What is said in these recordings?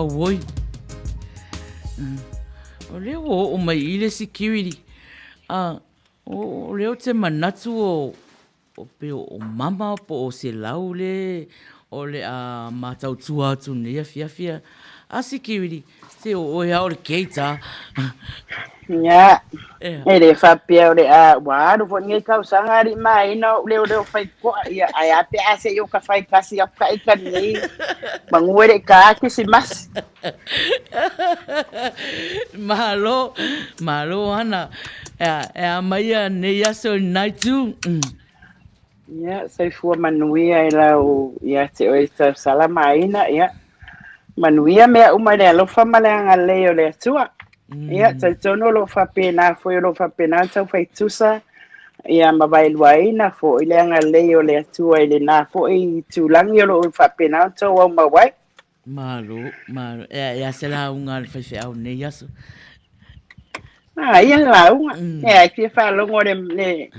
woi. O leo o mai ile security. O leo te manatu o pe o mama po o se lau le o le a matau tua atu nia fia a security se o ia o le keita. Ya. Ele fapia ole a wa do fo ngai kau sanga ri mai no le fai ko ia ai pe ase yo ka fai kasi ya kai kan ni manguere ka ki si mas malo ana a mai ne ya so night tu ya sai fu manuia ila o ya te o sta salama ina ya manuia me uma le lo fa malanga le o le tua ya te tono lo fa pena fo lo fa pena ta fai tusa ia mabai wai na fo ile nga le o le tua ile na fo I tu lang yo lo fa pena to wa mawai malo ya se la unga fa fe au ne ya so ia la unga ki fa lo ngore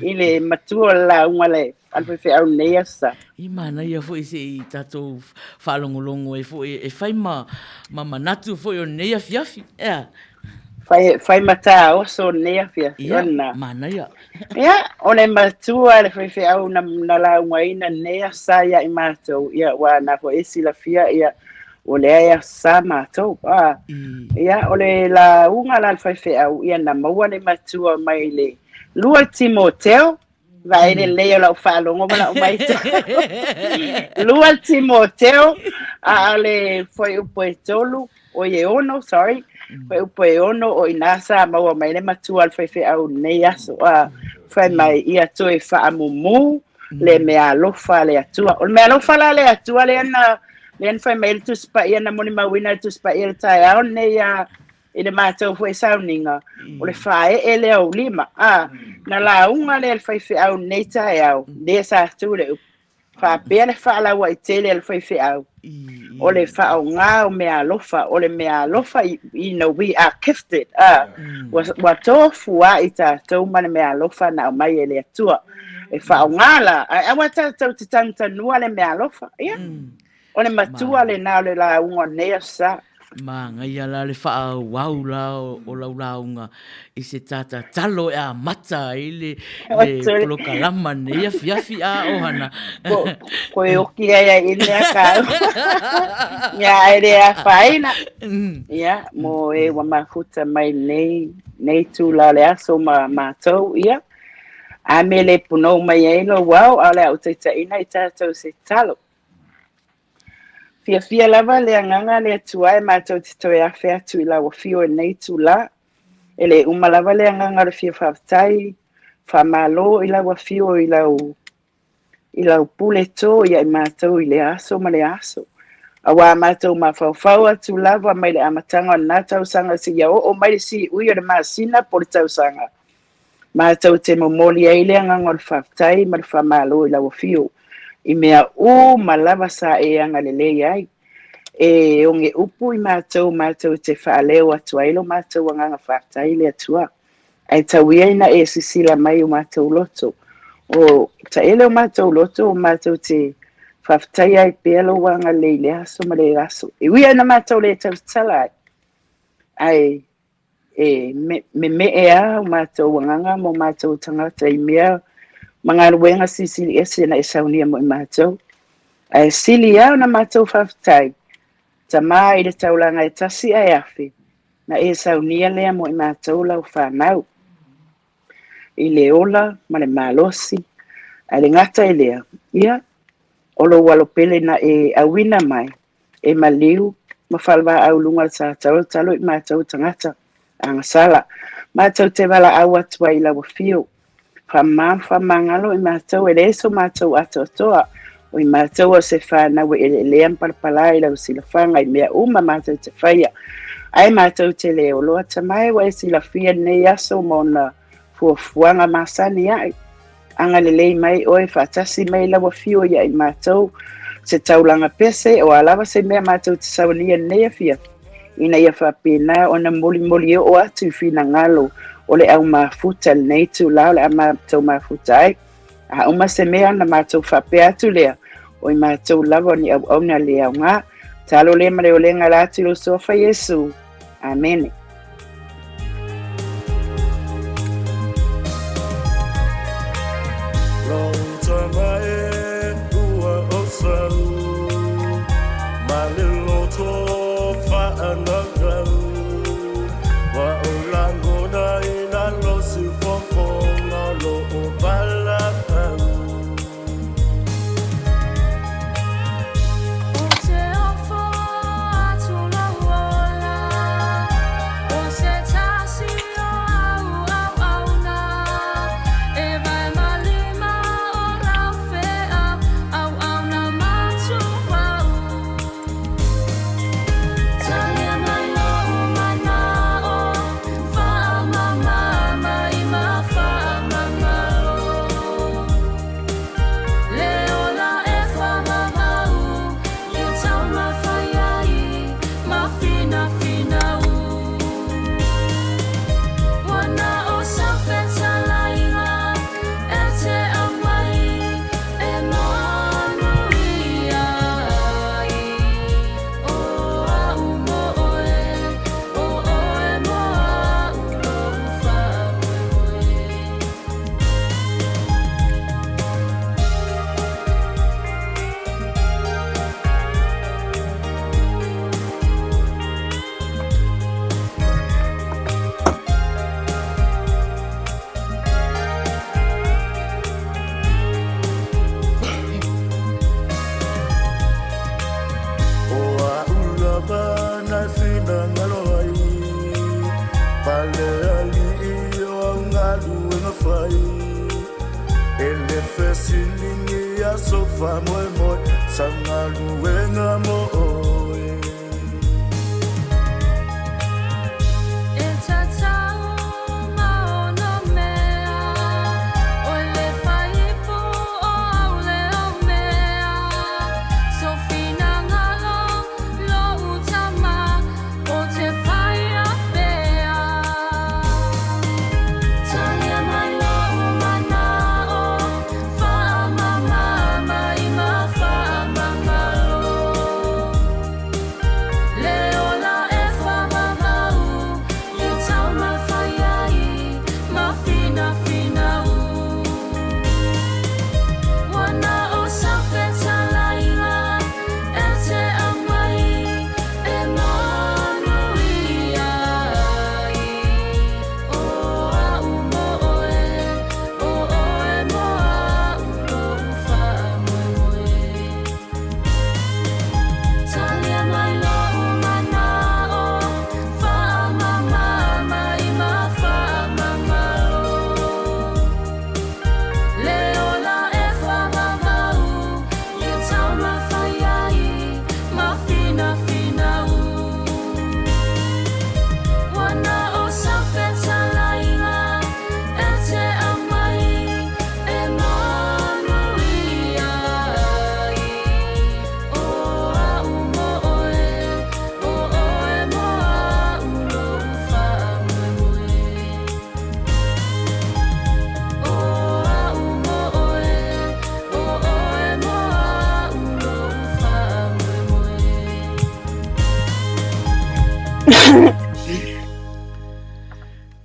ile matua la unga le al fe au ne ya sa I mana ia fo ise I tatou whalongolongo e fo e whai manatu fo o neia fiafi. Fai mata o so nea fia Ia, mana ia. Ia, o le matua le whai au na la ungaina nea sa ia I mātou. Ia, wa na ko esi la fia ia o le aia sa mātou. Ia, o le la unga la whai au ia na maua le matua mai le lua Timoteo. Vai le leo la whalongo mala o mai Lua Timoteo a le foi upo e tolu o ye ono, sorry. Foi upo e ono o inasa maua mai le matua al whai au nei aso whai mai ia toe whaamumu le mea lofa le atua. O le mea lofa la le atua le ana whai mai le tuspa ia na moni mawina le tuspa ia le tae au nei I le mātou fwe sauninga o le whae e leo lima. Na la unga le whai au nei tae au. Lea sa tu le whapea le whaala wa I tele le whai au. O le whao ngā o mea lofa. O le mea lofa I know we are gifted. Wa tōfua I tātou mana mea lofa na o mai e le atua. E whao ngā la. Awa tātou te tantanua le mea lofa. O le matua le nao le la unga nei sa. Manga ia la le wha wau la o launga I se tata talo e a mata I le poloka lama ne ia fiafi a ohana. Koe oki aia I lea kau. Ia e rea whaina. Ia, mo e wa mafuta mai nei tu la le aso mātou ia. A me le punou mai eilo wau a le au teita ina I tātou se talo. Fia lava le anganga le atua e mātou te toe a whea tu I la wa fio e nei tu la. E le umalava le anganga le fia whaftai, whamalo I la wa fio I lau pule tō ia I mātou I le aso ma le aso. A wā mātou ma whawhau atu lava mai le amatanga o nā tausanga si ia o mai le si ui o le māsina po le tausanga. Mātou te momoli e le anganga o le whaftai ma le whamalo I la wa fio. I mea malava sa e anga lele ai. E onge upu I mātou te whaaleo atua ilo mātou anganga whaatai le atua. Ai tawia ina e sisila mai o mātou loto. O ta ele o mātou loto o mātou te whaatai ai pēlo wanga le aso ma le aso. E wia na mātou le tau tala ai. Me e a o mātou anganga mo mātou tangata I mea mga ruenga sisili ese na esaunia mo I mātou. Ai sili au na mātou whaftai. Ta maa I le taulanga e tasi ai afi. Na esaunia lea mo I mātou lau whanau. I le ola, ma le malosi. Ai le ngata I lea. Ia, olo walopele na e awina mai. E maliu, ma whalwa au lunga sa talo I mātou tangata. Angasala. Mātou te wala au atua I la wafio. Whamangalo I mātou e leso mātou atoa. O I mātou o se whanau e leam parapala I lau silafanga I mea mātou te whaia. Ai mātou te leo loa tamai wa e silafia nei aso mona fuafuanga masani ai. Anga lelei mai oe whatasi mai lawa fio ia I mātou se taulanga pese o alawa se mea mātou te sawania nei a fia. Ina ia whapena o na moli o atu fina ngalo. O le au mafuta nei tu lao le mātou mafuta ai. A uma se mea na mātou whape atu lea. O I mātou lava ni au na lea ngā. talo le ma le olenga la atu lo sofa Yesu. Amen.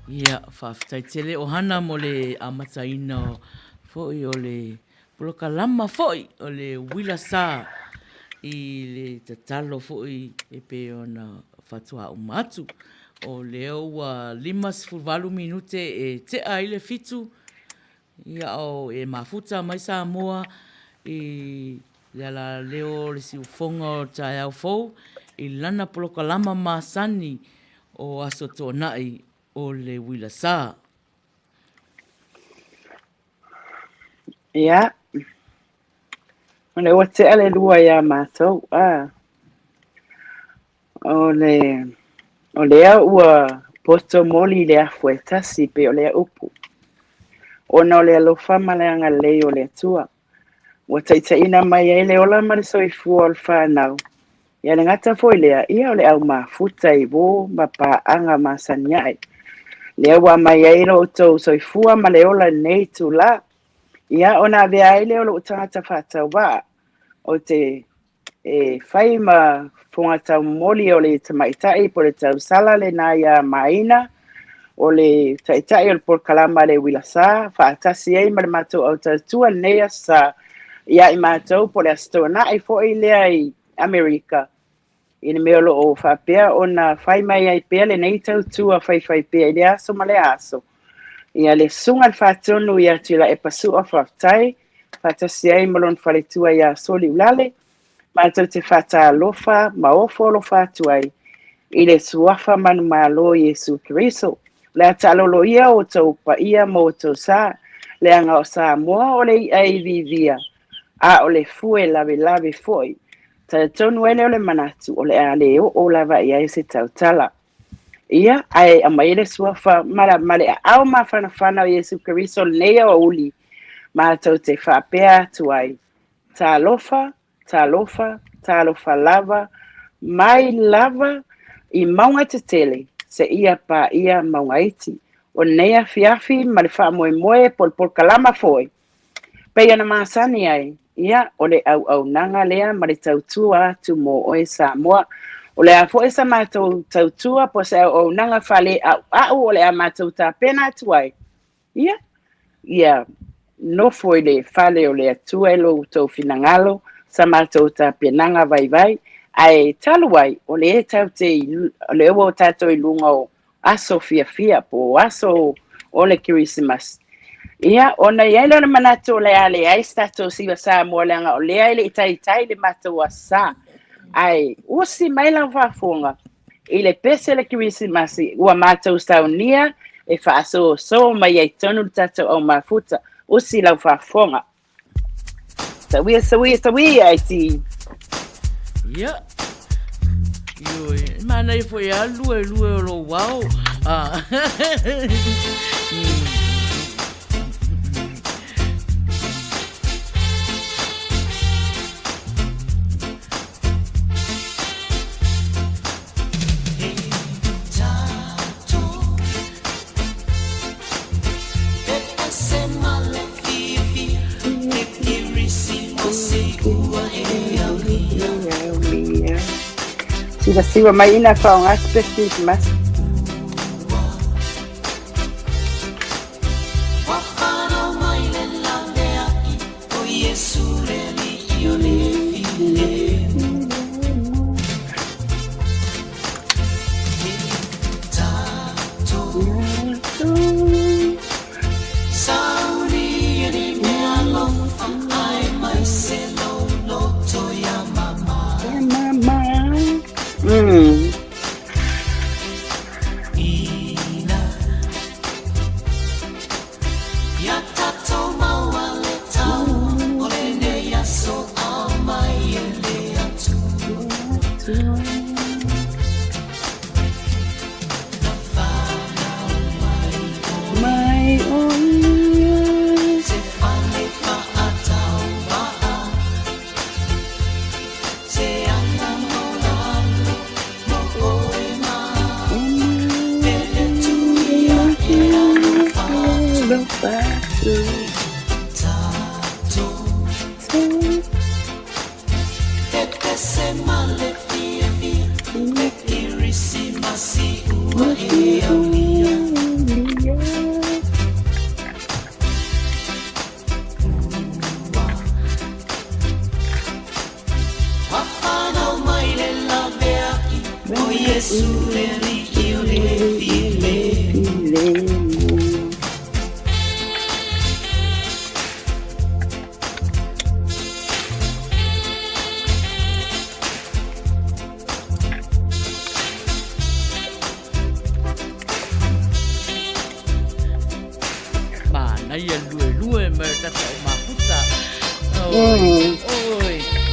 Ia, whawhitaitele o hana mo le amataina foi o le polokalama foi o le wila sā i le tatalo foi e pe ona whatua umatu o leo ua 5 minute e te aile fitu ia o e mafuta mai sa moa i la leo le si ufonga o tai au fou i lana polokalama masani o aso tonai o le wila sā. Ia. O le ua te ale lua ia mātou. O lea ua poto moli le afu e tasi pe o lea upu. Ona o lea lofa ma le anga lei o lea tua. Ua taitaina mai ai le ola ma le soifua o le whanau. Ia le ngata foi lea ia o le au mafuta i wo ma pa anga masani ai. Lea ua mai ai lo tau soifua ma le ola nei tu la. Ia ona vea ai le o lo tangata whatau wa. O te whai ma whunga tau moli o le tamaitai po le tau sala le na ia maina o le taitai o le por kalama le wilasa whaatasi ei ma le mātou au tautua nea sa ia i mātou po le astona ai fo i lea i Amerika. Ina mea lo o whapea o na whai mai ai pea le nei tautua whai pea i le aso ma le aso. Ia le sunga le whatonu ia tila e pasu o whaftai, whatasi ei malon whale tua ia soli ulale, mātou te whata alofa, ma ofo lo whatuai, i le suafa manu malo Yesu Kiriso. Le atalolo ia o tau pa ia mo tau sa, le anga o sa moa o le i ai vivia, a o le fue lave foi. Ta tonu ene o le manatu o le a leo o lava ia e se tautala. Ia, ai amaile suafa male a au mawhanawhana o Yesu Kiriso nea o uli, mātou te whapea tuai. Ta lofa lava, mai lava, i maunga te tele, se ia pa ia maunga iti, o nea fiafi ma le wha moe pol kalama foi. Pei ana maasani ai, ia o le au nanga lea ma le tautua atu mo o e Samoa. O le a fo e sa mātou tautua po se au nanga whale au o le a mātou ta pena atu ai. Ia, no foi le whale o le atua e lo tau finangalo, sa mātou ta penanga vai, ai taluai o le e tau te o le o tato i lunga o aso fia po aso o le Kirisimas. Ia, ona ia le manato le ale ai stato siwa sa mo langa o le ai le itai le mato asa. Ai, usi mai la wafonga. I le pese le Kirisimas ua mato saunia e whaaso so mai ai tonu tato o mafuta. Usi la wafonga. Sawia ai ti. Ia. Ioi, mana i foi a lue o lo wow. Siwa mai ina whaonga spesifik mas.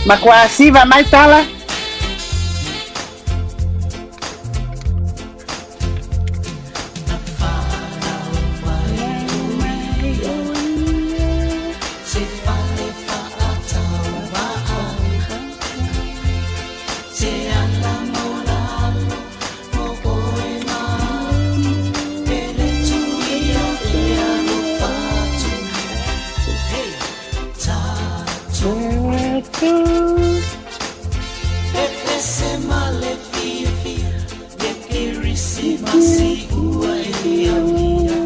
Makwasi va mai tala. Krismasi ua e aulia.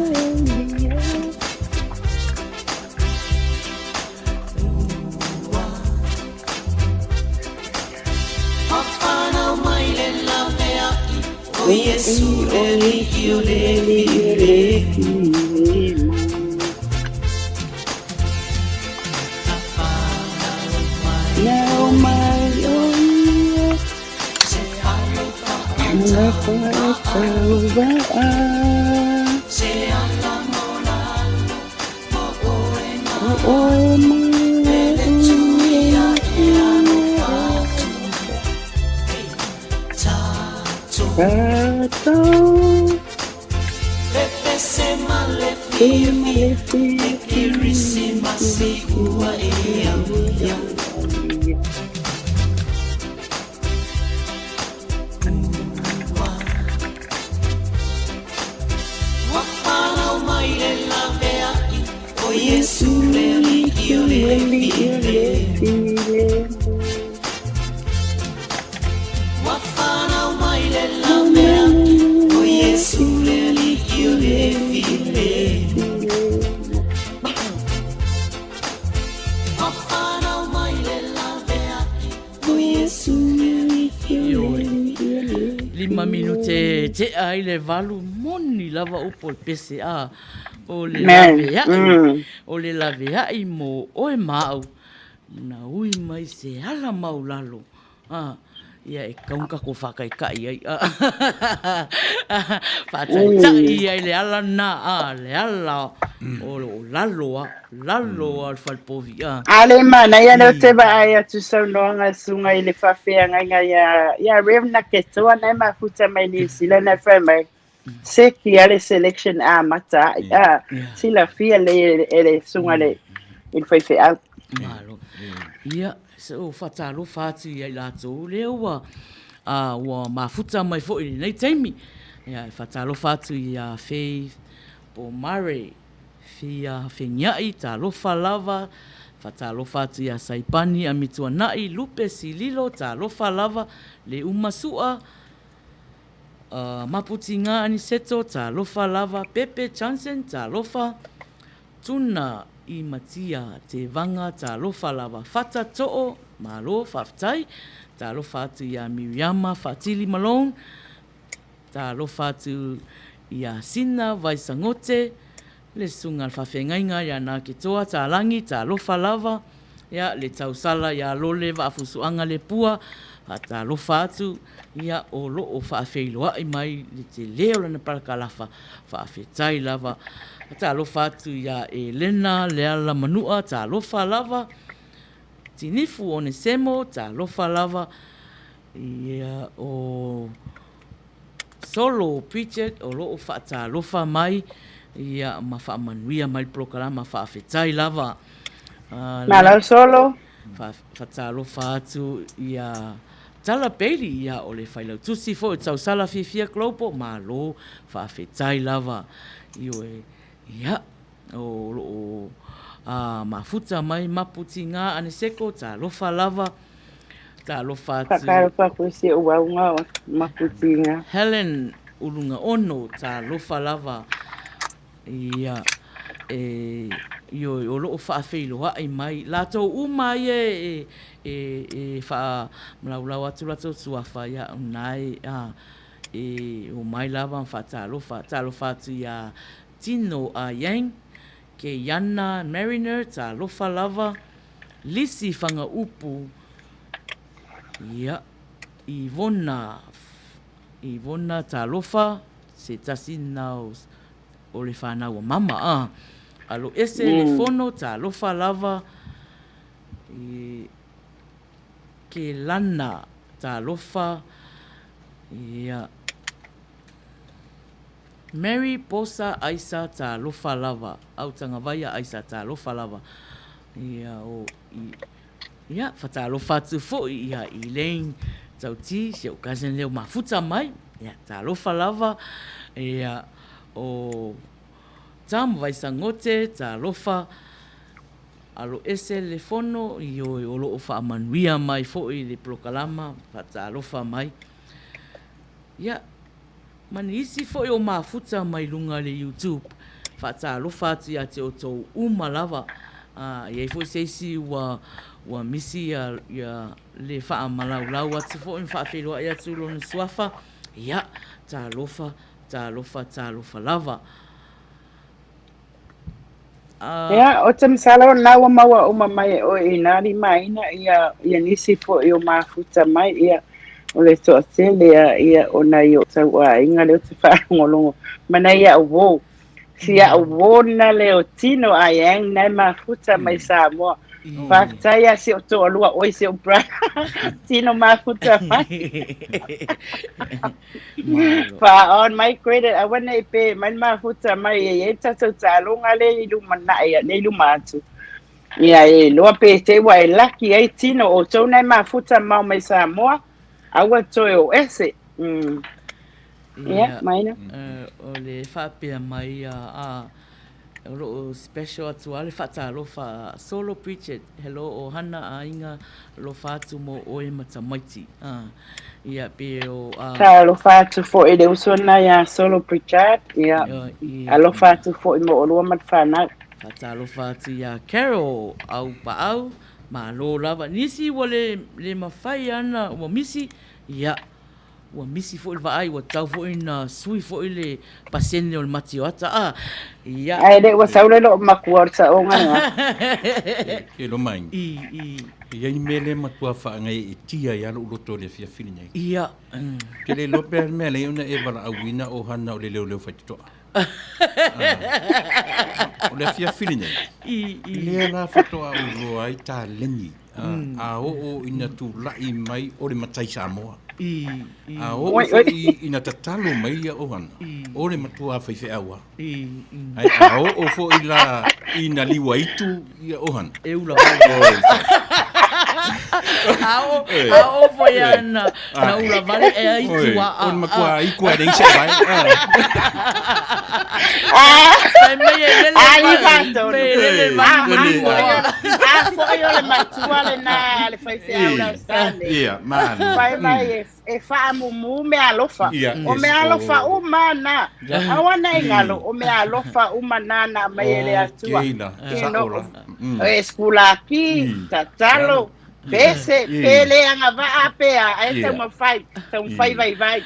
Hawhanau mai le lavea i o Iesu le li o le fi. Now my own Krismasi ua e aulia. Whawhanau mai le lavea i o Iesu le li o le fi. Whawhanau mai le lavea i o Iesu le li o le fi. Whawhanau mai le lavea i o Iesu le li o le fi. 5 minute te ai le valu moni lava upo le pese a o le lavea o le lavea i mo o e mau na ui mai se ala maulalo ia e kaunka ko whakaikai ai whātai ai le ala na le ala o lalo al whalpovi Ale mana ia no te ba ai atu saunoanga sunga i le whawhianga ia revna ke toa nei mafuta mai New Zealand na whamai. Seki ale selection a mata sila fia le sunga le il whaiwhi au. Malo. Ia, so whatalo whātu i lato leo wa mafuta mai fo i nei teimi. Ia, whatalo whātu i a Faith po Mare. Fia whengiai, tā lofa lava, whatalo whātu i a Saipani, a Mituanai, Lupe Sililo, tā lofa lava, le umasua, Maputi ngā Aniseto, tā lofa lava, Pepe Chansen, tā lofa, Tuna i Matia, te vanga, tā lofa lava, Fata To'o, Malo, Whaftai, tā lofa atu i a Miriama, Fatili Malone, tā lofa atu i a Sina, Vaisangote, le sunga al whawhengainga ia nā ki toa, tā langi, tā lofa lava, ia le tausala, ia lole, whaafusuanga le pua, tā lofa atu, ia o lo o whaafeiloa i mai, le te leo lana parakalafa, whaafetai lava, tā lofa atu, ia e lena, le ala manua, tā lofa lava, tinifu o ne semo, tā lofa lava, ia o solo preacher, o lo o tā lofa mai, ia ma whaamanuia mai prokarama whaafetai lava. Malo solo. Whatalo whaatu ia tala peili ia o le whailau tusi fo e tau sala fifia klopo ma lo whaafetai lava. Io e ia o mafuta mai Maputi ngā Aniseko tā lofa lava. Tā lofa atu. Whakaro whakusi o waunga Maputi ngā. Helen Urunga Ono tā lofa lava. Ia, io o loo whaafeiloa ai mai. Lato umai wha mlaulau atu lato tuafa ia unai o mai lava wha talofa atu ia Tino a Yang, ke Yana Mariner, talofa lava, Lisi whanga upu, ia, Ivona talofa, se tasi nau o le whanau o mama alo ese le fono tā lofa lava ke lana tā lofa ia Mary Posa Aisa tā lofa lava au tanga vaia Aisa tā lofa lava ia ia whata lofa tu fo ia Elaine tauti se o kazen leo mafuta mai ia tā lofa lava ia o tamu Vaisangote, tā lofa, alo ese le fono, i o lo o whaamanuia mai fo i le prokalama, tā lofa mai. Ia, Manisi fo o mafuta mai lunga le YouTube. Whaatalofa atu ia te o tau lava. Iei fo seisi wa misi ia le wha malaulau atu fo in wha whenua ia tu lona suafa. Ia, talofa lava. Ia, o te misala o naua maua o mamai o inari maina ia nisi fo i o mafuta mai ia o le toa tele ia o na i o tau a inga leo te whaangolongo. Mana ia o wou. Sia o wou na leo tino a yang nai mafuta mai Samoa. Whakatai a si o toa lua oi si o bra. Tino mafuta mai. On mai credit a wana i pe mai mafuta mai e tatou talonga le i lumana ia le lumatu. Ia e loa pe te wa e laki ai tino o tau nai mafuta mau mai Samoa. Aua toi o ese. Ia, maina. O le whapea mai o lo special atu ale whaatalofa solo preacher. Hello o hana a inga lo whaatu mo oe matamaiti. Ia pe o... Lo whaatu fo e le usona ia solo preacher. Ia, lo whaatu fo i mo o lua mat whanau. Whaatalofa atu ia Carol au pa au. Ma lo lava nisi wa le mawhai ana wa misi. Ia, wa misi fo il vaai wa tau fo ina sui fo ile pasene o le matioata. Ia. Ai le wa saule lo makuar sa o ngana. E lo mai. Ia i mele matua whaangai e tia i alo uloto le fia fili nei. Ia. Ke le lope mele una e wala awina o hana o le leo leo whaititoa. O le fia fili nei. Lea la whatoa o roa i tā lengi. A o ina tu lai mai o le matai Samoa. A o ina tatalo mai ia o hana. O le matua whaife awa. A o fo ina liwa itu ia o hana. E ula vale. A o fo ia na ula vale e a itu a. O le makua ikua de isa vai. Ai mai e lele. Ai vato. Lele vai. Fo ia le matua le na le whaife awa stande. Ia, man. Vai mai e whaamumu me alofa. O me alofa umana. Awana e ngalo o me alofa umana na mai ele atua. E skula ki, tatalo, pese, pele anga va apea, e te mawhai vai.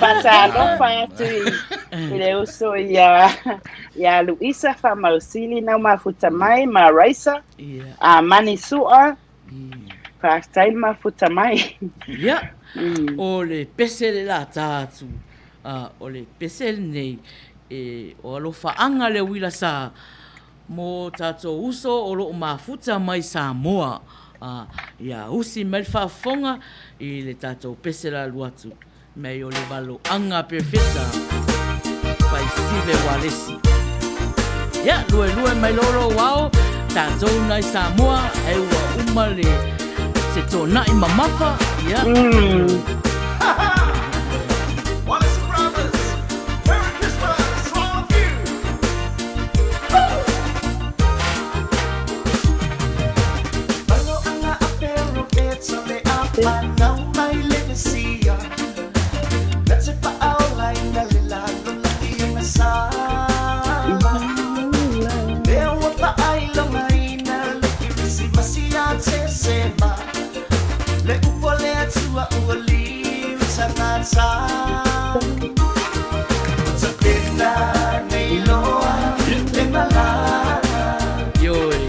Pata alofa atu ile uso ia Luisa whamausili na mafuta mai, ma raisa, a mani sua, whaktai mafuta mai. Ia. O le pese la tātu. O le pese nei o alofa anga le wila sa mo tātou uso o lo mafuta mai Samoa. Ia usi mai whaafonga i le tātou pese la luatu. Mei o le walo anga perfecta. Pai sive walesi. Ia, lue mai loro wao. Tātou nai Samoa e ua umale se tōna i mamafa. Ia. Wallace Brothers, Merry Christmas, all of you. Bago ang apero ito le apa ng may legacia. Let's pa aulay na lilalo na iyong asama. Dewa pa ay langay na lagirisi masiyat sesema. Le upole atua uali sangatsa. Sa pena ni loa le malala. Yoi.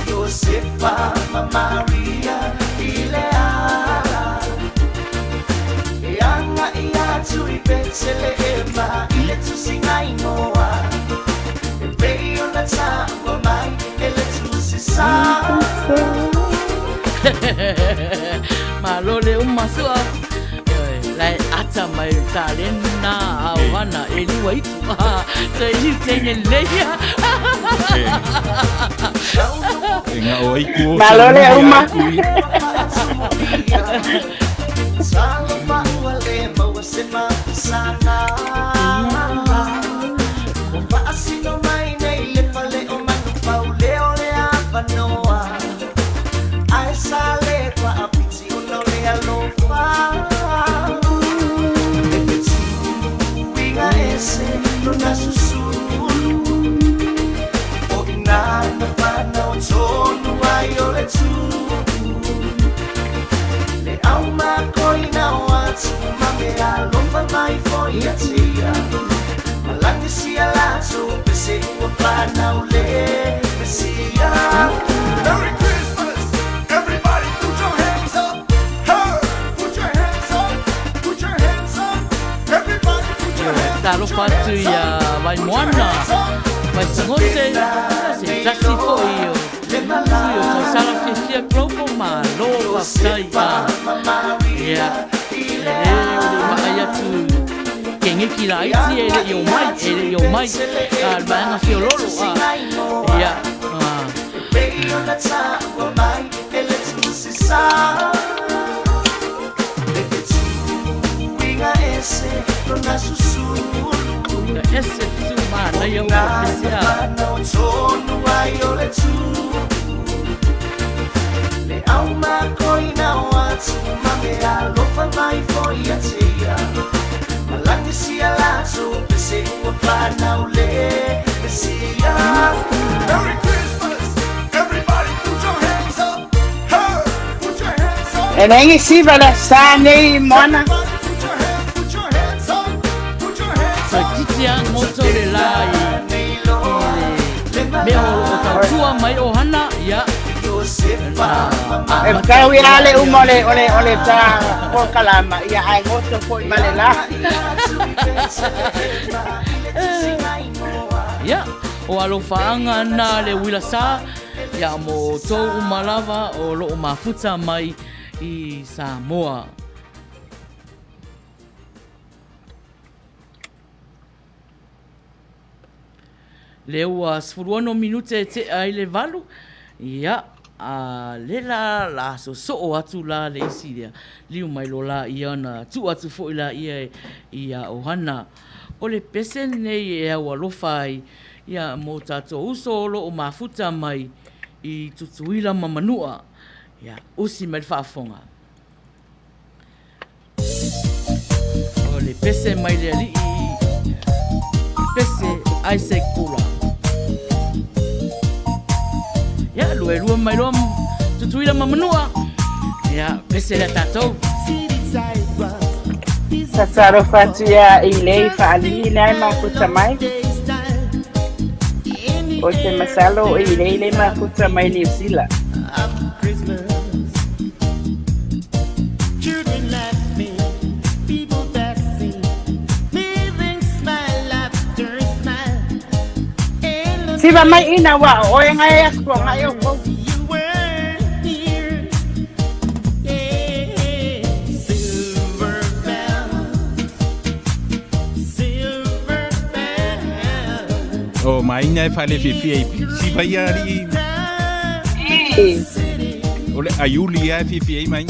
Josefa Maria Ileala. Ianga iatu ipetsele ema ile tu singai moa. Ebeyo na tango mai ele tu sisa. Malole umasua. Lai ata mai talena awana eli waitu. Sei tene leia. Inga o iku. Malole uma. Sana mawale mawasema sana. Asino mai nei le fale o manu paule ole avanoa. Ai sale qua apiti uno le alofa. ese lona susulu o inana fana o tonu ai o le tu le au makoina o atu mame alofa mai foi atia malangi sia laso pese ua fana o le pesia. Merry Christmas, everybody put your hands up. Hey, put your hands up, put your hands up. Everybody put your hands up. Talo fatu ia vai moana, vai sangote, se tasi foi o. Fui o sala fifia globo malo vai ia. O mai atu. Kengi ki la iti ele yo mai. Al banga fiololo ia. Ona tawa mai ele tusi sa Leke tu inga ese lona susulu Inga ese tu mana ia Inga mana o tonu ai o le tu Le au makoina o atu mame alofa mai foi atia Malangi sia laso pese ua whana o le pesia. Merry Christmas, everybody put your hands up. Hey, put your hands up. E nengi siva la sa nei moana. Put your hands up. Put your hands Sa up. titia ngoto le lai. Me o tua mai o hana ia. E kau ia le ole ta ko kalama ia ai ngoto foi male la. Ia, o alofaanga na le wila sa, ia mo tō umalava o lo mafuta mai I Samoa. Leo a sfuruano minute te ai le valu, ia, a lela la so o atu la le isi lea, liu mai lo la ia na tu atu fo ila ia ohana. O le pese nei e au alofa ia mo tato uso lo o mafuta mai I tutuila mamanua. Ia, usi mai whaafonga. O le pese mai le ali pese Isaac Kula. Ia, lua mai loa tutuila mamanua. Ia, pese le tatou. Sasaro fatu ia I lei whaali nai makuta mai. O te masalo I lei le makuta mai New Zealand. Siva mai ina wa o e ngai asko ngai o ko. O maina e fale fifi si vai ali. Ole aiuli e fifi mai.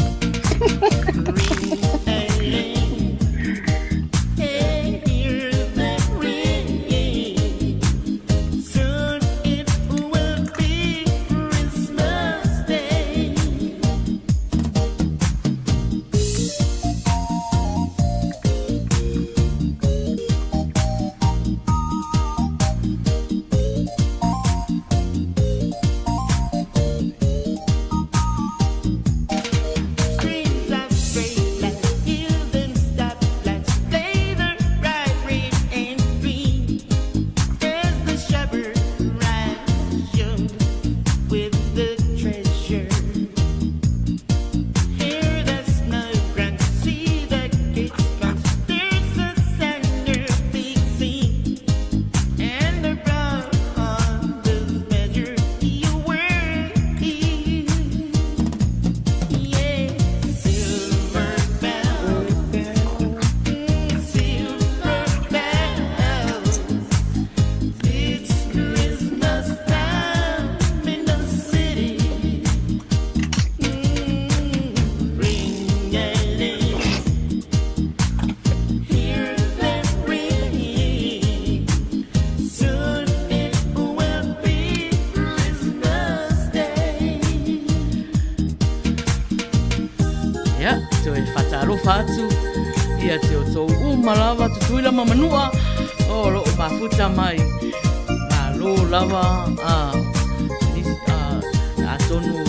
tutui la mamanua o lo mafuta mai lo lava atonu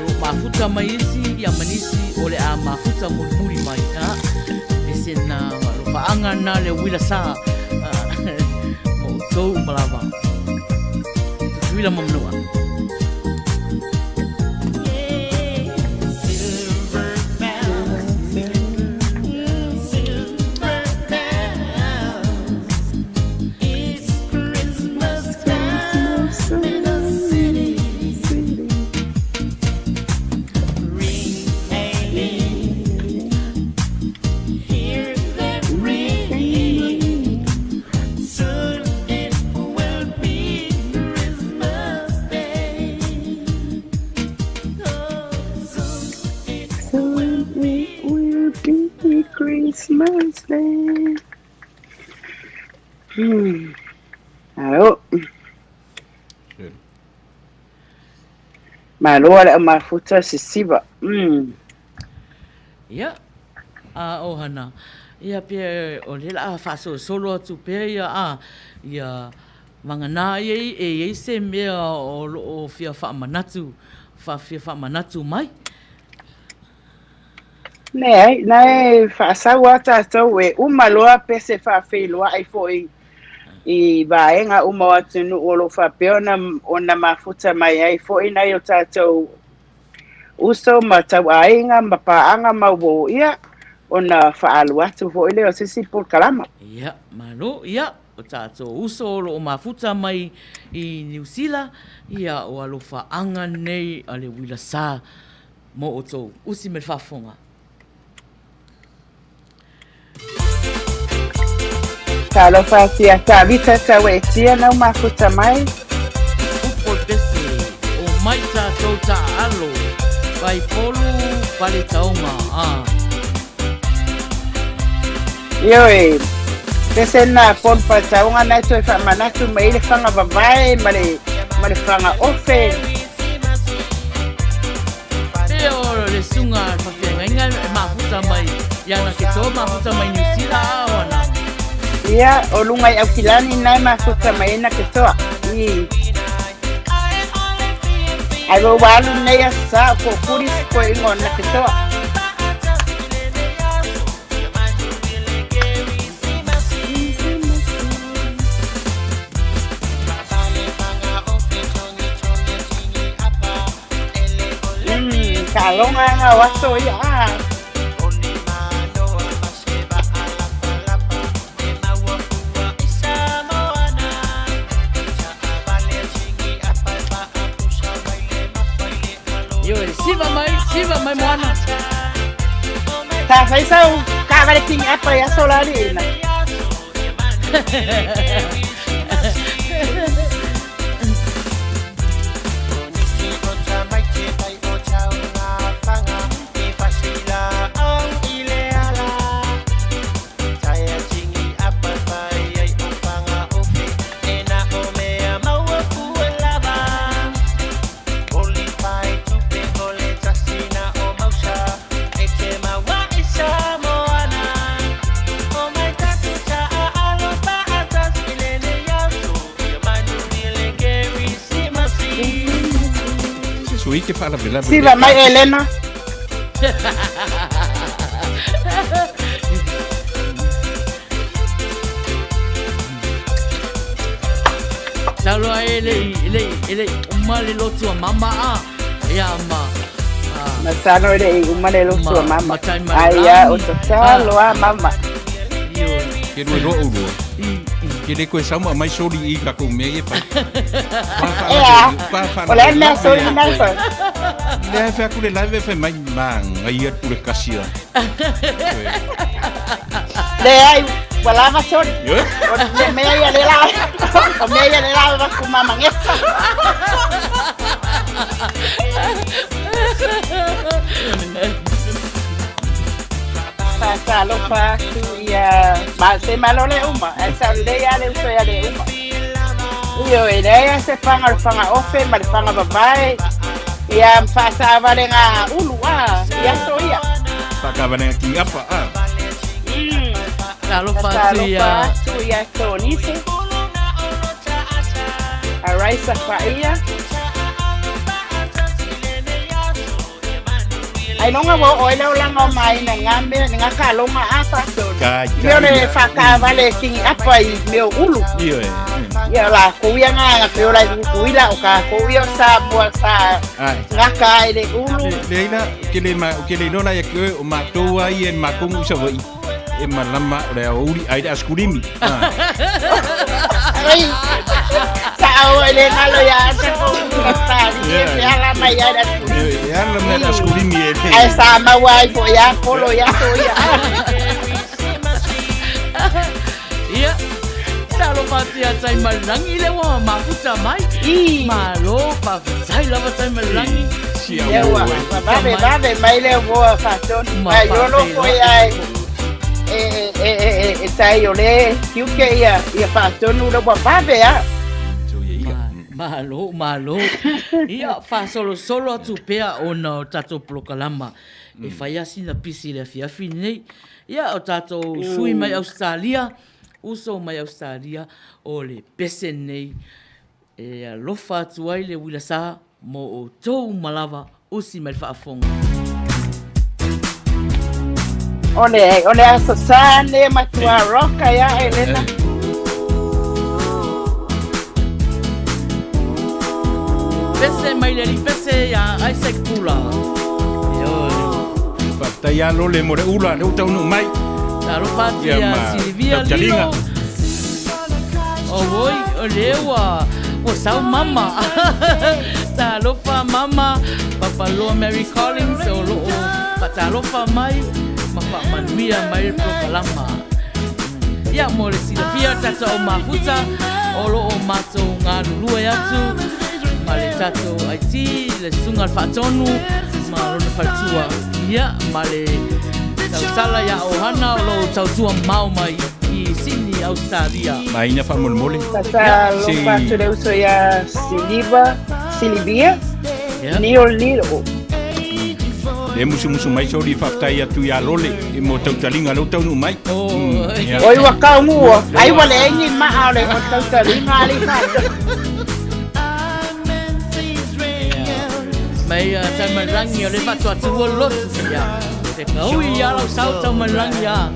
lo mafuta mai isi ya manisi ole a mafuta muri mai esena lo paanga na le wila sa mo to malava tutui la mamanua Christmas Day. Alo. Malo ala mafuta sisiba. Ya. Ohana. Ia pe o le la fa solo tu pe ya mangana ye se me o fia fa manatu mai. Nei fa sawata to we umaloa pese fa feloa ai foi I vaenga uma atunu o fa peona ona mafuta mai ai foi na yo tatou uso matawainga mapaanga mawo ia ona fa alu atu foi le o sisi por kalama ia malo ia o tatou uso lo mafuta mai I New Zealand ia o alo fa anga nei ale wila sa mo o to usi me fafonga Talo fatia tabita tawetia na mafuta mai. Upo tese o mai tatou ta alo. Vai polu pale tauma. Yo tese na pon pa taunga na to fa manatu mai le fanga babai male fanga ofe. Yo le sunga fa fenga mafuta mai. Yana ke to mafuta mai New Zealand ona. Ia o lungai au kilani nai mafuta mai na ketoa. Ai go walu nei asa ko puris ko ingon na ketoa. Kalonga nga waso ya. Siva mai moana. Ta fai sau cavare king apa ya solarina. Que fala bela. Sí, va mai Elena. Talo ele umale lotu mama ya ma. Masano ele umale lotu mama. Aya ototalo mama. Que no ro ulo. Que le coisa mai soli I ka ko me pa. Olha me soli na fa. Le fa ku le live fa mai mang ai ku le kasia. Le ai wala ma soli. Me ya le la. O me ya le la ku mama ngesa. Pasalo pa tu ya se malo le uma esa le ya le uso ya le uma yo ella se fanga ofe mal fanga babai ya pasa vale nga ulua ya soya Paka vale ki apa Matalofa tu ya Tonise. Araisa Faia. Ai longa wo oila ola mai na ngambe nga kalonga apa to. Yo le faka vale king apa I meu ulu. Ya la ko ya nga ko la ku ila o ka ko yo sa bo sa. Nga ka ile ulu. Leila ke le no la ya ke o ma to ai en ma kong sa voi. E malama le uri ai askurimi. Ai. Sao le malo ya se ko ta. Ya la mai ya da. Ya la me askurimi e. Ai sa ma wai fo ya polo ya to ya. Ia. Talo fatia sai malangi le wa mafuta mai. Malo pa sai lava sai malangi. Ya wa. Ba mai le wo fa ton. Ai yo no fo ya. Tai yo le kiuke ia fa ton no ba ba ya. Malo. Ia fa solo tu pea ona tato plokalama. E fai asi na pisi le fiafi nei. Ia o tato sui mai Australia. Uso mai Australia o le pese nei. E alofa atu ai le wila sa mo o tou malava usi mai whaafonga. Ole asasane matua roka ya Elena. Pese mai le pese ya Isaac Pula. Pataya lo le more ula le utau no mai. Taro fatia Silvia Lino. Oi, olewa. O sau mama. Talofa mama. Papalo Mary Collins o lo patalofa mai. Mapa manuia mai prokalama. Ya mo le Silvia tata o mafuta. O lo o mato ngā lulua atu. Ma le tato Aiti, le sunga al whaatonu, ma rona whaitua. Ia, ma le tausala ia ohana o lo tautua mau mai I Sydney, Australia. Ma ina whamolmole. Tata lo whatu le uso ia Silvia, Neo Lilo. Le musu mai sori whaftai atu ia lole, I mo tautalinga lo taunu mai. Oi waka ngua, ai wale engi maa le mo tautalinga ali whatu. Mai tamarangi o le whatu atu o lotu ia. Te kaui ia lau sau tamarangi ia.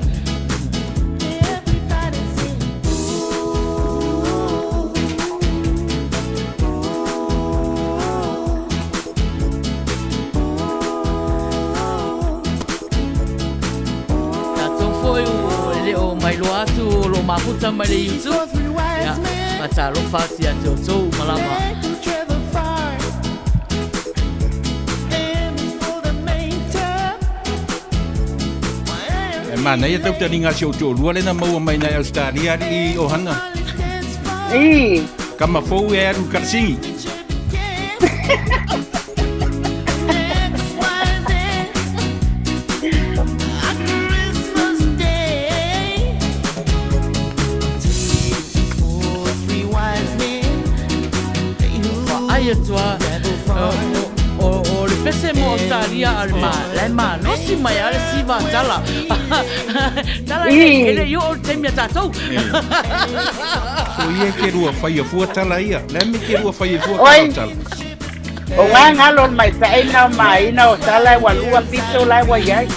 Tato foi o leo mai lo atu lo mafuta mai le YouTube. Ia, mata lo fasi atu tau malama. Mana ia tau taringa si o tō lua le na maua mai na Australia I ohana. Kama fau e aru karsingi. Ai atua o le pese mo Australia alma le ma no si mai ale si va tala tala ele yo te mi tatou So ia ke rua whai a fua tala ia. Le me ke rua whai a fua tala. O ngā lon mai ta ina mai ina o tala wa lua pito lai wa yai.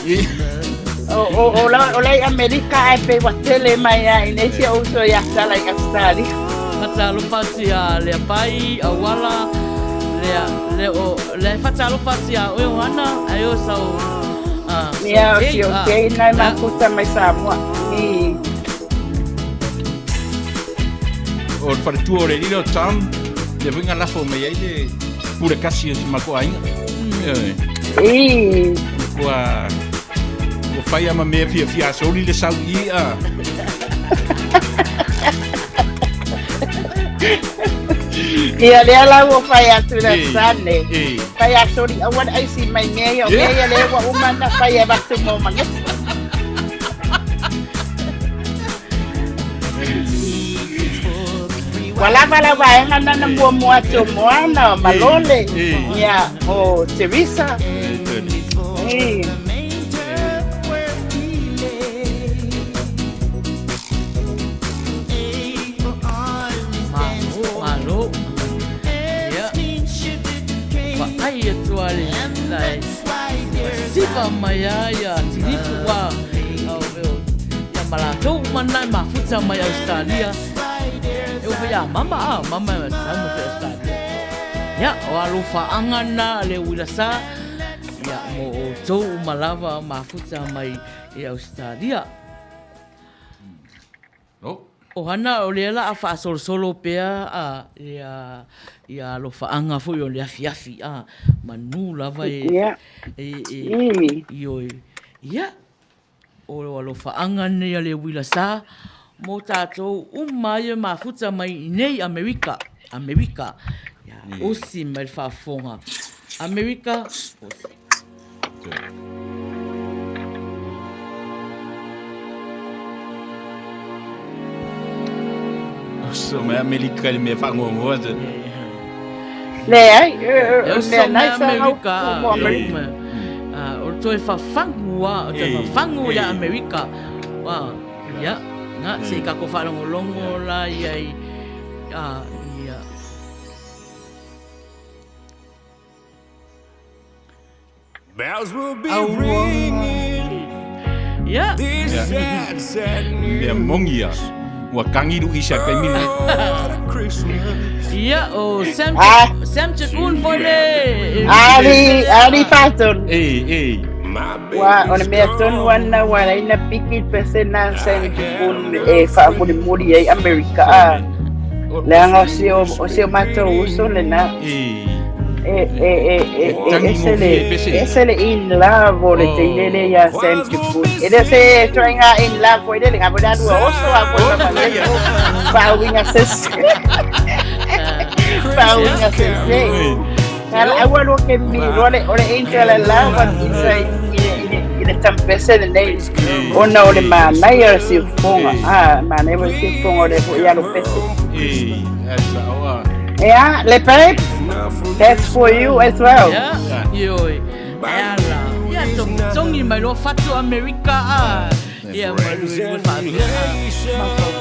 O lai Amerika e pe wa tele mai a inesia uso ya tala I Australia. Mata lo fatia le pai awala le fata lo fatia o wana ayo sau Mia o nai makuta mai Samoa. O wharitua o re riro tam, le winga lafo mai ai le pura kasi o si mako ainga. Kua whai ama mea fia soli le sau ia. Ia lea lau o whai atu na sane. Whai atu ni awan ai si mai mea o mea le wa umana whai e watu mo mangesi. Wala vai ngana na mua to moana malole. Ia o Teresa. lava mai ia tilifu wa au veo ia malatou manai mafuta mai Australia eu ia mama ya tamu fe Australia ya o alofa angana le wilasa ya mo tou malava mafuta mai i Australia o hana o le la fa solo pea ia lo fa anga fo yo le afi manu lava ia o lo fa anga ne le wila sa mo tatou mai mafuta mai nei America ya osi mai fa fonga America So me Amerika me fa ngongo ate. Le ai, eu sou na Amerika. O toi fa fangua, o toi fa fangu ya Amerika. Wa, ya, na se ka ko fa longo la ia ia. Bells will be ringing. Ya. Ya mongia. Wa kangiru isa kai mina. Ya o Sam Chakun foi le. Ali Patton. Wa ona me ton wana ina piki pesena Sam Chakun fa muri ai America. Langa o mato uso le na. Esele in love o le teilele ya Sam Chakun. Ese trying in love o le ngabodadu oso ako pa winga ses. Pa winga ses. I want to get me ole angel love and inside in a tempest and they ona ole mana ya si fonga mana ever si fonga ole ya lo pese. Yeah, le pipe. That's for you as well. Yeah, Tongi mai lo fatu Amerika yeah, malu fatu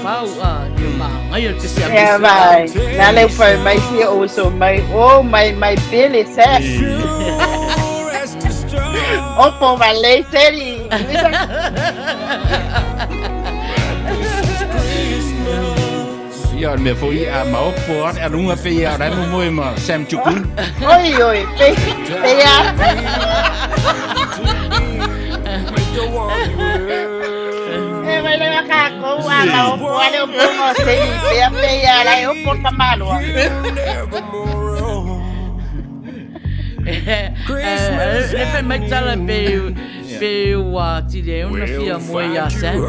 mau ngai te sia. Yeah, vai. Na le foi mai si also my bill is set. Opo vale seri. Ia me foi a maopo a runga fe a ra mo ma Sam Chakun. Oi, pe ya. Vai le ka ko a maopo ale o mo se pe ya la o por tamalo. Lefe mai tala pe wa tile una fia mo ya Sam.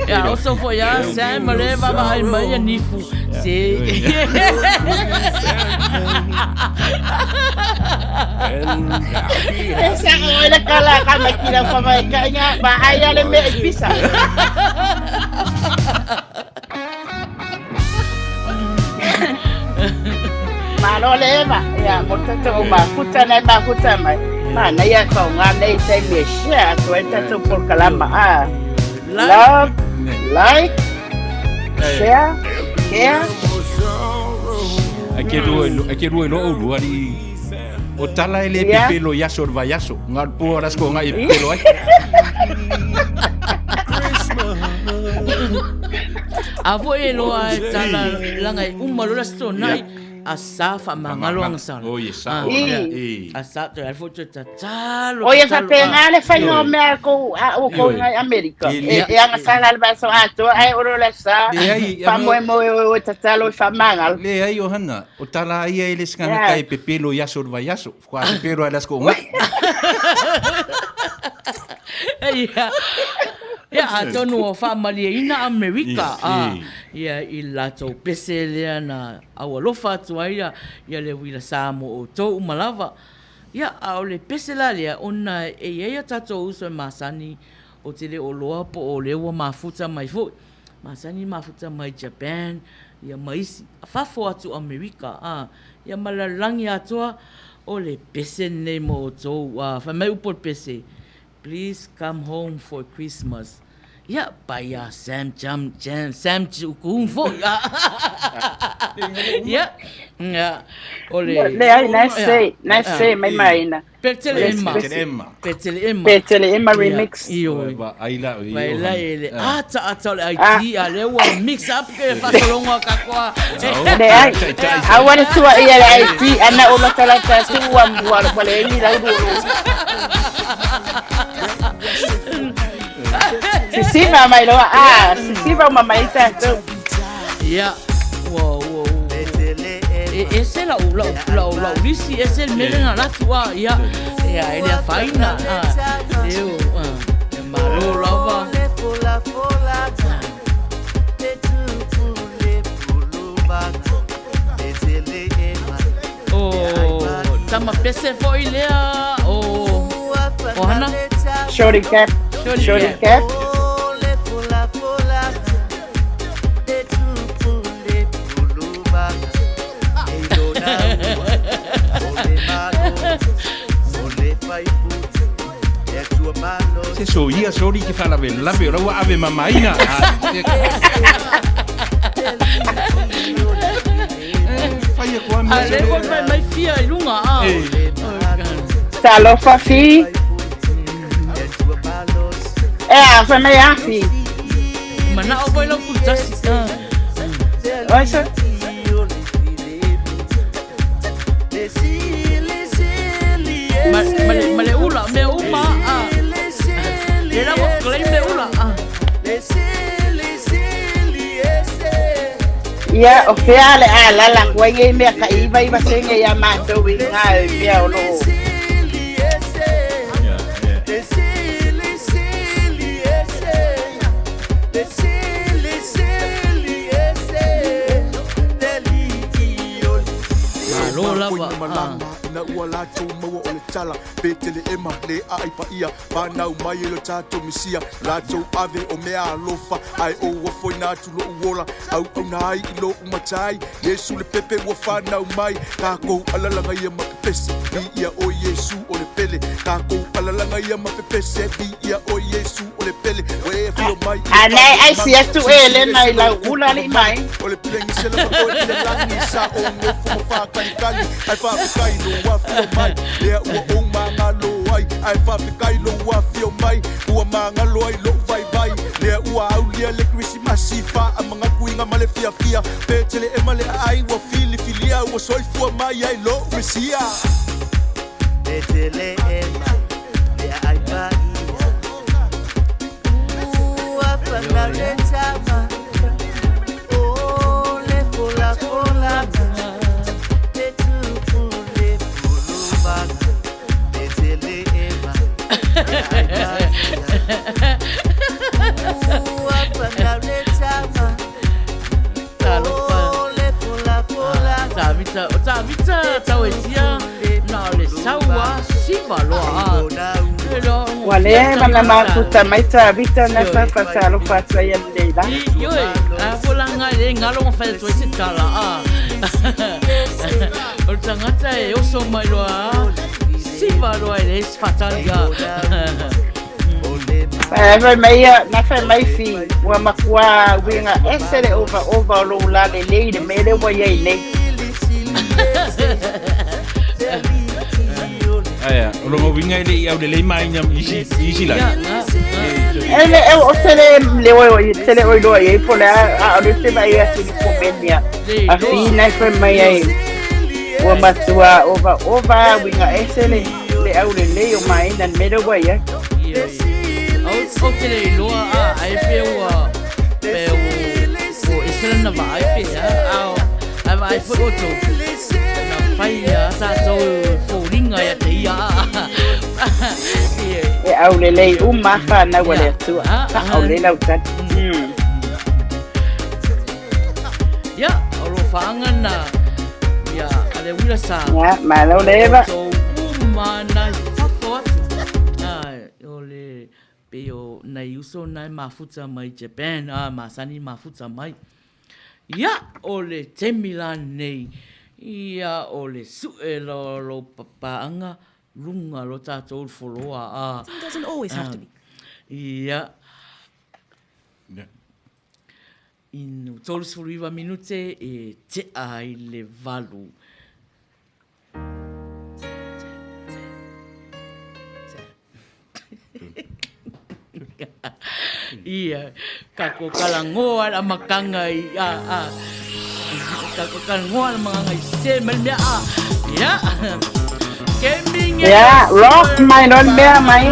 Ja, also for ja Sam le va vai mai nifu. Se. Esa ole kala kama kila kwa mai kanya ba aya le me pisa. Malolema ya mototo mafuta na mafuta mai mana ya kwa ngane sai me share kwenda to por kalama love like share care Akeru lo o ali o tala ele pepelo yaso va yaso ngal poras ko ngai pelo ai Avo elo ai tala langai umalola stonai asafa mangalo ang sal. Oh yes. Asa to alfo to talo. Oye sa pengale fa no me ko ngai America. Yang sala baso ato ai orola sa. Pa mo talo fa mangal. Le ai Johanna, o tala ai ele skana kai pepelo yaso va yaso. Kwa pepelo alas ko ngai. Ya, tonu o family ina America. Ya ilato pesele na awalofa tuaia ya le wila samo o to malava. Ya au le pesela le ona e tato uso masani o tele o loa po o lewa mafuta mai fo. Masani mafuta mai Japan ya maisi fafo atu America. Ya malalangi atoa o le pese ne mo to fa mai upor pese. Please come home for Christmas. Ya, paya Sam Kung Fu. Ya. Ya. Ole. Le ai na se mai na. Petele Emma. Petele Emma remix. Iyo. Aila. Baila ele. Ata le IT ale wa mix up ke fasolonga kakwa. Le ai. Awara tua ia le IT ana o makala ta tua mwala wale ni la dulu. Sisiva mai loa sisiva mamai ta tu. Ya. Wow. Ese la ulisi ese el melen ala tua ya ele a faina eu malo lava tama pese foi lea hana Shorty cap. Se soia sori ki fala ve la ve ora ave mamaina. Fai kwa me. Ale ko mai fia lunga Talo fafi. Foi mai afi. Mana o boilo putasi. Oisa. Male ula me uma era o claim me ula Ya o fea le la kuai me ka iba senga ya mato wi ngai ya lo. Na ua lato maua o le tala Petele ema le ai pa ia Panau mai e lo tato misia Lato ave o mea alofa Ai o wafoi na tulo uola Au na ai ilo umatai Yesu le pepe ua whanau mai Kako alalanga ia mapepese Bi ia o Yesu o le pele Kako alalanga ia mapepese Bi ia o Yesu o le pele Wea fio mai Anai ai si atu ele mai la ula ni mai O le pilengi se la o le langi Sa o ngofu mawhakanikali Ai whakakai no wafio mai Lea ua o mangalo ai Ai whakakai lo wafio mai Ua mangalo ai lo vai vai Lea ua aulia le Christmasi Wha a mga kuinga male fia fia Petele e male ai ua fili filia Ua soifua mai ai lo mesia Petele e lea ai pa Ua whanau tama O le fola fola Tavita tawetia na le sawa siva loa wale mana makuta mai tavita na fa lo fata ya leila yo volanga le ngalo fa to ese tala o tangata e o so mai loa siva loa le fatalia na fa mai fi wa makwa winga esere over lo la le le mele wa ye le Aya, o lo winga ile ia de le mai nyam isi la. Ele o tele le o lo ye po la a le te vai a si ko benia a fi na fa mai ai wa matua over winga esere le au le o mai na mele wa ye o tele loa ai peua o esere na vai pe a vai fo otro Faya sa so foringa ya te ia. E au le uma fa na wale tu. Au le lau tat. Ya, o lo fanga na. Ya, ale wila sa. Ya, ma lo leva. So uma na fa ole peo na uso na mafuta mai Japan masani mafuta mai. Ya, ole temila nei. Ia o le su'e lo papaanga lunga lo tātou foloa It doesn't always have to be. Ia Inu tolu suriwa minute e te ai le valu. Ia, kako kalangoa la makanga i kako kalangoa la makanga i se melmea ya. Ya, rock my don't bear my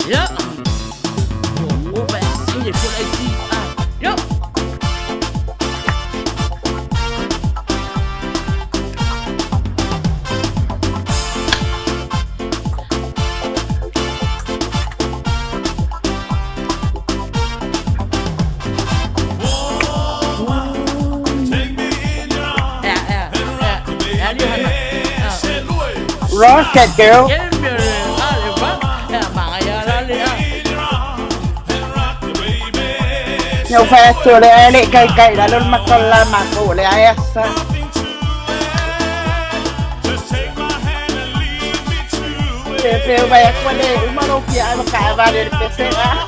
ya. Oh, vai por aqui. Ya. Rocket girl. Nhiều phe sửa để lại cày đã luôn mặt còn là mặt cổ để ai essa. Phe vai qua đây uma não que ai mà cài vào để PC á.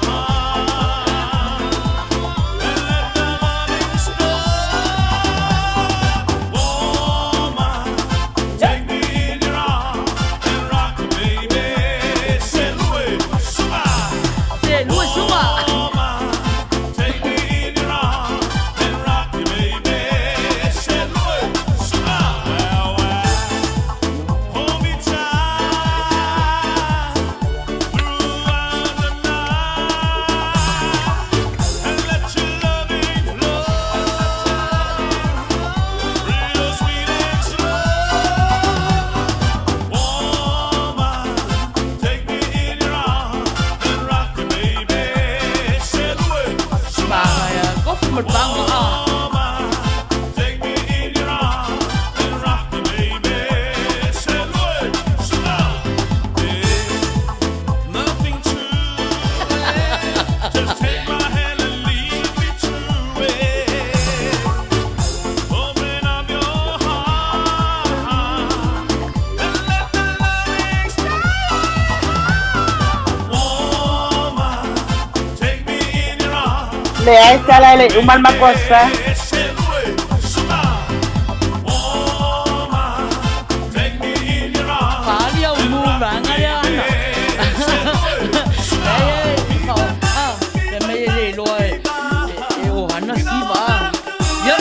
Le ai sala le umal makosa. Palia umura ngaliana. Le me le lo e o hana siva. Ya.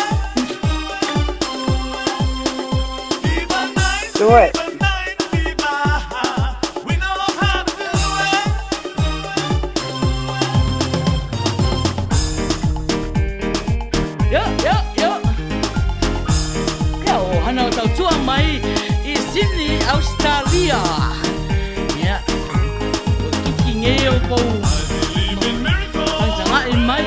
Do it. Mai i Sydney, Australia. Ya. O kiki nge o ko. Ang sanga i mai.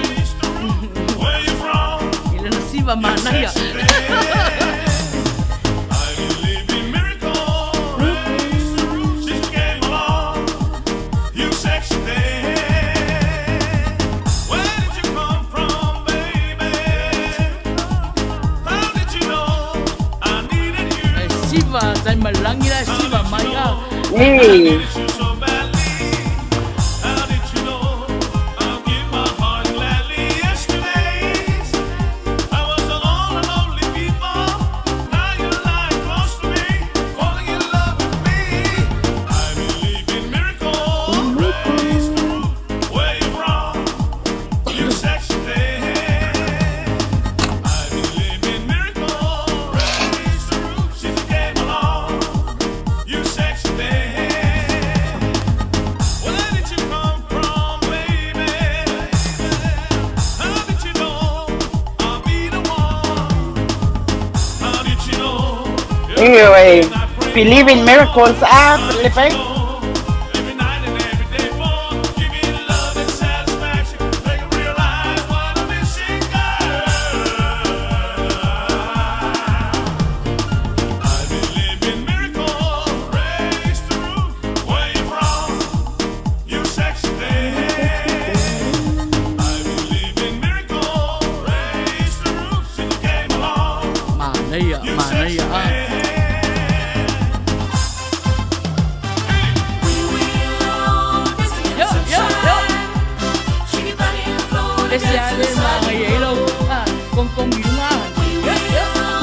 Ile na siva mana ya. Tay malangi la siva maya. Hey. Anyway, believe in miracles. Lepe.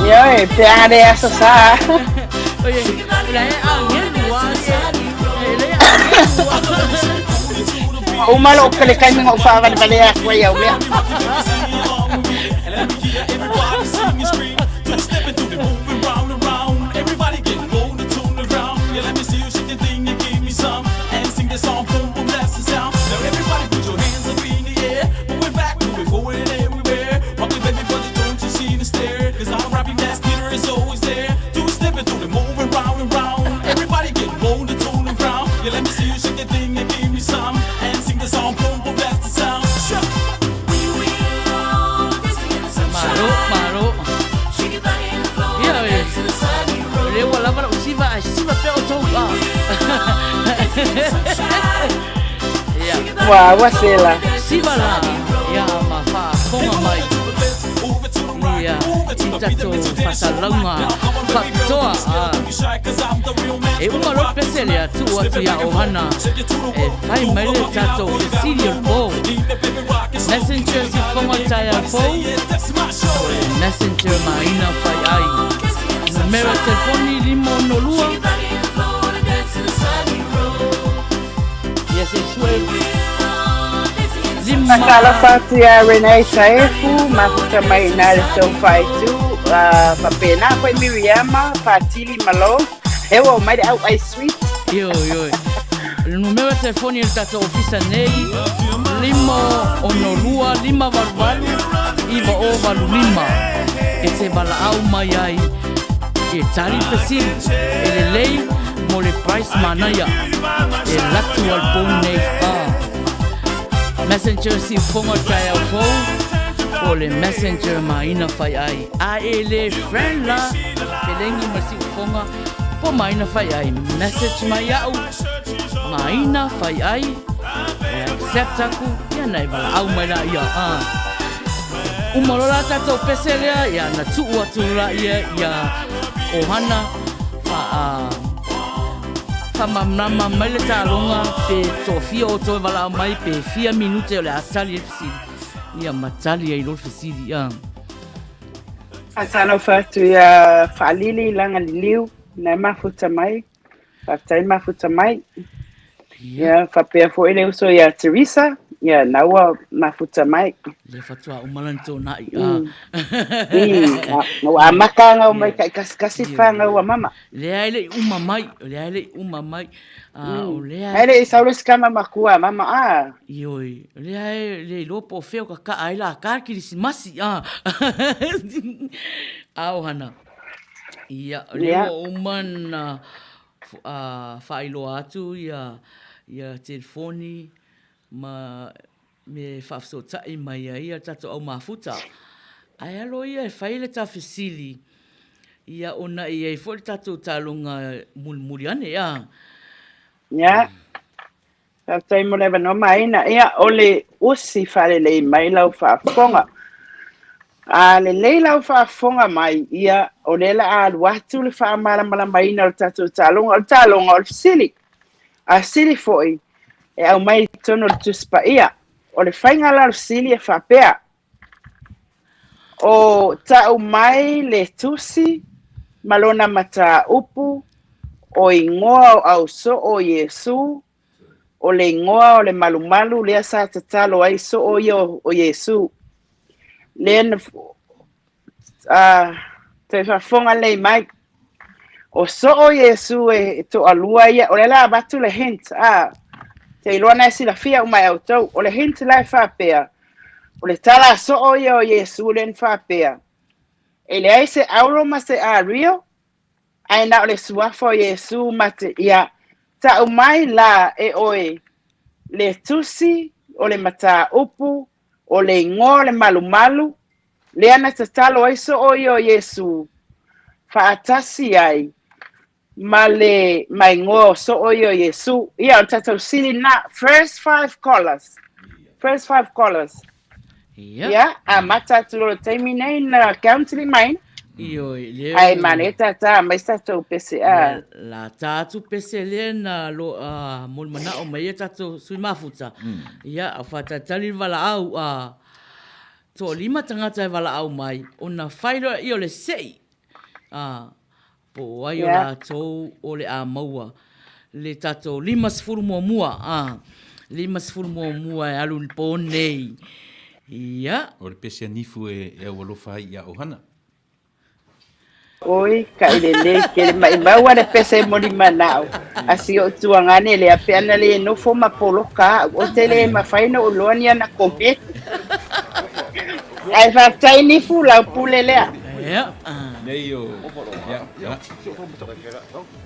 Ia, pe are asa sa. Oye, la angel Uma lo que le cae mi ofa va vale a cuella o vea. Wah, wasela. Sibala, ya mafa, konga mai. Ya, tato fasalanga, faktoa. Uma lo peselia tu atu ya ohana. Fai maile tato serial po. Messenger si fonga taya po. Messenger maina fai ai. Numero telefoni limo no lua. Yes, it's Akala fatu ya Renee Saefu, mafuta mainari so faitu, papena kwa Miriama, Patili Malo, hewa umaide au ai sweet. Yo. Le numero de telefone il tato ofisa nei, limo onolua, lima valvalu, iba o valu lima. E se bala au mai ai, e tari pesil, ele lei, mo le price manaya, e latu al pone Messenger si fonga trai au fou, o le messenger maina fai ai. A ele friend la, pelengi masi fonga, po maina fai ai. Message mai au, maina fai ai. Accept aku, ia nai bala au mai la ia. Umalola tato peselea, ia na tuu atu la ia ohana, Famamama mai le talonga pe tofia o toi wala mai pe 4 minute o le atali e fisili. Ia matali e ilo fisili, ia. Atano fatu ya falili langa liliu, na mafuta mai, fatai mafuta mai. Ya, fapea fo ele uso ya Teresa, ya naua mafuta mai. Le fatua umalanto na Wa makanga umai kasi fanga wa mama. Le ai umamai. Ele isaurus kama makua mama Ioi, le ai le lopo feo ka ai la ka masi hana. Ia, le uman failo atu ia telefoni me whafsotai mai ia tato au mafuta. Ai alo ia e whaile ta fisili. Ia ona ia i fori tato talunga mulmuriane ia. Ia. Tato mo le no mai na ia ole usi fale le mai lau whafonga. Le lau whafonga mai ia ole la watu le whamala mai na tato talunga o fisili. A sili foi. E au mai tono le tuspa ia. O le whainga lau sili e whapea. O tau mai le tusi, malona mata upu, o ingoa au so o Yesu, o le ingoa o le malumalu, lea sa tatalo ai so o Yesu. Lea te whafonga le mai. O so o Yesu e to alua ia, o le la batu le hint, te iloa nasi la fia umai au tau, o le hint lai whapea. O le tala so o ia o Yesu len whapea. E le aise auro ma se a rio, ai na o le suafo o Yesu ma te ia, ta umai la e oe, le tusi, o le mata upu, o le ingo, le malumalu, le ana te talo ai so o ia o Yesu, whaatasi ai, ma le maingo so o ia o Yesu, ia o tatou sili na, first 5 callers. Ya, mata tulo taimi nei na country mine. Ai maneta ta mai tatou pese la tatu pese le na lo mulmana o mai tatou sui mafuta. Ya, afata tali vala au to lima tangata vala au mai. Ona failo i o le sei. Po ai o lātou o le a maua. Le tātou 5 mua. 5 mua e alu po nei. Ia. O le pese nifu e au alofa ai a ohana. Oi, ka le ke mai maua le pese moni manao. Asi o tuangane le apeana le no fo mapolo ka o tele mafaina o lonia na kompe. Ai fa tiny fula pulele. Ia. Nei o. Ya.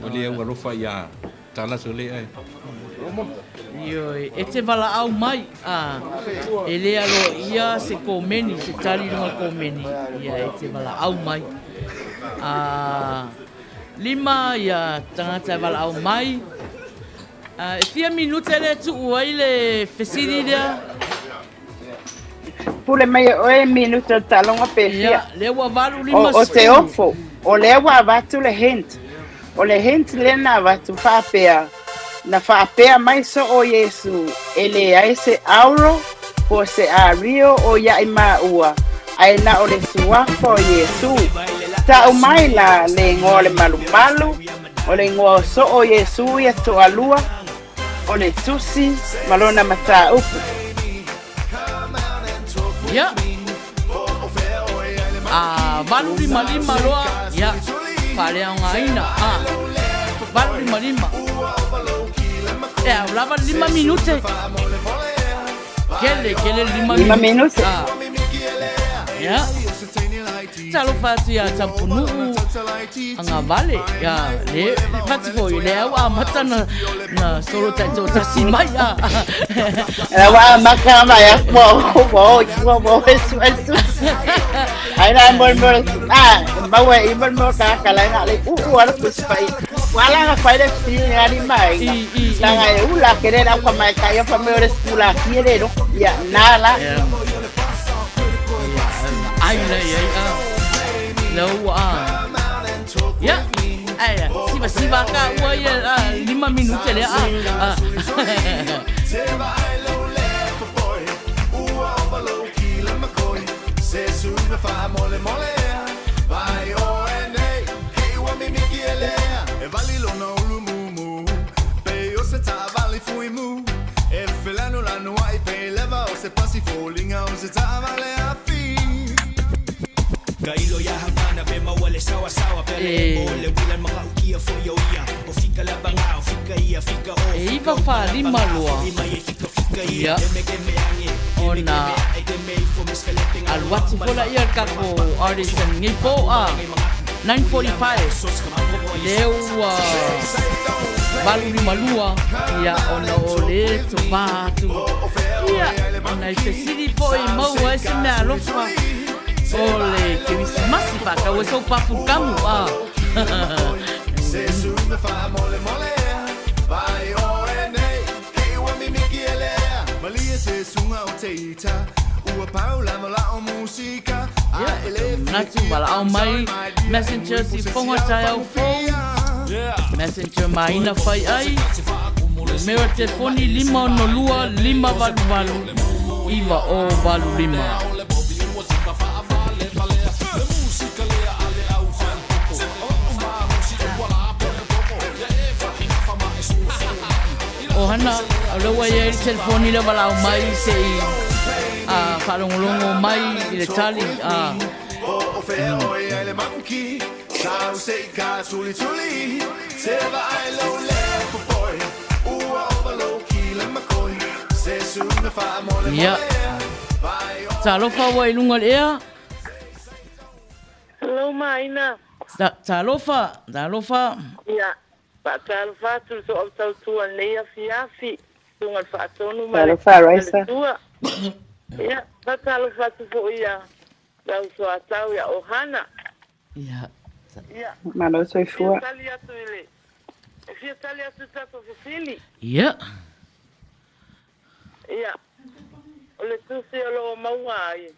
O le au alofa ia tala so le ai. Ioi, e te wala au mai. E le alo ia se komeni, se tali lunga komeni. Ia e te wala au mai. 5 ia tangata wala au mai. E 4 minute le tu uai le fesiri lea. Pule mai o minuto talonga pe fia. Le wa valu 5 o te ofo. O le wa vatu le hint. O le hint le na vatu whapea. Na whapea mai so o Yesu. Ele ai se auro po se a rio o ia ima ua. Ai na o le suafo o Yesu. Ta o mai la le ngō le malu. O le ngō so o Yesu ia to alua. O le tusi malona mata upu. Ya. Valu 5 loa. Ya. Pare a ngaina. Valu 5. Lava 5 minute. Kele 5 minute. Ya. Talo fatu ya tampunu anga vale ya le fatu foi le au mata na solo tato tasimai ya. Wa makama ya bo eso. Ai na mo bawa ibon mo ka la nga le ala kuspai. Wala nga fai de si ngari mai. La nga ula kere na kwa mai ka yo pa me ore skula kiere no ya nala. Ai Lo ya siva ka ua ia 5 minute le Kailo ya habana be mawale sawa pele mole wila makaukia fo yo ia o fika la banga o fika ia fika o iva fa 5 loa ia ona alwati fola ia kako artisan ngipo 9:45 leu balu 5 lua ia ona ole topatu ia ona ifesiri fo i maua ese me alofa ole que visi masi faka we so papu kamu Natu wala au mai messenger si fonga tai au phone messenger mai na fai ai meu telefone 5 no lua 5 valu iva o valu 5 Ohana, alo wa ye telefoni le wala mai se falongolongo mai i le tali Ya. Talofa wa ilunga lea. Hello Maina. Talofa. Ya. Patal fatu so au tu nei afi tungal fatu no ma Raisa ya patal fatu fo ya lau so atau ya ohana ya malo so fua Italia tu ile Italia tu tato fili ya ole tu se lo mawai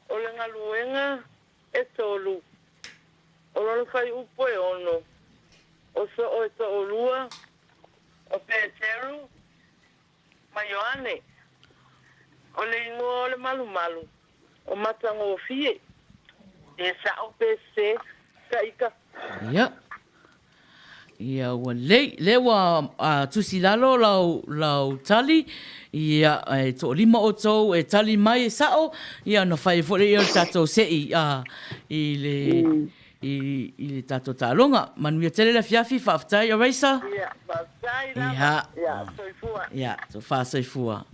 ole ngaluenga etolu ole fai upo e ono o so olua o Peteru Mayoane o le ingoa o le malu o matango o fie e sa o pese ika. Ia. Ia ua le wa tusi lalo lau tali. Ia to lima o tau e tali mai e sao. Ia na whai fore i o tatou sei i le tatou talonga. Manuia tele la fiafi whaftai a reisa. Ia, whaftai lava. Ia, soifua. Ia, so wha soifua.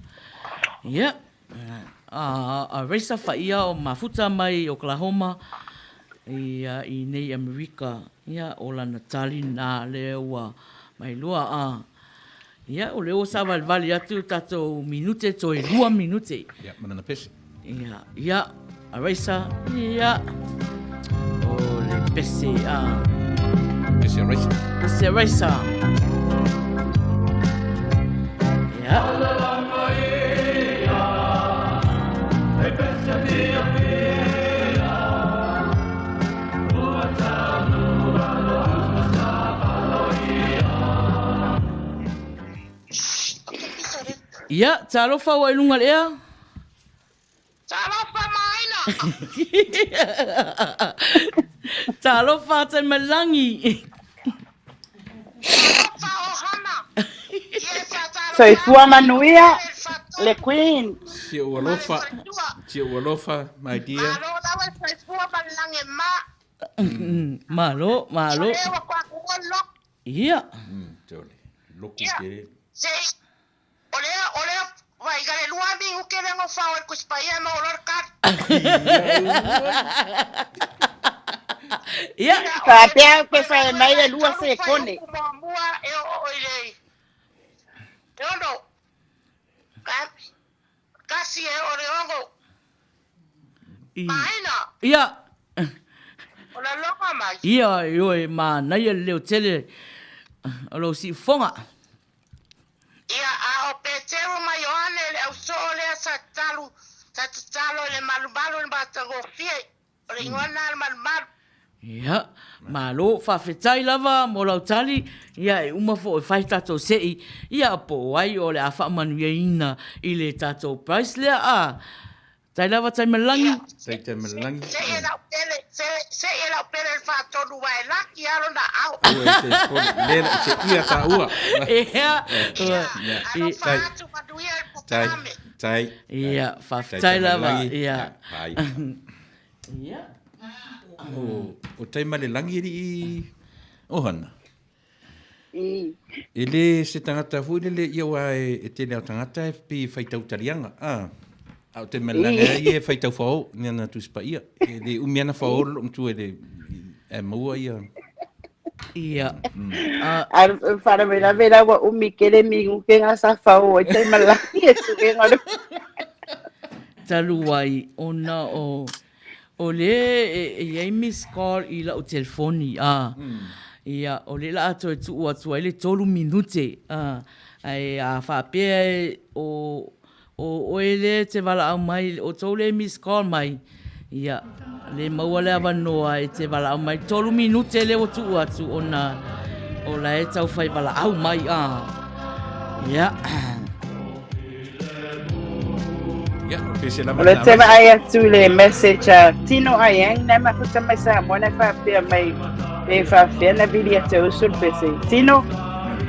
Ia. A reisa whaia o mafuta mai Oklahoma. Ia i nei Amerika. Ia o lana tali nā lewa mai lua Ia o leo sa vali atu tatou minute toi 2 minute. Ia, manana pese. Ia, a reisa. Ia. O le pese Pese a reisa. Pese a reisa. Ia. Ia, talofa wa ilunga lea? Talofa maina! Talofa te malangi. Talofa ohana! Soifua manuia, le queen. Tia ualofa, my dear. Malo lawa soifua malangi ma. Malo. Lewa kwa kuolo. Ia. Tole, loku kere. Olea, vai gale luami ukere ngo fao e kuspaya no olor kad. Ia. Papea que fai mai le lua se kone. Mua e oilei. Yondo. Kasi e oreongo. Maina. Ia. Ola longa mai. Ia, oi, ma nai leo tele. Alo si fonga. Ia a o petero mai oane le au so le sa talo le malumalu le batango fie o le ngona le malumalu. Ia, malo whawhetai lava mo lau tali. Ia e umafo e whai tatou sei. Ia po ai o le a whaamanuia ina i le tatou price lea Tai lava tai malangi. Tai malangi. Se e lau pere le whaatonu wai laki alo na au. Lera se ia ta ua. Ia. Ano whaatu manuia e pukame. Tai. Ia, whawhetai lava. Ia. Ia. O tai malangi i ohana. I. Ele se tangata fu le ia wa e tele tangata e pi faitau tarianga. Au te melanga ia faitau fao nena tu spa ia. Le umiana fao tu ele e mua ia. Ia. Para vera wa umi kere mingu ke nga sa fao e te malaki e suke ngaro. Talu wai ona o le e miss call i la o telefoni ia o le la ato e tu atu ele 3 minute ai a fa pe o ele te vala au mai o tole miss call mai ia le maua le avanoa e te vala au mai 3 minute le o tu atu ona o la e tau fai vala au mai ia Ole te mai atu le message tino ai na ma futa mai sa mona fa pe mai e fa fe na video te usul pese tino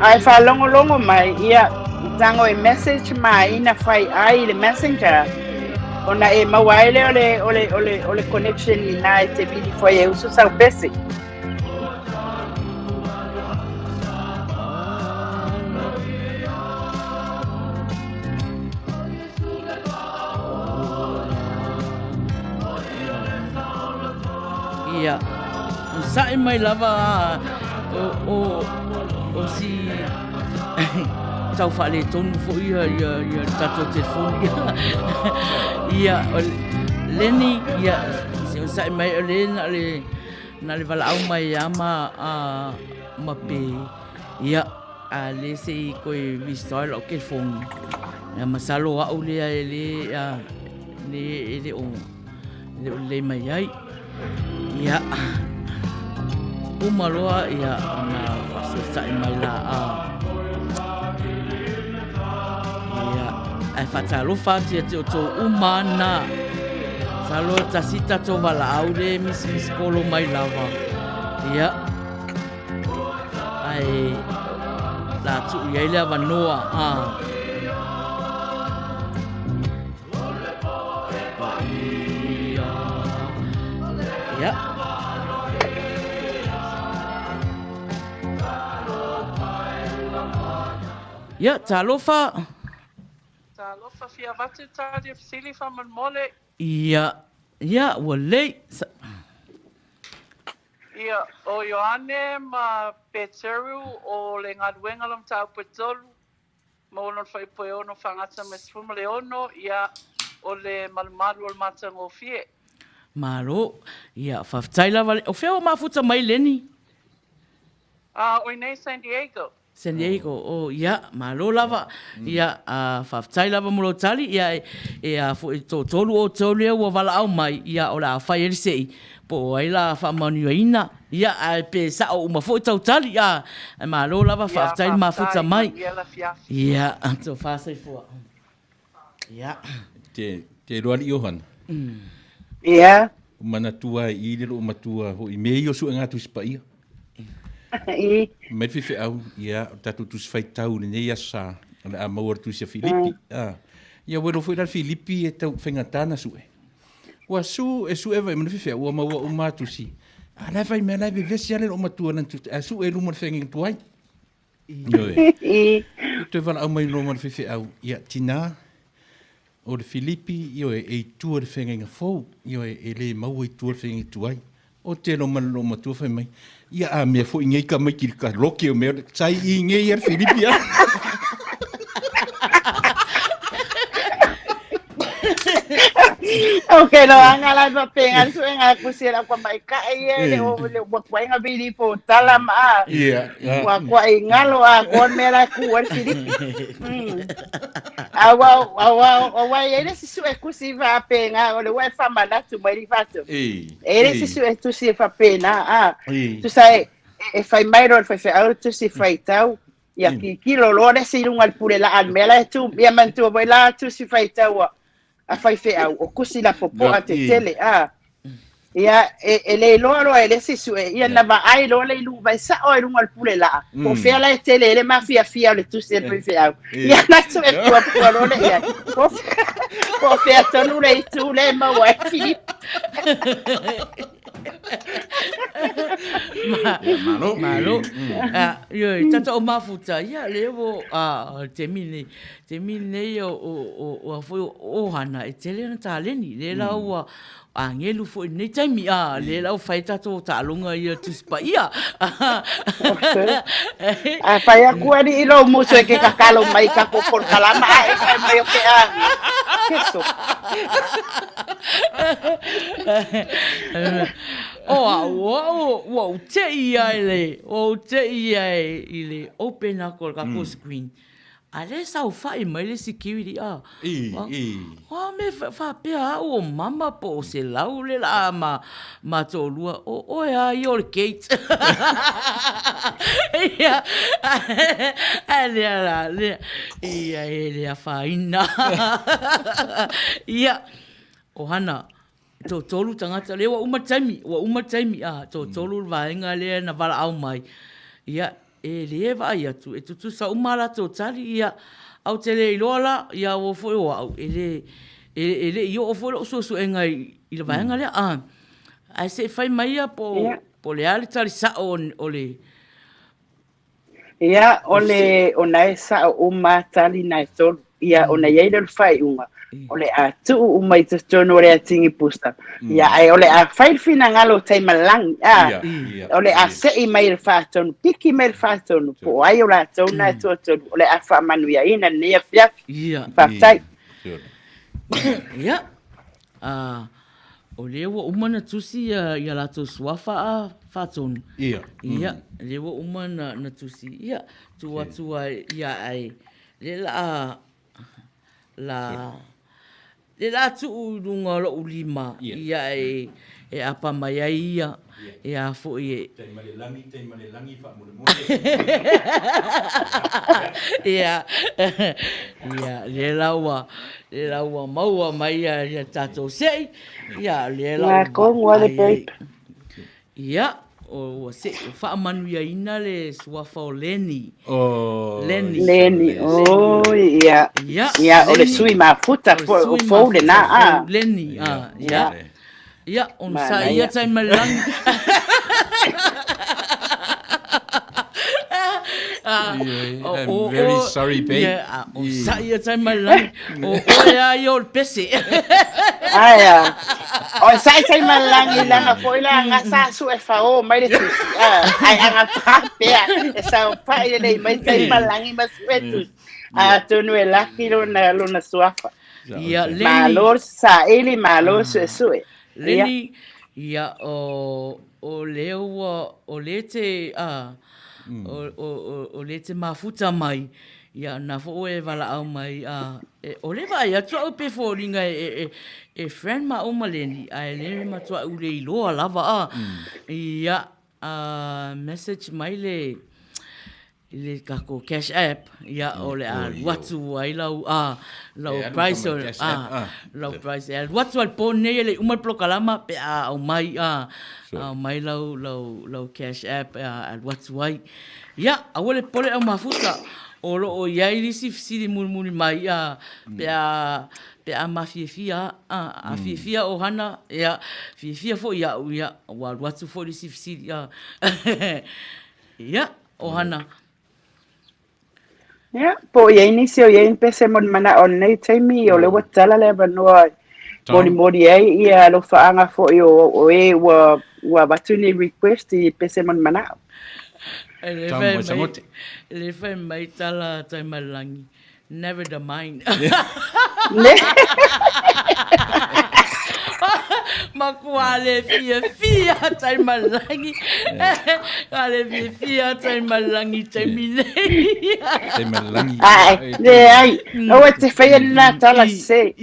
ai fa longo mai ia tango e message mai na fai ai le messenger ona e mawaile ole connection ni na te video foi e usul sa pese ia sai mai lava o si tau fale tonu fo ia tato telefoni ia leni ia se sai mai na le vala au mai ama mape ia le se ko vistor lo ke fon ya masalo au le le mai ai ia umaloa ia na fasai mai la ia ai fatalo fati te o umana salo tasita to vala aude mis kolo mai lava Ia. Ai la tu ia le vanoa Ia. Ia, talofa. Talofa fia watu tari sili whaman mole. Ia, ua lei. Ia, o Ioane ma Peteru o le ngaduenga lam tau petolu. Ma ono whaipoe ono whangata me sfuma le ono. Ia, o le malumalu o le matango fie. Malo, ia, whaftaila wale. O whea o mafuta mai leni? O nei San Diego. San Diego, ia, malo lava. Ia, whaftai lava mulo tali. Ia, tolu o tolu ua wala au mai. Ia, o la whai erisei. Po ai la whamanu ina. Ia, pe sa o umafo tau tali. Ia, malo lava whaftai mafuta mai. Ia, to whasai fua. Ia. Te roari Johan. Ia. Manatua I lero matua ho I mei o su ngatu spaia. Met fi au ia tatu tu fai tau nei asa a mauar tu se Filipi. Ia wero foi na Filipi e tau fengatana su e. Wa su e su eva me fi o maua o matu si. Ala vai me na vesi ale o matua na tu su e lumo fenging tuai. Tu van au mai no man fi au ia tina o le Filipi io e tu le fenging fo io e le mau e tu fenging tuai. O te no man lo matua fai mai. Ia a me fo ingai ka mai ki ka roke o me sai ingai er Filipia. Okay, no angala ba pengan so nga kusira kwa mai ka ye o le kwa nga bili po talam wa kwa ingalo kon mera ku war Filipi. Awa ele si su ekusiva penga o le wa fama na tu mai fato. Ele si su tu si fa pena tu sai e fai mai ro fai au tu si fai tau ya ki lo le si lungal pure la an mela tu ya man tu vai la tu si fai tau a fai au o kusi la popo a te tele ia ele lo ele si su ia na va ai lo le lu vai sa o lungal pure la o fe la tele ele mafia fia le tu si fai au ia na tu e po lo le ia po fe tonu le tu le ma wa fi Malo. Yo, tata o mafuta. Ia lewo te mine o foi o hana e tele na taleni. Le la o angelu foi nei taimi le la o fai tato talunga ia tuspa ia. Fai aku ani ilo muso ke kakalo mai ka por kalama ai mai o ke Keso. O te ia ile open up ka ko screen. Ale sa o fai mai le security me fa pe o mama po se laule la ma tolua o ya your gate. Ia ale ia faina. Ia o hana tolu tangata le wa umataimi tolu vaenga le na vala au mai. Ia e le va ia tu tu sa umala to tali ia au tele ilola ia o foi o au ele io o foi so engai i le vaenga le ai se fai mai po le ali tali sa o le ia ona sa o matali na tolu ia ona ia le fai unga ole a tu mai te tono re tingi pusta ia ai ole a fai fina ngalo tai malang ole a sei mai faton piki mai faton po ai ola tona to ole a fa manu ia ina ne fia fa tai ia ole wo umana tusi ia la to swafa faton ia le wo umana na tusi ia tu ia ai le le la tu lunga lo ulima ia e apa mai ia ia fo ia langi fa mo ia le lawa maua mai ia tato sei ia le lawa ko ngwa le pe ia o se fa manu ya ina le suafa o Leni. Leni, ia. Ia, o le sui mafuta, o fou le na, Leni, ia. Ia, on sa ia tai malangi. I'm very sorry, babe. O sa ia tai malangi. O ia i o pese. Aia. O sa tai malangi langa foi la nga sa su e fao mai le tusi. Ai anga papea. E sa o pai le mai tai malangi mas petus. Tonu e laki lona suafa. Ia, Leni. Malor sa ele malor sue. Leni, ia o leo o lete o lete mafuta mai. Ia na fo e wala au mai o le vai atu au pe fo ringa e friend ma o Leni ai le ma tua u le loa lava ia message mai le kako cash app ia o le watu ai lau price o lau price watu al pone le umal plokalama pe au mai mai lau cash app al watu ai ia awole pole au mafuta o lo o ia ili si murmuri mai pe a mafia fia o hana ia fia fo ia wa watu fo si ia o hana. Ja, po ia inicio ia pese mon mana on nei taimi o le watala le banoi. Mori ai ia lo faanga fo o e wa batuni request i pese mon mana. Le fai mai tala tai malangi. Never the mind. Makua le fia tai malangi. Ale fia tai malangi tai milei. Tai malangi. Ai, o te fai na tala se.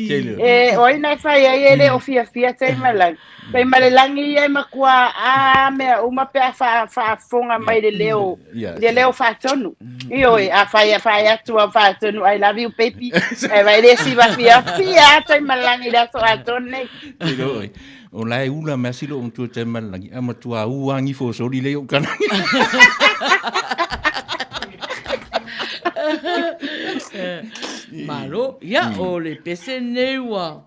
O ina fai ai ele o fia tai malangi. Tai malangi ai makua me uma pe fa fonga mai de leo. De leo fa tonu. Io a fai atu fa tonu. I love you baby. E vai desi va fia tai malangi da so atone. O lai ula me asilo o tu te malangi. Ama tua uangi fo sori leo kana. Malo, ia o le pese neua.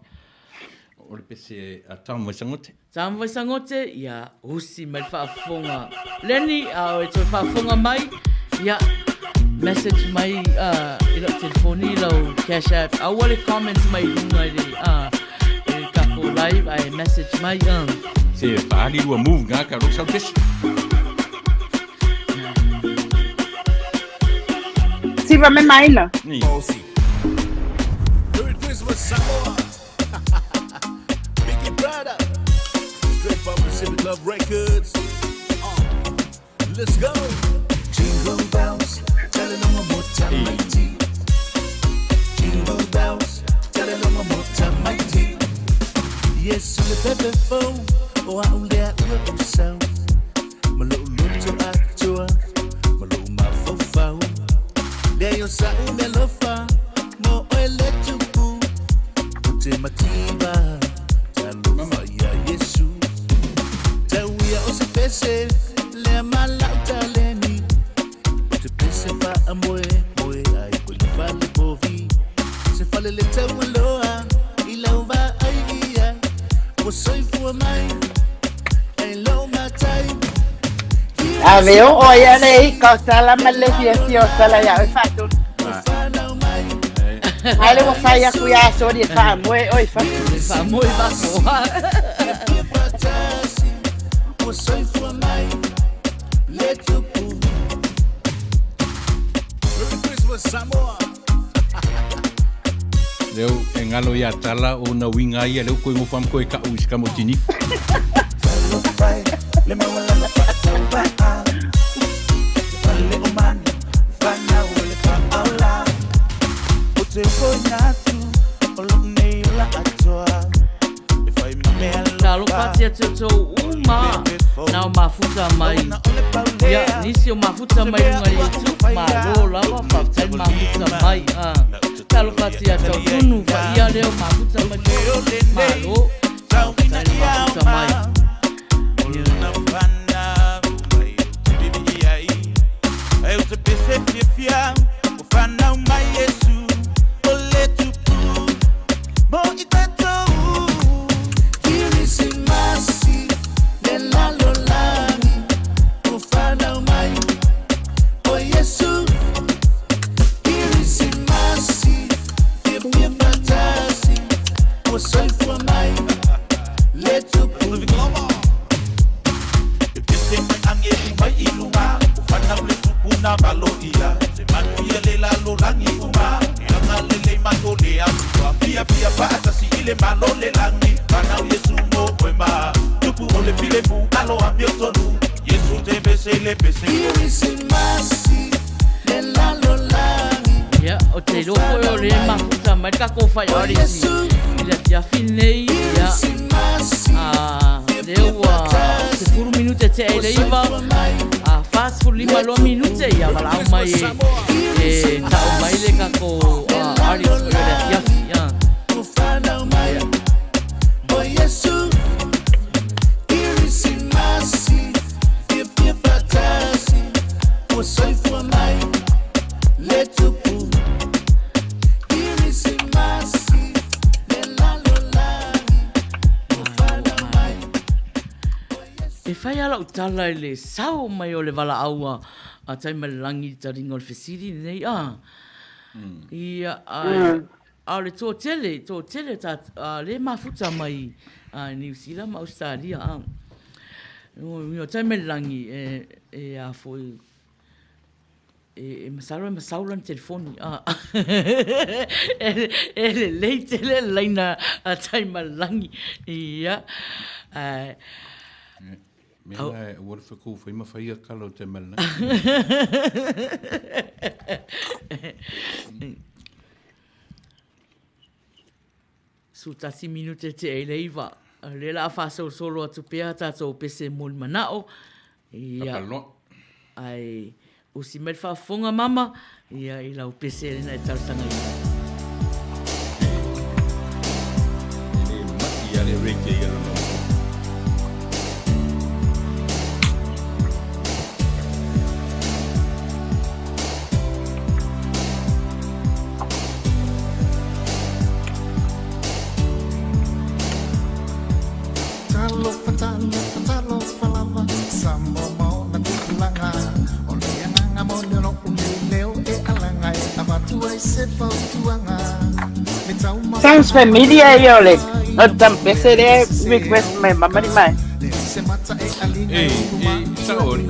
O le pese a tamu sangote. Tamu sangote, ia usi mai whaafonga. Leni, o e toi whaafonga mai, ia message mai ila telefoni lau cash app. Awale comments mai runga le kako live, ai message mai. Se pāli rua move ngā ka roksau tesi. Siva me maina. Merry Christmas, Samoa. Biggie brother. Straight from Pacific Love Records. Let's go. Jingle bells, telling them one more time, mighty. Jingle bells, telling them one more time, mighty. Yes, le pepe phone, o a un lea ua usau. Malo luto atua, malo mafofau. Lea yo sa umelofa, mo ele tupu. Ute matiba, talofa ya Yesu. Tawia o se pese, lea malauta leni. Ute pese pa amoe, moe ai kuli vale bovi. Se fale le tawa loa, ila uva ai ia. Soy for mine, and low my time. Aveo oia nei kotala malefia fiotala ya fato. Ale wo fai aku ya so di fa mo oi fa mo va so. Soy for mine. Let you go. Merry Christmas Samoa. Leo e ngalo ia tala o na winga ia leo koe ngofam koe ka uis ka motini. Le mawala na patawa Fale umani Fana wale fa aula Ote fonyatu Olone la atoa Ifai mame alofa Talo patia toto uma na mafuta mai. Ya nisi o mafuta mai nga yetu malo lava fa mafuta mai. Talo patia toto nu fa ia leo mafuta mai malo. Mafuta mai. se fia ufana uma Yesu ole tupu mo itato kirisimasi nelalo lami ufana uma o Yesu kirisimasi fia fatasi o soy for my let tupu na baloia se manuia le la lorangi uma nga le le matole a fia fia pata si ile malole langi bana Yesu mo kwema tupu ole file mu alo ambiotonu Yesu te bese le bese irisimasi le la lorangi ya o te lo foi le mafuta mai ka ko fai ori si ile ya finei ya lewa se furu minute te ele iva fast for 5 minute ya wala mai ta mai le ka ko ari ya ufana mai o Yesu irisimasi fia fatasi o soy for mai let tupu irisimasi le la lolani ufana mai e fai ala utala le sau mai o le wala aua a tai malangi ta ringo le fesiri nei ia a le tō tele ta le mafuta mai New Zealand ma Australia o tai malangi e a foi e masaulan telefoni ele leite le laina a tai malangi ia Mena e ua whaku whai mawhaia kalo te mana. Sutasi minute te e leiva. Le la whasau solo atu pēa tātou pese mōni manao. Ia. Ai, usi mel whafonga mama. Ia i lau pese rena e tautanga ia. E maki ale reite ia no. Patalo falava sambo mau na kulanga ole nga mono no unileo e alanga e abatu ai se fautuanga Sounds familiar, Yole. Not some pesere request my mama mai. Saori.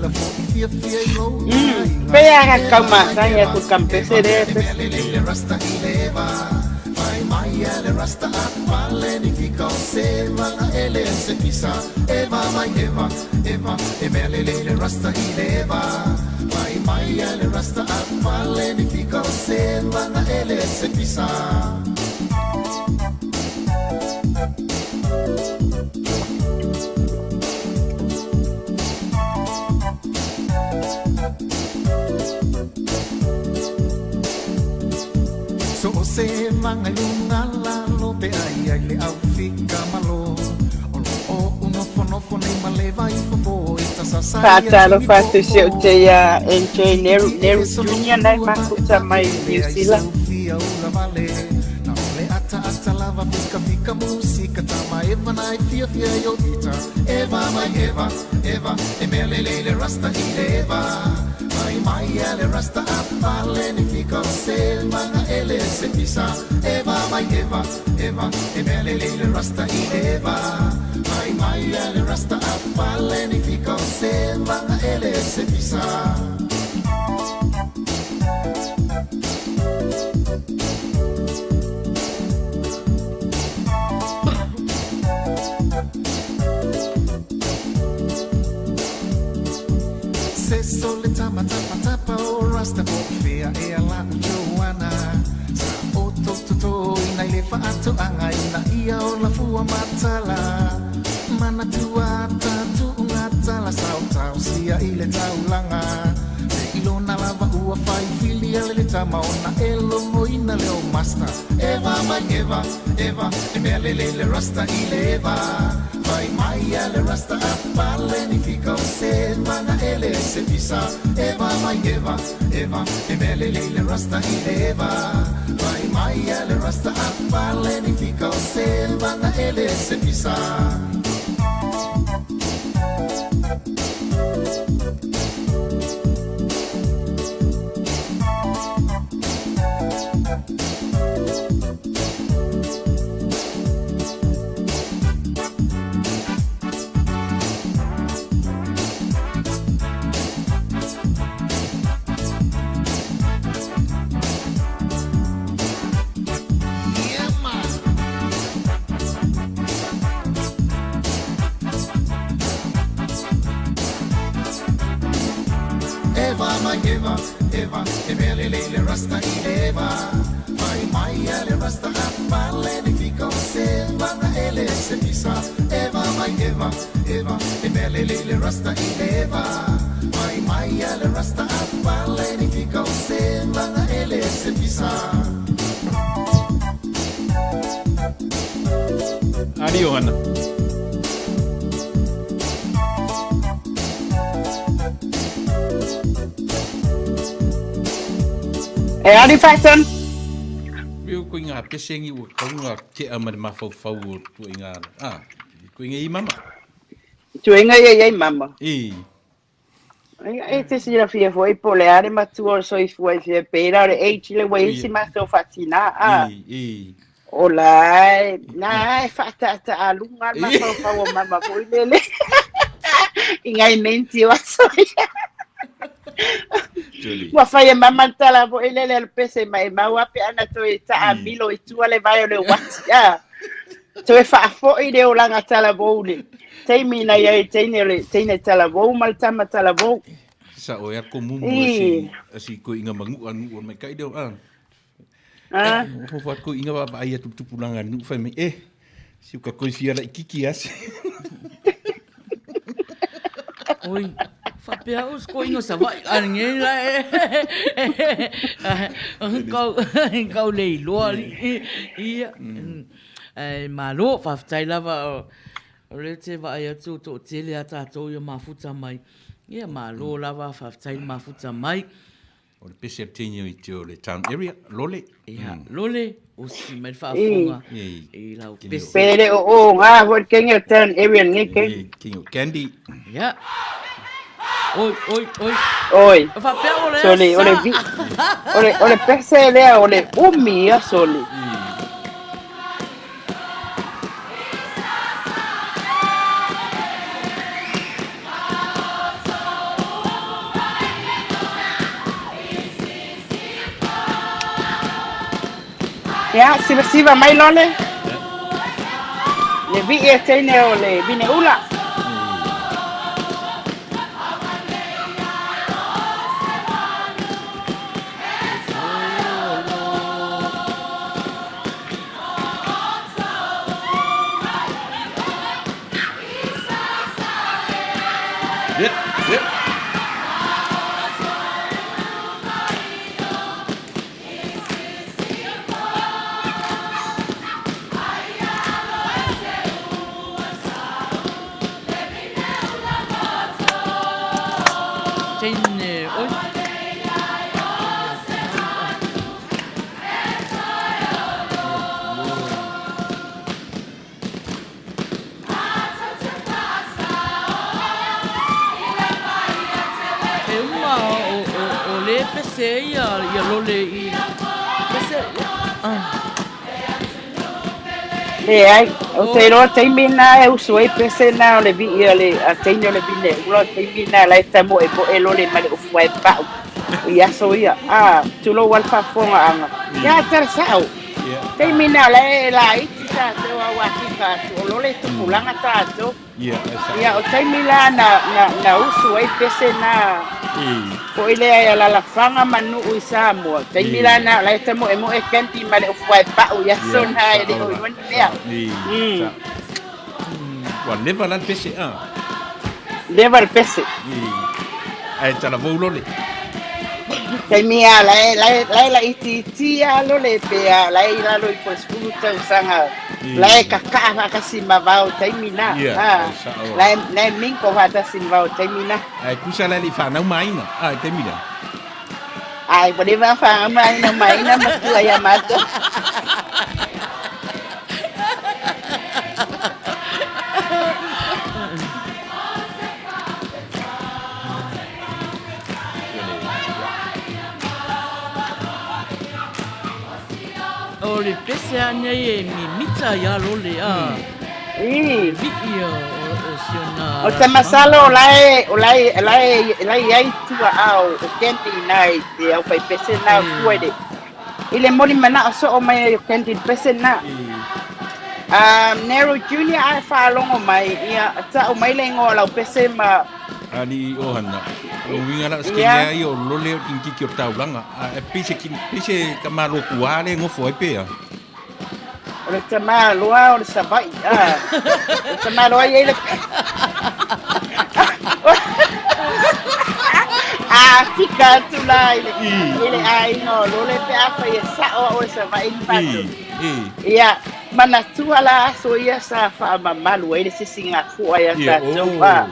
Pea kama saya tu campesere. Maya le rasta akpale ni fika seva na ele se pisa Eva mai Eva emele le rasta ileva Maya le rasta akpale ni fika seva na ele se pisa So se manga yungala lo pe ai le au fika malo o uno fono nei maleva I fo ita sasa Patalo fatu se te ya enjoy neru junior na makuta mai New Zealand le ata lava fika musika tama Eva na fia yo ita Eva mai Eva emele le rasta ileva Maya le rasta appale ni fika selva na ele se pisa Eva mai Eva emele le rasta ileva Maya le rasta appale ni fika selva na ele se pisa Se sole tapa o rasta fea e ala Joana Sa o to ina ile faato anga ina ia o la fua matala Mana tua tatu ngatala Sao sia ile taulanga Se ilona la lava ua fai fili ale le tama ona e longo ina leo masta Eva mai Eva, Eva, e mea le rasta i le Eva Vai mai ale rasta a pale ni fica o se mana ele se pisa Eva mai Eva, Eva, e mea le rasta i le Eva Vai mai ale rasta a pale ni fica o se mana ele se pisa Eva, Eva, e me le rasta i Eva Vai mai ale rasta a pale ni fica o se vana ele se pisa Eva mai Eva, Eva, e me le rasta i Eva Vai mai ale rasta a pale ni fica o se vana ele se pisa Ari Johanna. Ari Faton. Yo ko inga pesengi o kaunga ke amar mafau tu inga. Ko inga I mama. Tu inga ye mama. E te sira fia foi pole are matua so I foi fia pera e chile we si masto fatina. Olá, na fata ta alunga mafau mama foi lele. Inga menti wa so. Wa fai mama tala bo ele le pese mai maua pe ana to ta amilo I tu ale vai le wat ya to e fa fo I de olanga tala bo le te mina ye te tala bo mal tama tala bo sa o ya komu asi ko inga mangu anu o mai kai deu ho fa ko inga ba ai tu pulanga nu fa me si ka ko fia la kiki as oi Fapea os coinhos sa vai angen la kau leilo ali ia malo faftai lava le te vai atu to tele ata to yo mafuta mai ia malo lava faftai mafuta mai o le pese tenio I te o le town area lole ia lole o si mai fafunga la pese pere o nga ho kenga town area ngeke kingo candy ia Oi. Fapea ole ole pese le ole umia soli. Ya, siva mai lole. Le vi e tene ole vine ula. Yep. ia lole I ai o te roa te mina e uso e pese na o le vi le a te no le vine ulo te mina la esta mo e po e lole male o fue pa ia so ia tu lo wal fa fonga anga ya tersao te mina la I ta te wa ka o lole tu pulanga ta to ia o te mina na uso e pese na ko ile ya la fanga manu u Samoa te milana la esta mo e kenti male o fai pa u ya son ha de o yon ya wa leva la pese leva el pese ai tala volole Kei mia la iti alo le pea la ila lo I poskulu tau sanga la kaka ka simavao taimina la minko hata simavao taimina ai kusa la li fa na maina ai taimina ai pode va fa maina matua ya mato O le pese ane e mi mita ya lo le a. Viki o siona. O te masalo olai ai tua au o kenti nai te au pai pese na kuede. Ile moli mana so o mai kenti pese na. Nero Junior ai fa longo mai ia ta o mai le ngola o pese ma ali ohana. O winga la skenya I o lole o tinki ki o taulanga. E pise ka malo kuale ngofo e pea. O le tamaloa o le savai. O tamaloa ia le tika tula ile ai no lole pe apa ia sa o savai pato. Ia mana tua la so ia sa fa mamalu ile sisinga fu ia sa topa.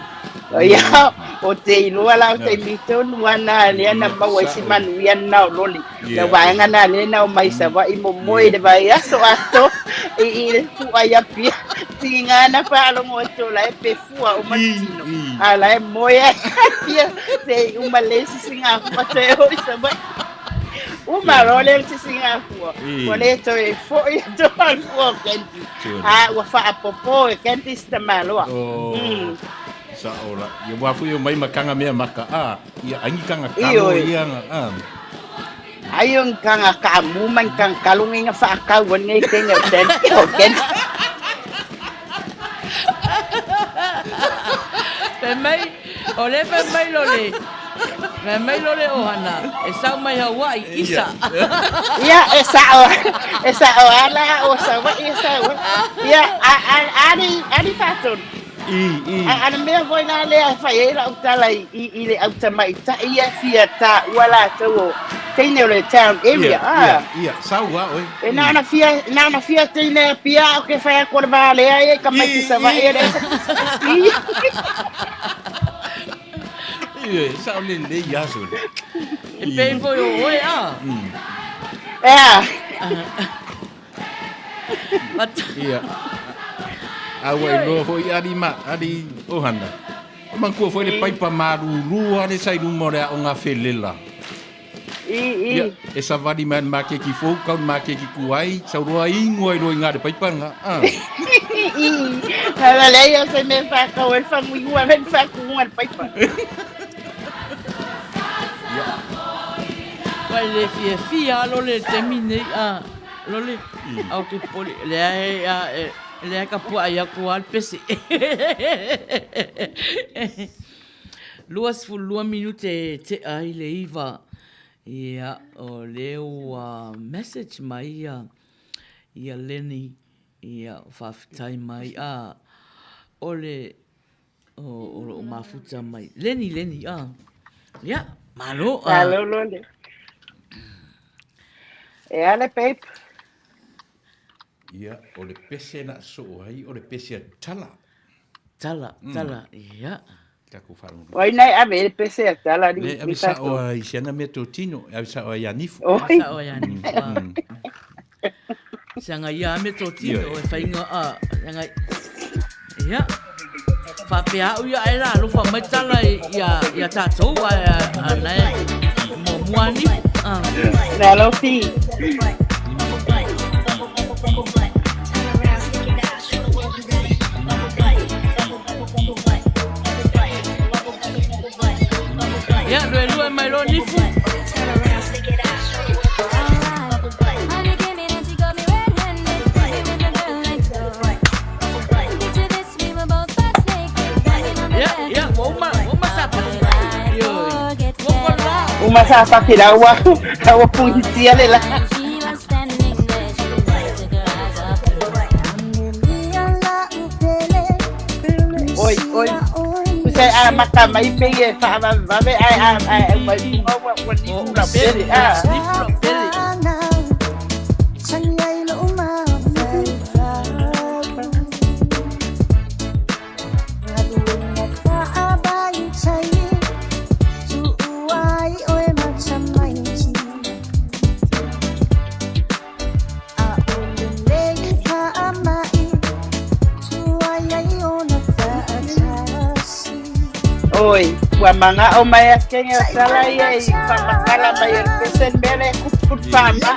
Ia o te ilua la o te mito nuana le na maua si manu ia na loli na wanga na le na mai sa wa I momoe de vai aso ato I fu ia pia tinga na pa lo mo to la pe fu o matino ala e moia pia te uma le singa fa te o sa ba uma role te singa fu o le to e fo I to al fu kenti wa fa popo kenti sta malo sa ola ia wafu ia mai makanga mea maka ia angi kanga kalo ia ayon kanga kamu man kang kalungi nga fa ka wone tenga ten ken Pemai ole pemai lole Memai lole ohana e sa mai Hawaii isa ia esa o ala o sa wa isa ia ani faton ana mea voi na lea whai la utala I le autamai ta ia fia ta wala tau teine o le town area ia saua oi e nana fia teine pia o ke whai a kore maa lea e ka mai kisa wa e re ia sao le le yaso e pei foi o oi ia awa no foi ali ohana man ko foi le pai pa maruru ale sai no more o nga felela e sa vadi man make ki fo ka make ki kuai sa ro ai ngoi ro nga de pai pa nga hala le yo se me fa ka o fa mu wa ben fa ku ngal pai pa Wai le fia lo le termine lo le au ke poli le ka pua ia ku al pese. Luas fu 2 minute te ai le iva. Ia o leo message mai ia Lenny ia fafitai mai ole o mafuta mai. Lenny ia malo lole. E ale pape. Ia, o le pese na so ai, o le pese tala. Tala, ia. Taku wharongo. Oi nei ame le pese tala ni. Ne avisa o ai siana me totino, avisa o ai anifu. Avisa o ai anifu. Sanga ia me totino, e whainga sanga ia. Whapea au ia era, lo wha mai tala ia tātou anai mo mua anifu. Na lo fi. Ya, lo mai lo nifu. Ya, uma sapati. Uma sapati dawa polizia le la. Oi, se a maka mai pe e fa va ve ai mai wa ni la pele Ni flo pele. Oi, wa manga o mai kenga sala ye fa makala mai pesen bele kuput fama.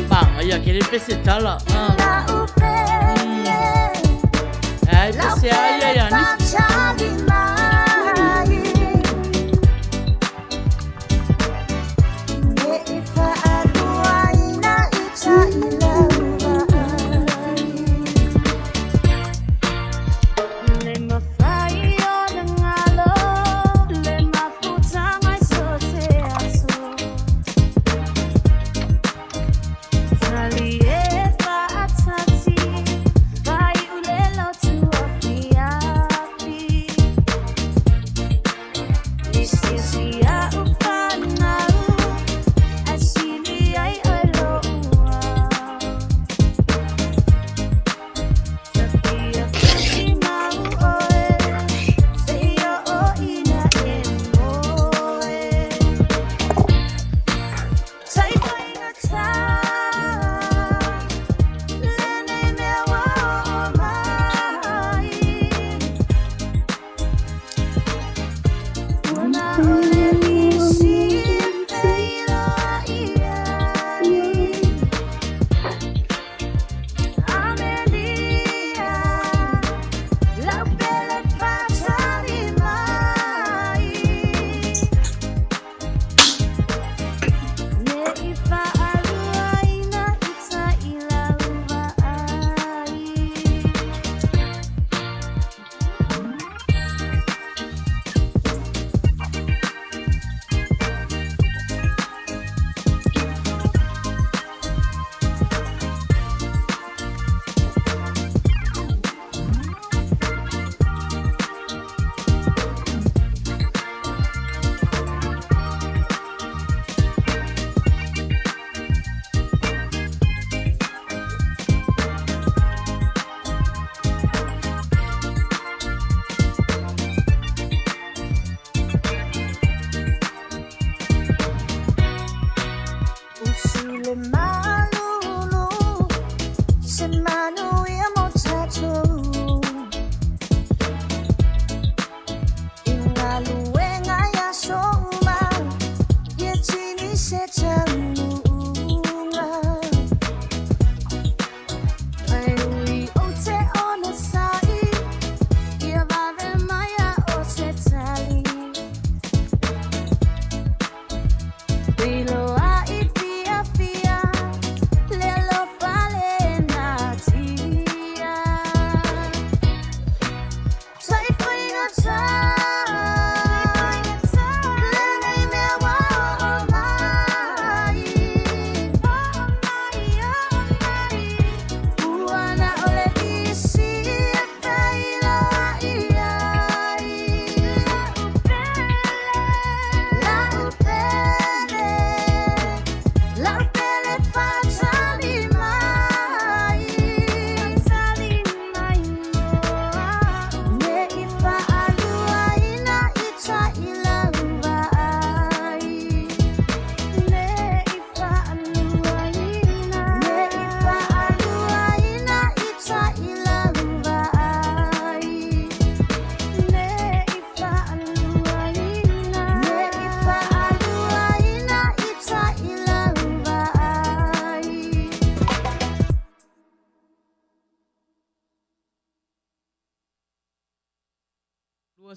Bang, ya quiere pese tala. Ai, pese ai ya ni.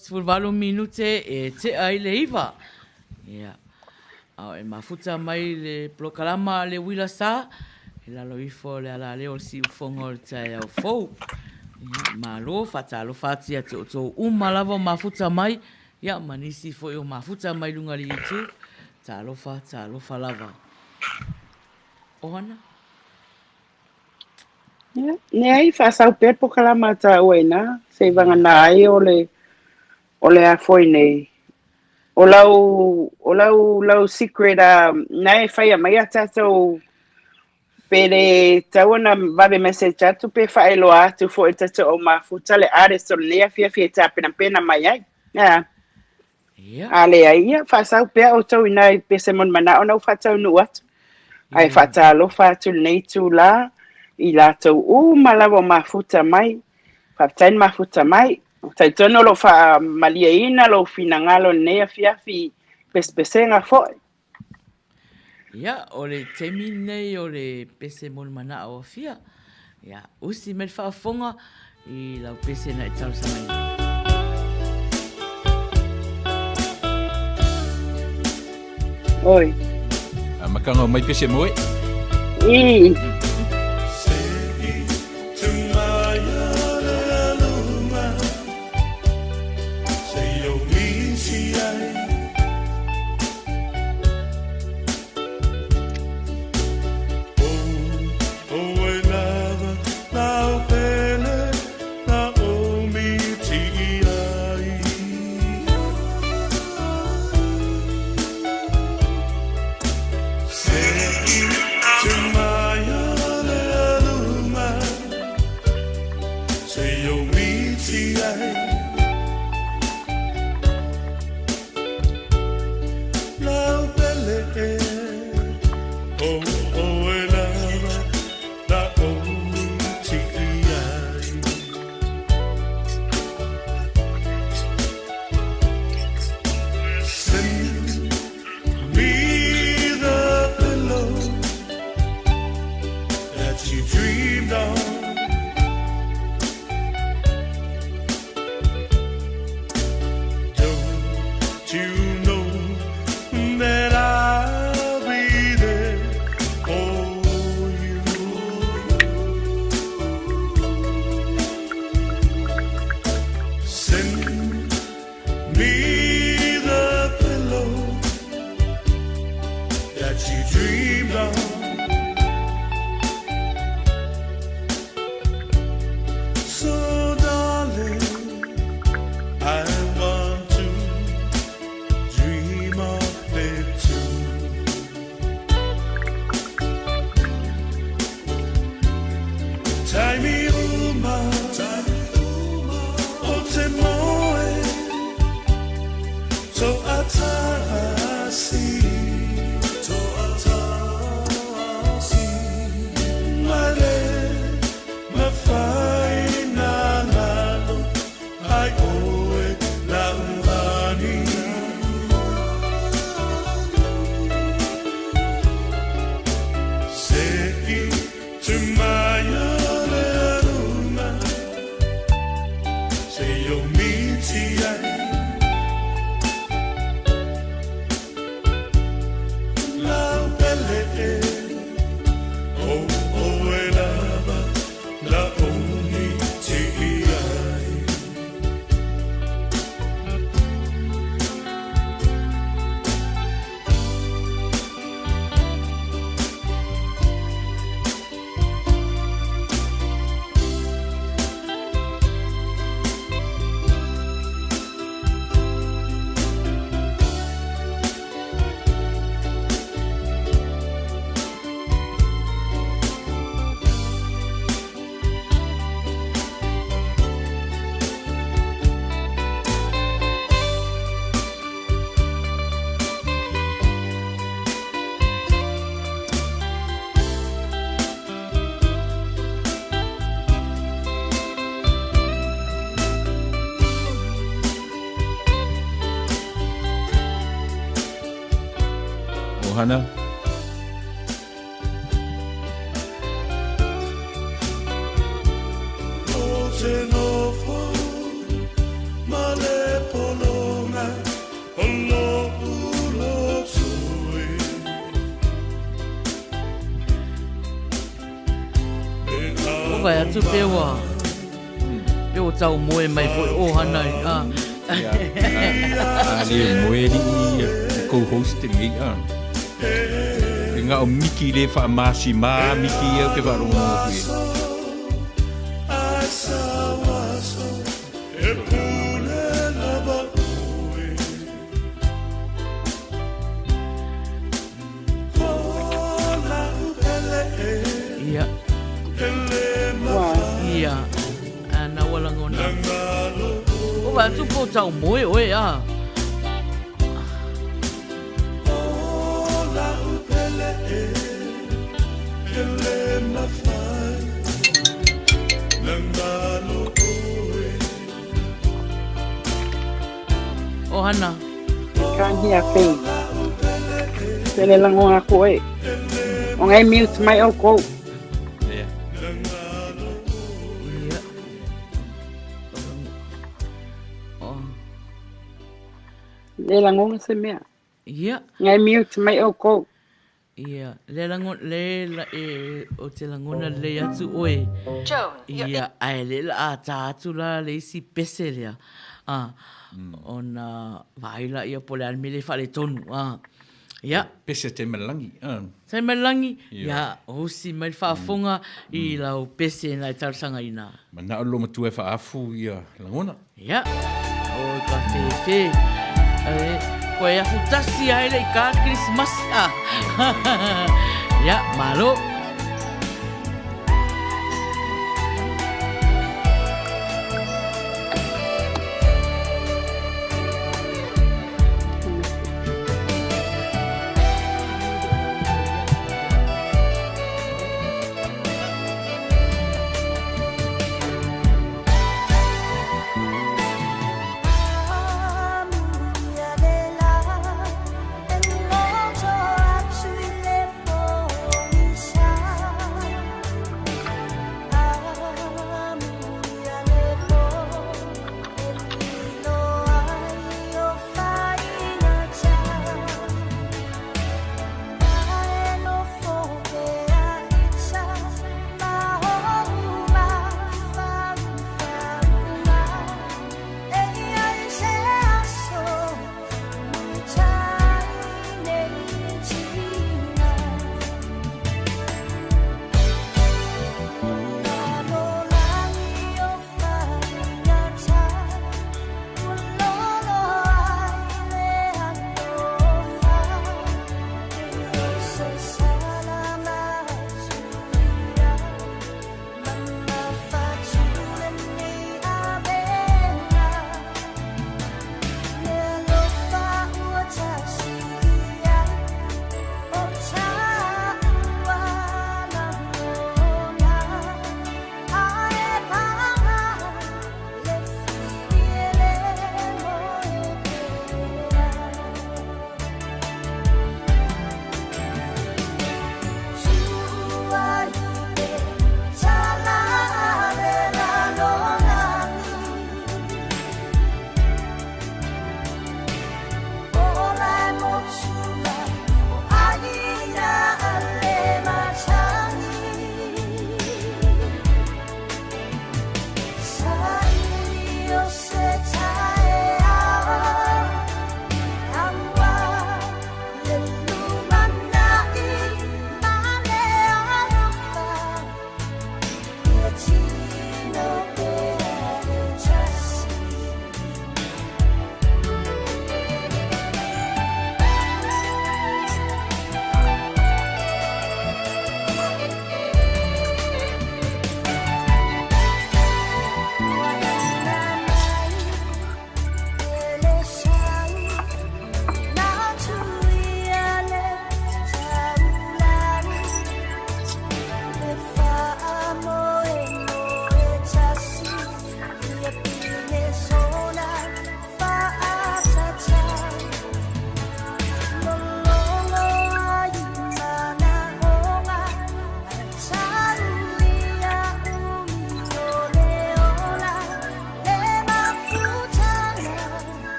Sfurvalo minute e te ai le iwa. Ia. Au e mafuta mai le prokalama le wila sa. E lalo ifo le ala leo si ufongo le tai au fou. Ia. Malo fata alo fati atu o umalawa mafuta mai. Ia manisi fo o mafuta mai lunga li tu. Talofa lava. Ohana. Ne ai whaasau pēr po kalamata oena. Se vangana ai ole a foi nei. O lau secret nai whaia mai a tātou pere tauna vabe message atu pe whaelo atu fo e tātou o mafuta le are so lea fia tā pena mai ai. Ale ai whaasau pēr o tau inai pese mon mana o nau whatau nu atu. Ai whatalo whatu nei tū la I lātou malawa mafuta mai. Whaptain mafuta mai. Tai tono lo fa malia ina lo finangalo nea fiafi pespesenga foi. Ia, o le temi nei o le pese mon mana o fia. Ia, usi me whaafonga I lau pese na I tau samai. Oi. Makanga mai pese moe? Ohana. Vai atu pewa. Pewa tau moe mai foi ohana. Ale moeli co-host me nga o Miki le fa masima Miki e ke va rongo Ia. Ia. Ana wala ngona. O ba tu po tau moe oe a. O hana. Kanhi a pei. Tele lango ako e. O ngai mute mai o ko. Le lango se mea. Ia. Ngai mute mai o ko. Ia. Le lango le la e o te langona le atu oe. Ia. Ai le la a ta atu la le isi pese lea. Ona vaila ia pole al mele fale tonu. Ia. Pese te melangi. Te melangi. Ia. Hosi mai whaafonga I lau pese nai tarsanga ina. Mana alo matu e whaafu ia langona. Ia. O ka whewhe. Koe a futasi aile I ka Christmas. Ia. Malo.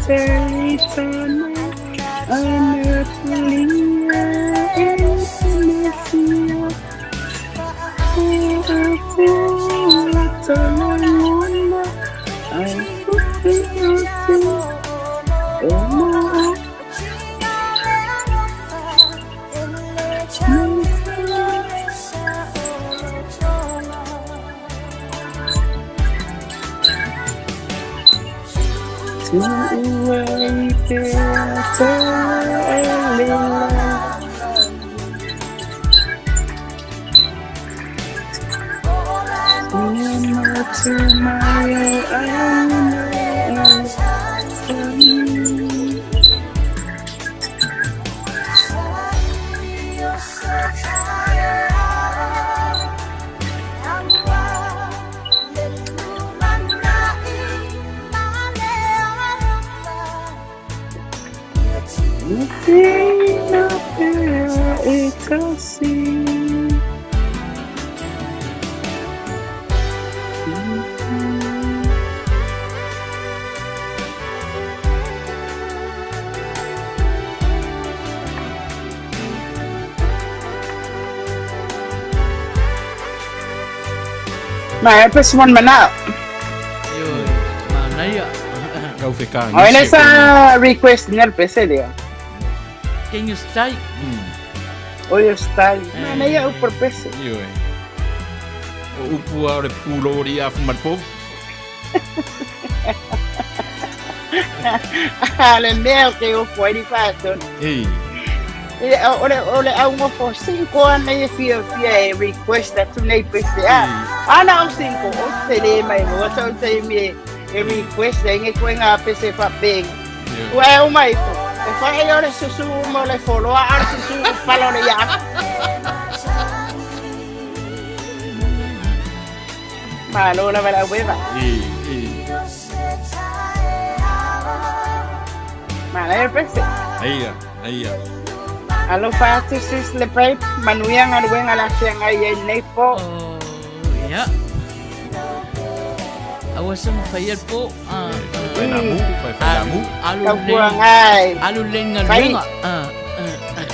Seitana anatulia Indonesia Atula tanamona Aikuti Oma Tuai Beata Elila Yamatu Mayo Tina Pea Ekasi Nah, apa semua mana? Yo, mana ya? Kau ficar. Olha essa request nel PC dia. Can you stay? Olha está. Mana ya por PC. Yo. O upu ore pulo ori a fumar povo. Lembra que eu fui fato. Ei. Olha uma for 5 anos e fia request tu nei PC. Ana o 5, o tele mai o so te me request nge ko nga PC fa beng. Wa o mai ko. E fa e ore susu mo le follow ar susu palo le ya. Malo la vera hueva. Mana el PC. Aí. Alo fatisis le pai manuyang arwen ala siang ay nepo. Ya. Awas mo fayal po. Vai lamu. Alu Lenga.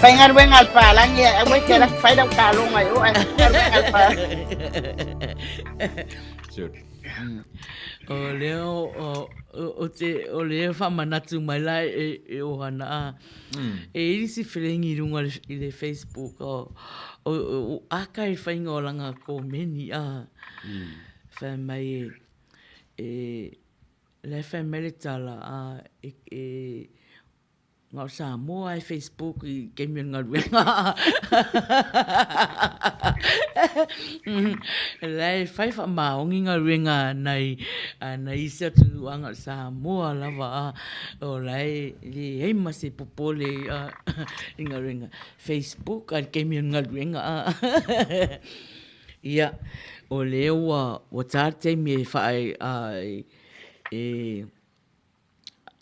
Pengen wen al palang ya, awe kira fay daw kalong ay o al pa. Sure. O leo fa manatu mai lai e o hana e isi feeling i runga i le Facebook o aka i whainga o langa ko meni wha mai le wha mele tala ngā Samoa ai Facebook i kemi ngā ruenga. Lai whai wha maongi ngā ruenga nei isa tunu a ngā Samoa lava o lai li hei masi popole i ngā ruenga. Facebook ai kemi ngā ruenga. Ia, o leo o tāte me whai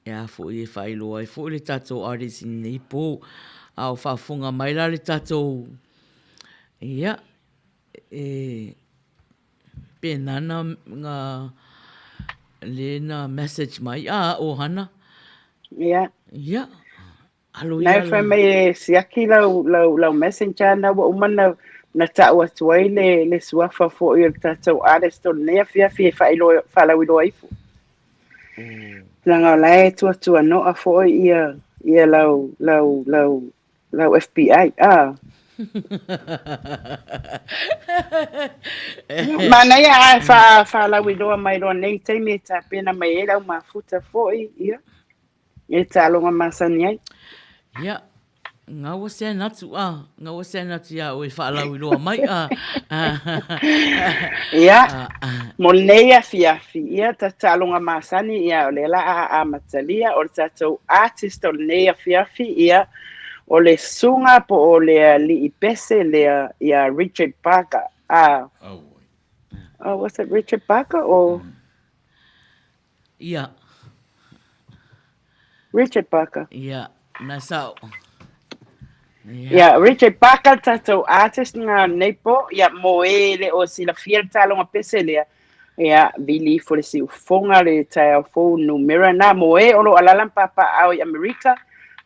ia fo e fai loa e fo le tatou artist nei po au whafunga mai la le tatou ia penana ngā lena message mai o hana ia alo ia nai mai siaki lau messenger na wa umana na tau atuai le suafa fo i tatou artist nei fia fai loa falau loa ifu Langa lai tua no a foi ia lau FBI Mana ia fa lau i doa mai doa nei te me ta pena mai e lau mafuta foi ia e ta longa masani ai ia ngā wase natu ia o e whaalau i loa mai ia mo nei a fiafi ia ta talonga masani ia o le la a matalia o tatou artist o nei a fiafi ia o le sunga po o le li pese le ia Richard Parker was it Richard Parker or ia Richard Parker ia na sao Yeah, Richard Parker tatou artist nga nepo ya moele o sila fiel talonga pese lea Ia, vili fo le si ufonga le tai au fo numera na moe olo alalam papa au i Amerika.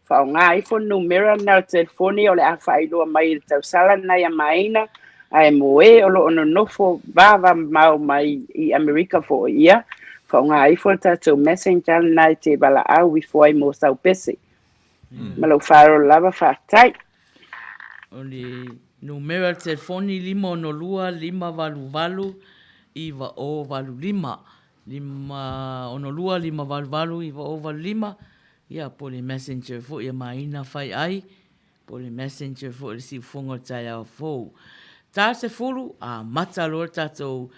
Fa o ngā ifo numera na o telefoni o le a whailua mai le tau sala na ia maina. Ai moe olo ono nofo vava mau mai i Amerika fo ia. Fa o ngā ifo le tātou messenger na te bala au i fo ai mo sau pese. Malau wharo lava whātai. O le numera telefoni 512-5valu iwa o valu 5. 512-5valu iwa o valu 5. Ia po le messenger fo ia maina whai ai. Po le messenger fo le si ufonga tai au fo. Tā se fulu a mata lor tātou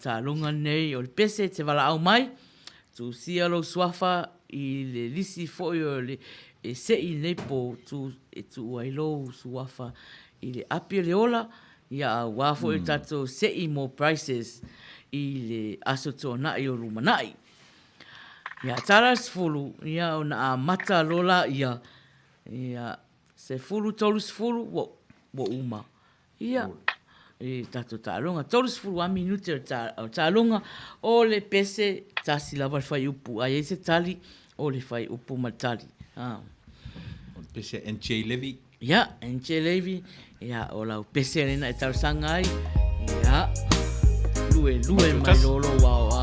tā lunga nei o le pese te wala au mai. Tu sialo suafa i le lisi fo i o le e se i nei po tu wailo suafa i le api le ola. Ia wafo i tātou se i mo prices i le aso tō nai o rumanai. Ia tara se fulu, ia o na mata lola ia se fulu tolu se fulu wo uma. Ia, e tātou tālonga. Tolu se fulu a minute o tālonga o le pese tasi lava whai upu. Ai se tali o le whai upu matali. O le pese NJ Levy. Ia, NJ Levy. Ia, o lau pese rena e tausanga ai. Ia, lue mai lolo wao a.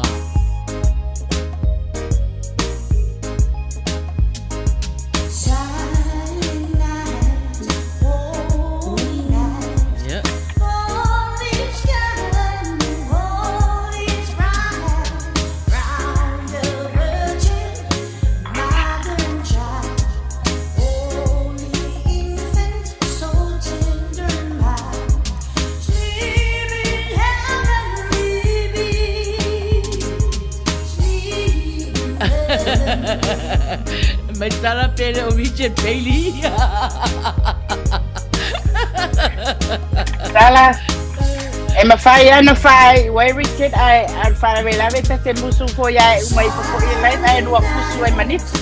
Mai tala pele o Richard Bailey. Tala. E mawhai ana whai, wai Richard ai whara me lawe ta te musu ko ia e umai poko i lai ai rua kusu ai maniti.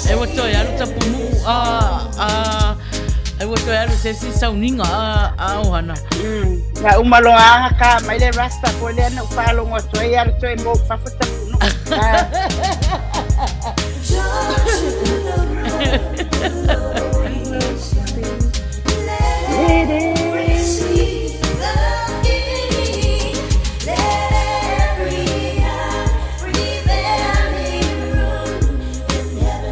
E wato e alu tapumu e wato e alu se si sauninga a ohana. Nga umaloanga ka mai le rasta ko le na upalo ngoto e alu to e mo fafuta punu.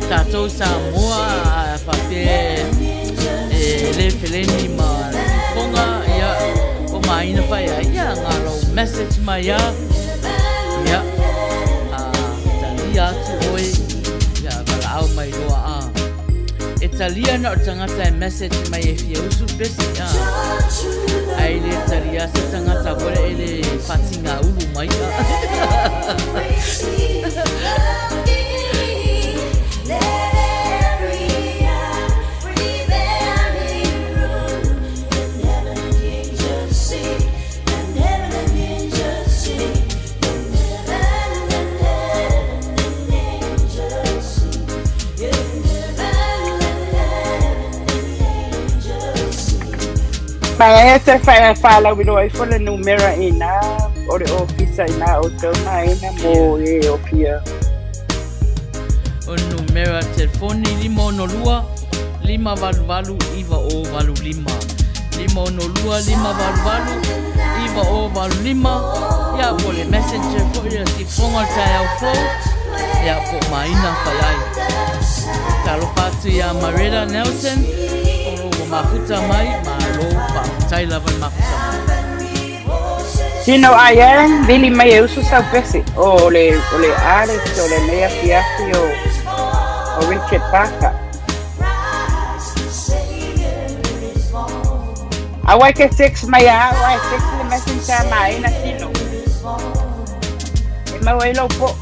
Tātou Samoa whape le wheleni ma whonga ia o maina whai a ia ngaro message mai ia talia atu oi ia wala au mai roa e talia na o tangata e message mai e fia usu pesi ai le talia se tangata wale e le whatinga ulu mai Mai te whala wiro ai whole numera ina, o re ofisa ina o tauna ina mo e o pia. O numera telefoni 512-5valu iwa o valu 5. 512-5valu iwa o valu 5. Ia po le messenger po ia si whonga tai au fo. Ia po maina whai ai. Talo patu ia Mareda Nelson. O mafuta mai, ma lo tai lava mafuta mai. Tino aia, vili mai e usu sau pesi. O le Alex, o le Nea Fiafi, o Richard Parker. Awai ke text mai a, awai text le messenger mai na tino. E mau e lo po.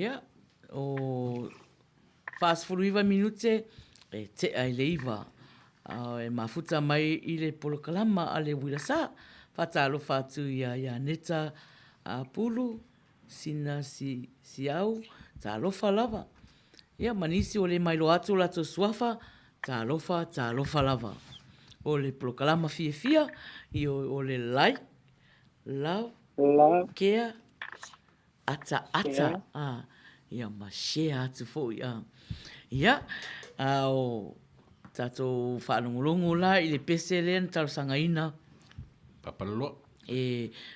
Ia, o fast furuiva minute, te ai leiva. E mafuta mai i le polokalama a le wilasa, whatalo whatu ia neta a pulu, sina si au, ta alofa lava. Ia, manisi o le mailo atu lato suafa, ta alofa lava. O le polokalama fia, i o le like, love, care, ata. Ia, ma share atu fo ia. Ia, o tato whanongolongo la i le pese lean talo sangaina. Papaloa.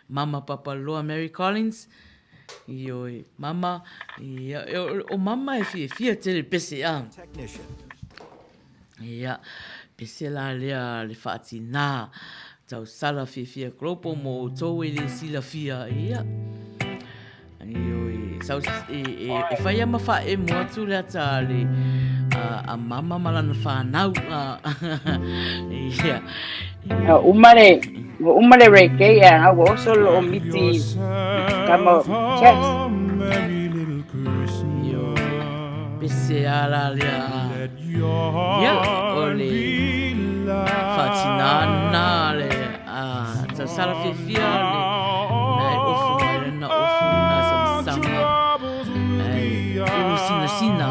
Mama Papaloa Mary Collins. I o mama, o mama e fia te le pese a. Ia, pese la lea le whaati nā. Tau sala fia klopo mo tau e le sila fia. Ia. E whai ama wha e mua tu lea ta le a mama malana whanau. Ia. Umare reke a au oso lo miti kama chest. Pese ala lea. Ia, o le whatinana le ta sala fia le nai ofu mai na ofu na sama sina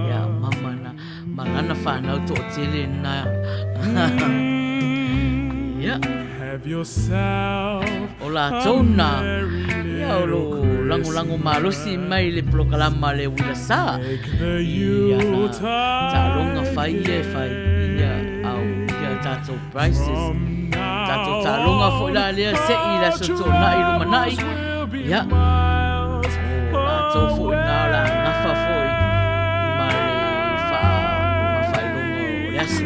ya mama na malana whanau to tele na ya have yourself o la tona ya o lo lango malosi mai le plokalama le wilasa ya ta longa fai ya au ya tato prices tato ta longa fo la le se i la so na i lumanai ya la to fo na la ngafa fo i ma fai longo le aso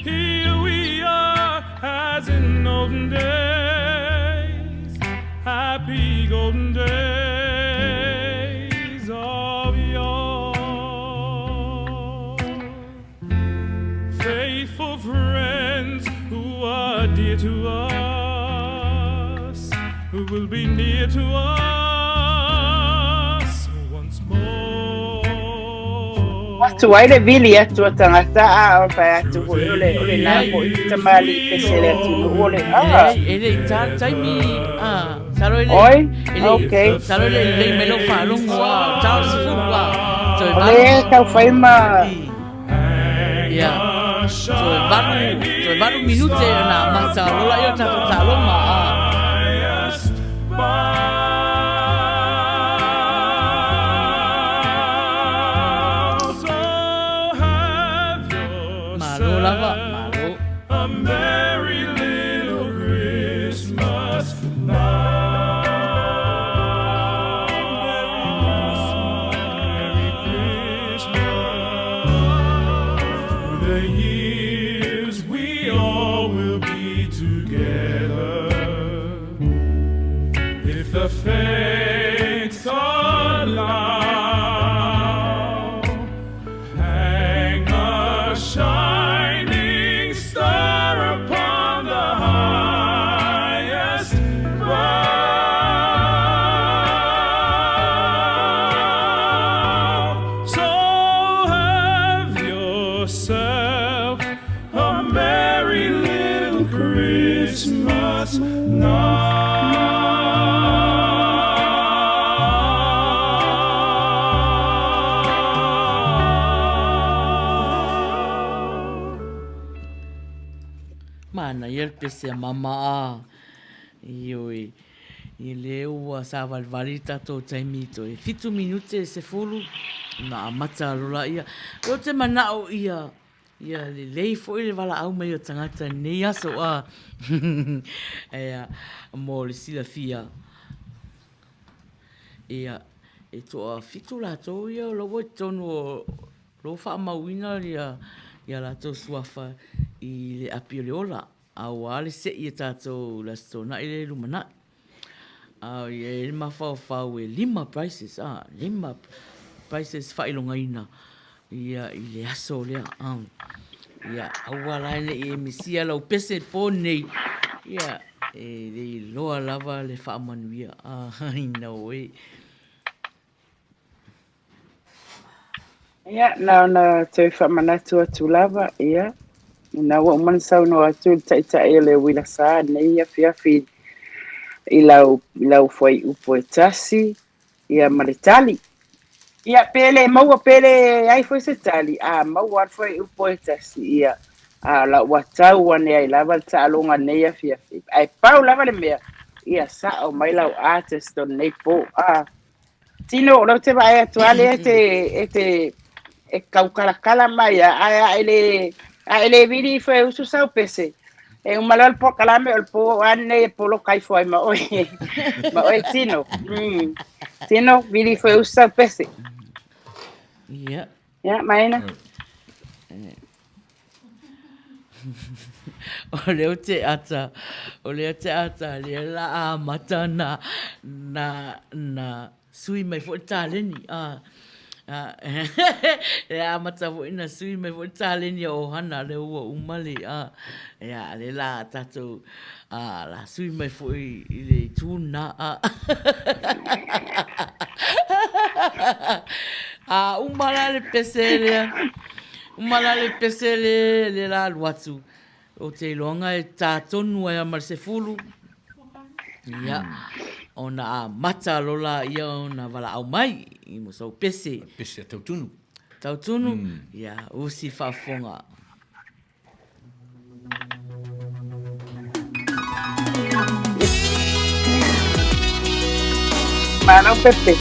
here we are as in olden days, happy golden days of yore. Faithful friends who are dear to us, who will be near to us once more. Tu ai le vili atu tangata a o pa atu ole na mo i tamali pesele atu ole ele taimi salo ele okay salo ele melo falungo Charles Fuwa ole ka faima ya baru minute na masa lola yo ta loma a merry little Christmas now. Merry Christmas. Through the years we all will be together. If the fates allow, hang a shining star upon the highest bough. So have yourself a merry little Christmas now. Mana iel pese mama a i leu a sa valvalita to taimito e fitu minute se fulu na mata lola ia o te manao ia le lei fo ile vala au mai o tangata nei aso a mo le sila fia ia e to a fitu la to ia lo wo tonu lo fa mauina ia la to suafa i le apioleola au ale se i tato la stona i le lumana au e mafau e 5 prices whailongaina ia i le aso lea ia au ala e misia lau pese po nei Ia, le loa lava le whaamanuia. I know e. Ia, na te whamanatu atu lava, ia. Na wa umansau no atu tai le wila saa, nei ia fiafi i lau fwai upo e tasi, ia maritali. Ia pele, maua pele, ai fwai se tali, maua fwai upo e tasi, ia. La watau ane ai lava ta alonga nei ia fiafi. Ai pau lava le mea, ia sa o mai lau artist o nei po, Tino, lo te vai atuale e kaukarakala mai, ele viri foi usu sau pese. E un malal po kalame ol po ane polo kai foi ma oi Tino. Tino viri foi usu sau pese. Ia. Ia, maina. O leo te ata, le la mata na sui mai fo taleni, e mata fo ina sui mai fo taleni o hana le ua umale, ya le la tato, la sui mai fo i le tuna, umala le pesele, le la luatu. O te longa e tātonu ai amar se fulu. Ia, ona mata lola ia ona wala au mai. I mo sau pese. Pese a tautunu. Tautunu, ia, usi whafonga. Mano Pepe.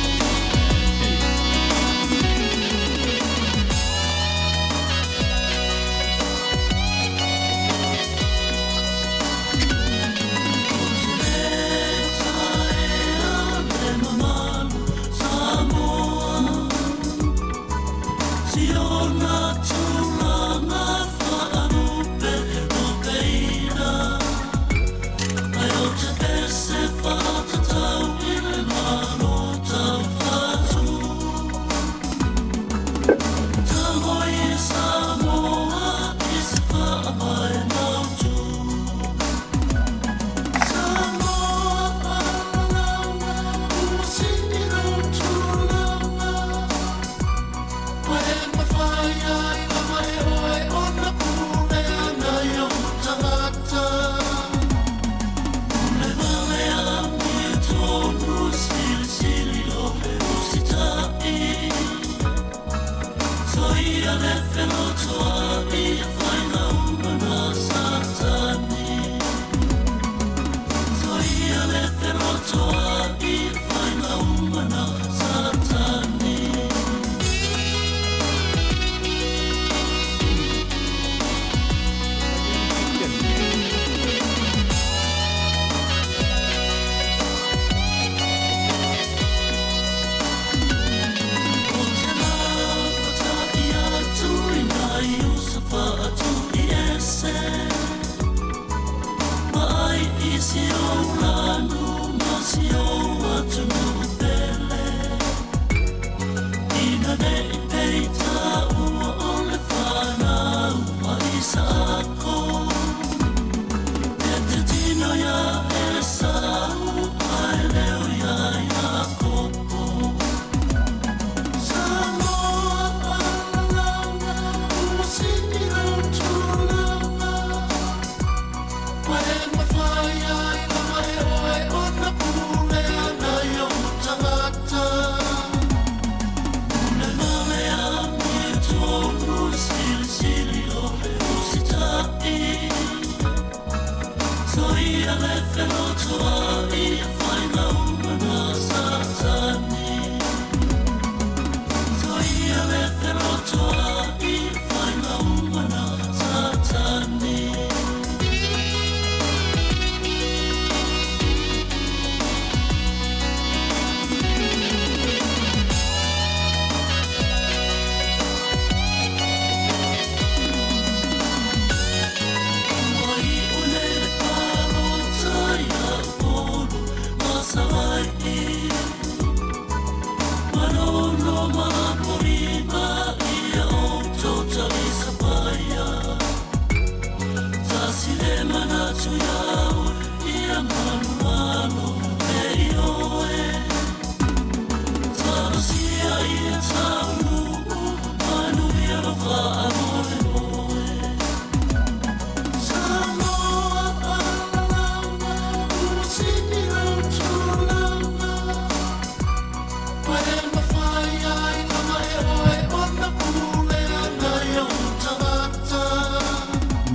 Silema na tuya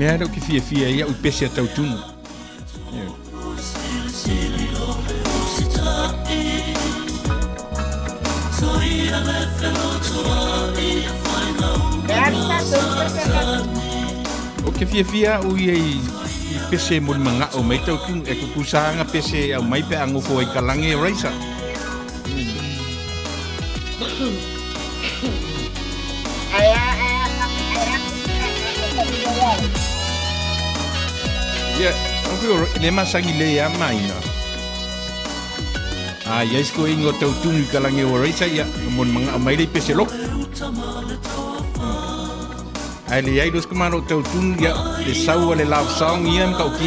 Mea rau ki fia ia u pese a tautunu. O ke fia u i pese mo manga o mai tautunu e kukusanga pese au mai pe angofo ai kalange raisa. Ya, aku le masangi le ya maina. Ya isko ingo tautunu kalange o raisa ya mon manga mai le pese lo. Ai le ai dos kamaro tautunu ya le sau le love song iam kau ki.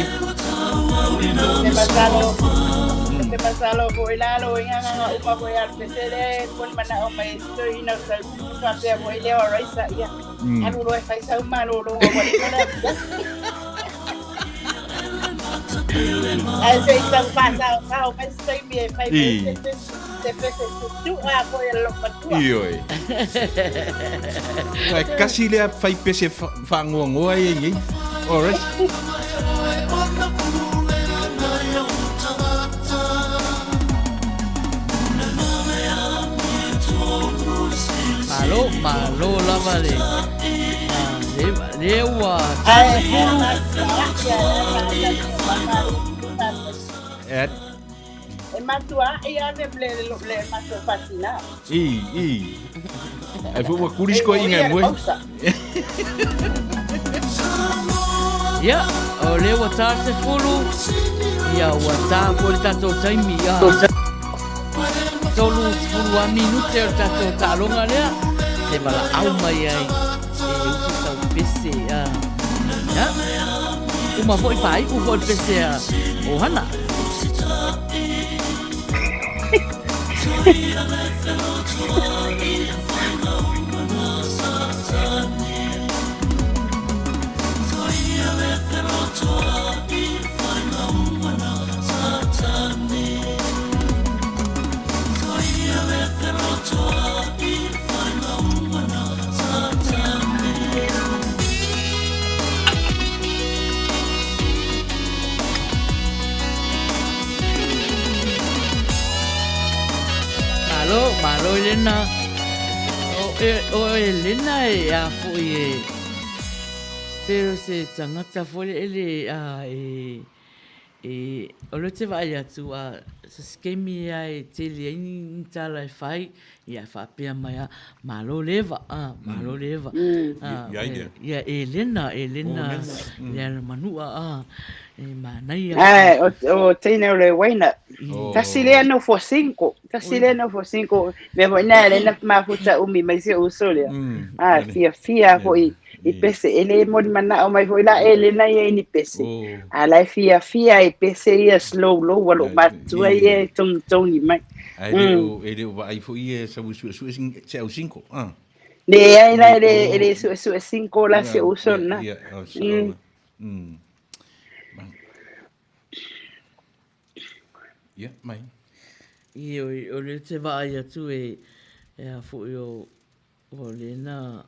Te pasalo ko ilalo nga upa ko ya pese le mon mana o mai sto ina sa pa pe mo ile o raisa ya. Alu lo fai sa malo lo ko Ai sei tang pasa sao mas sei me fai te pese tu a ko lo patua. Ioi. Vai kasi le fai pese fangongo ai. Alright. Malo lava le. Lewa. Matua ia le matua patina. Ai fu wa kuris ko inga mo. Ya, o le wa tar se fulu. Ya wa ta ko le tato taimi ya. Tolu fulu a minute o tato talonga le. Se bala au mai ai. E usa o pese ya. Ya. Uma foi fai, o foi pese a. O hana. Malo Elena. O Elena e a foi pero se tangata foi ele o le te vai atu a se skemi ai te le ni tala fai ia fa pe mai malo leva ya Elena ya manua manai o tene le waina Tasiliano for 5 me voi na le na ma futa umi mai se usolia fia foi I pese ele mo mana o mai foi la ele na ye ni pese ala fia I pese ia slow low walo matua ye tong ni mai ele vai foi essa su 5 le ai la ele su 5 la se usona Ya, mai. O le te vai atu a foi o le na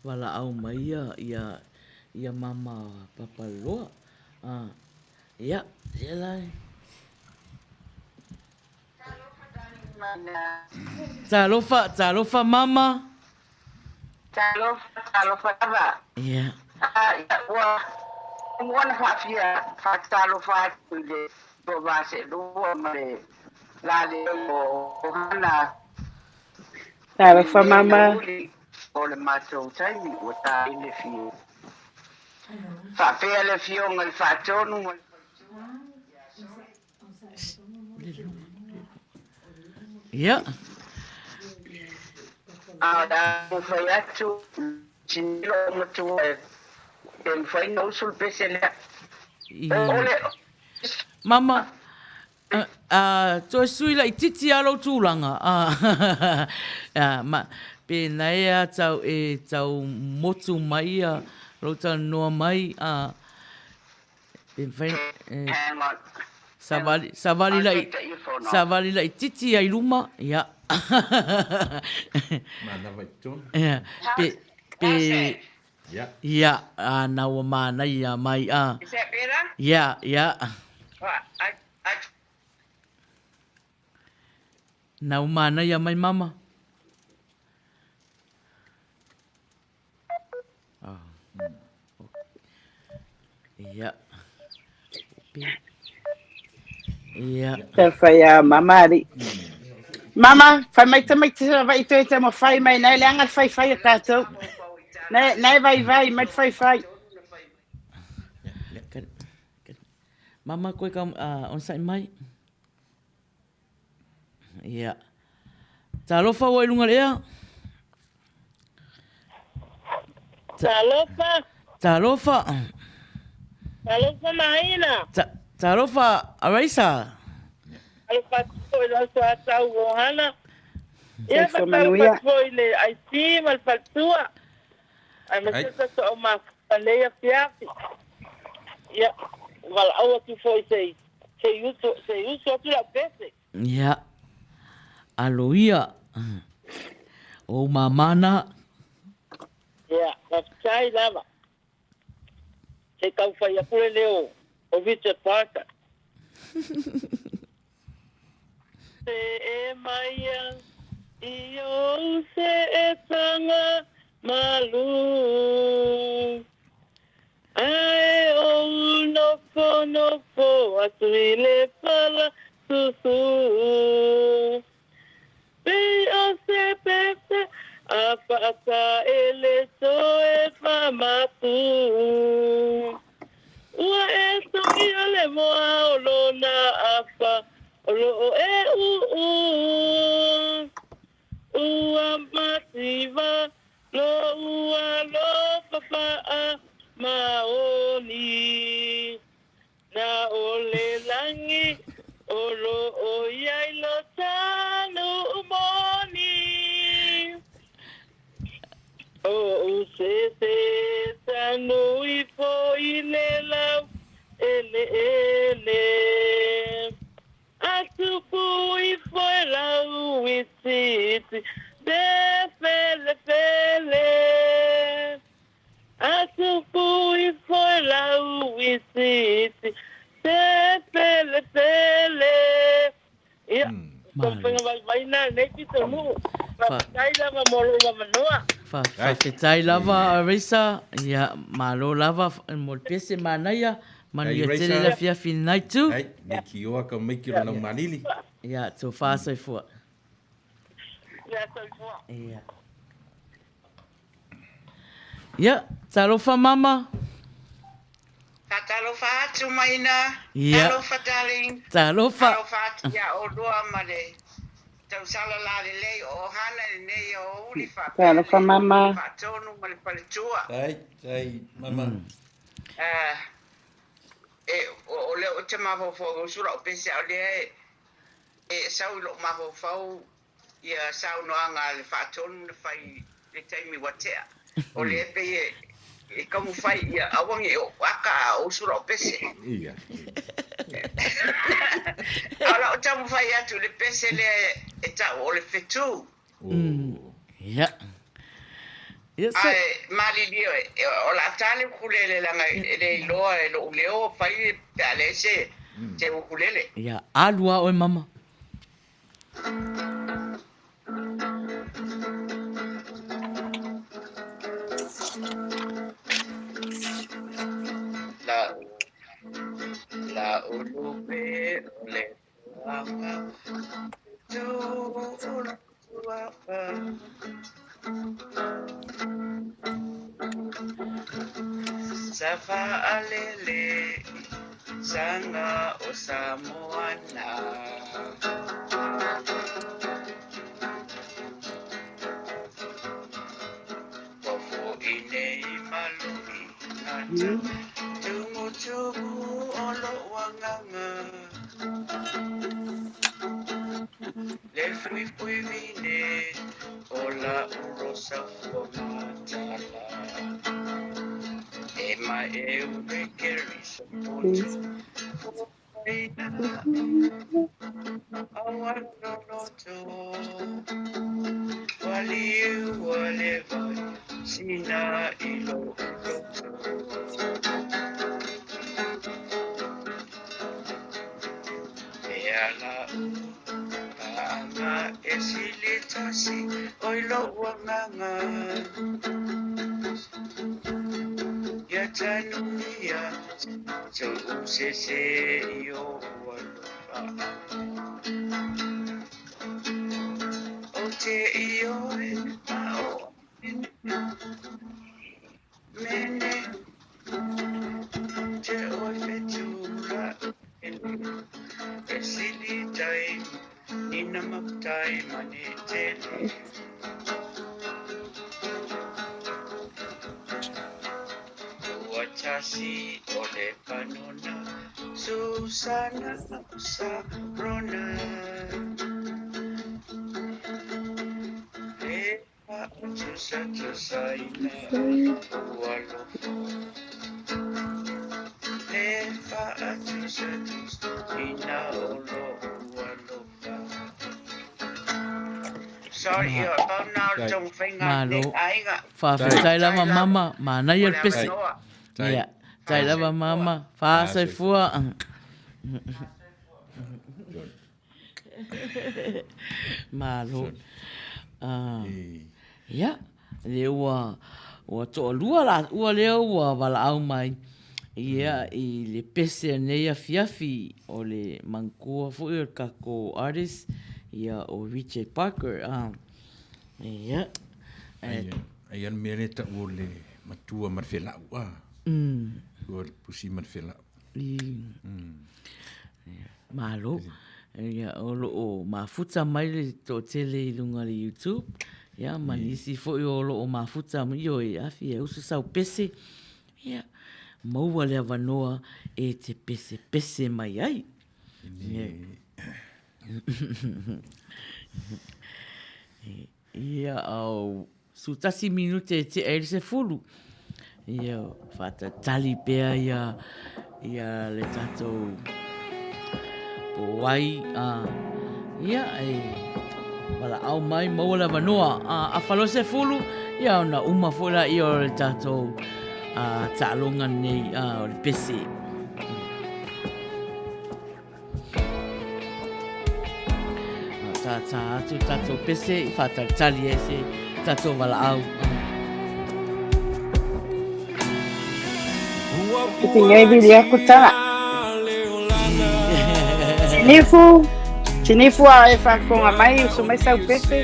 wala au mai ia mama papaloa. Ya, lai. Talofa mama. Talofa ava. Ya. One half year talofa kuile. Ba se do mare la de o hana tava fa mama o le mato tai o ta ile fi fa pe le fi o ngal fa tonu ya da fa ya tu chinilo mutu en fa no sul pesele Mama, to sui la titi alo tūlanga. pe nai a tau e tau motu mai a rota noa mai a pe fai savali lai titi ai luma ya Mana vai ton. pe ya ana wa mana ya mai a ya na mana ya mai mama ya ya Fai mama ri. Mama, fai mai vai te mo fai mai nei langa fai a tato. Nei vai mai fai. Mama koe ka on sai mai. Ya. Talofa wa ilunga lea. Talofa mahina. Talofa Araisa. Talofa koe la so atau ohana. Ia patau foi le ai si mal patua. Ai masata so ma palea fiafi. Ia wal awa tu foi sei. Se uso tu la pese. Ya. Aloia. O mamana. Ya, pasai lava. Se kau fai apure leo. O Richard Parker. Se e maia i o se e tanga malu. Ai o noko atu i le pala susu. Pe o se pese a whaata e le so e whamatu. Ua e toki a le moa o lona awha o lo e ua mativa lo ua lo papaa maoni na o le langi o lo o iai lo tanu umoni o se tanu i po i le lau ele atu pu i po i lau i titi de fele atu pu i po i lau i titi de fele ia vai na nei pito mu vai lava molo manoa Fa fetai lava Arisa ya malo lava mo pese manaya manu tele la fia finai tu ai ne ki o ka mai ki rona malili ya to fa sai fu ya talofa mama talofa atu maina talofa darling talofa ya o doa male tau sala la le o hana ne o uli fa talofa mama fa tonu male pale tua ai mama o le o te maho fo sura o pese o le sau lo maho fo ia sau no anga le fa tonu fai le taimi watea o le pe e como fai ia awangi o aka o sura o pese ia ala o tamu fai atu le pese le e ta o le fetu ya ai mali dio o la tale kulele la le lo leo fai ale se te kulele ya alua o mama la ulupe le wanga tu wapa safa alele sanga osamoana wafo ine malui nata Tumu olo wanganga Le fui vine Ola uro Sina ilo Eala Anga esilitasi Oilo wanganga Yatanumia So usese yo walufa Ote iyo mao Mene Te oifetura Esili time Nina magtay manitele Wachasi ole kanuna Susana sa rona Lepa Tusa ina Walofo Lepa Tusa ina olo Walofa Sorry, about now don't think Malo. Fa sai lava mama, mana ia pese. Ya, sai lava mama, fa sai fua. Malo. Ya, le ua to lua la, ua le ua wala au mai. Ia I le pese nei a fiafi o le mankua fu I kako artist ia o Richard Parker. Ia. Ai an mele ta o le matua marfela ua. O le pusi marfela. Malo. Ia o lo mafuta mai le to tele I lunga le YouTube. Ia manisi fo o lo mafuta mai o e afi e usu sau pese. Ia. Maua le avanoa e te pese mai ai. Ia au sutasi minute te ere se fulu. Ia fata tali pea ia le tatou wai. Ia wala au mai maua le avanoa. A falo se fulu. Ia ona uma fula I o le tatou ta'alonga nei o le pese. Atu tatou pese I whatatali e se tatou wala au. Iti ngai vili aku ta. Tinifu a e whakonga mai usu mai sau pese.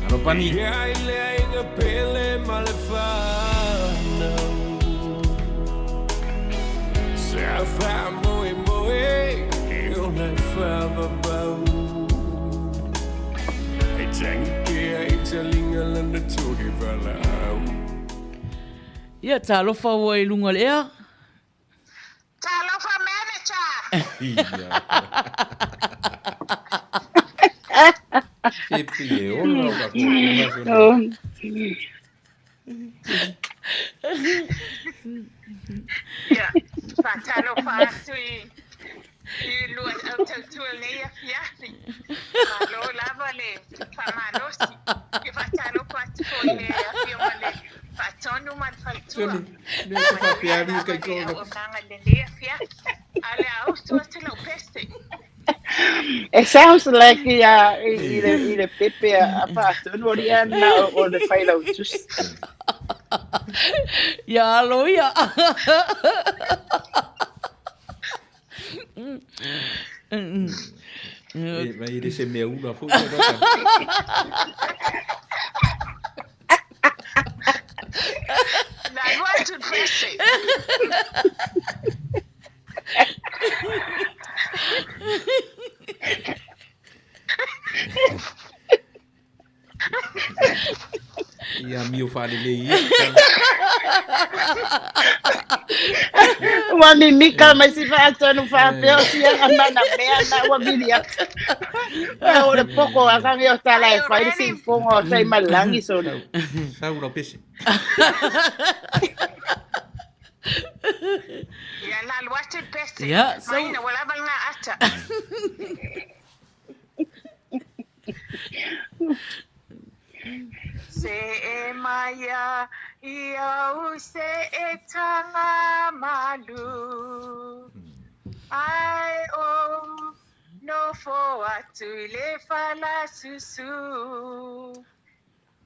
Ano pani? Ia talofa ua I lunga lea. Talofa manager. Pepe e ola ka Ja, talofa tui lua au tua nei a fiasi. Malo lava le famalosi. Ke talofa tui le a fiomale. Fatonu man faltua. Ne ka papiari kai ko. Nanga le le a fiasi. Ale au tua te lo peste. It sounds like either Pepe a pastor or the final just. Ya lo ya. Vai de ser meu na fogo. La loi de presse. Ia mio fale le ia. Wani mika mai si fa atonu fa peo si ana na mea na wa bilia. O le poko a ka yo tala e fa si fongo sai malangi so. Saura pese. Ya la luaste peste. Ya, so Maina wala balna ata. Se e maya ia se e tanga malu. Ai o no fo atu le fala susu.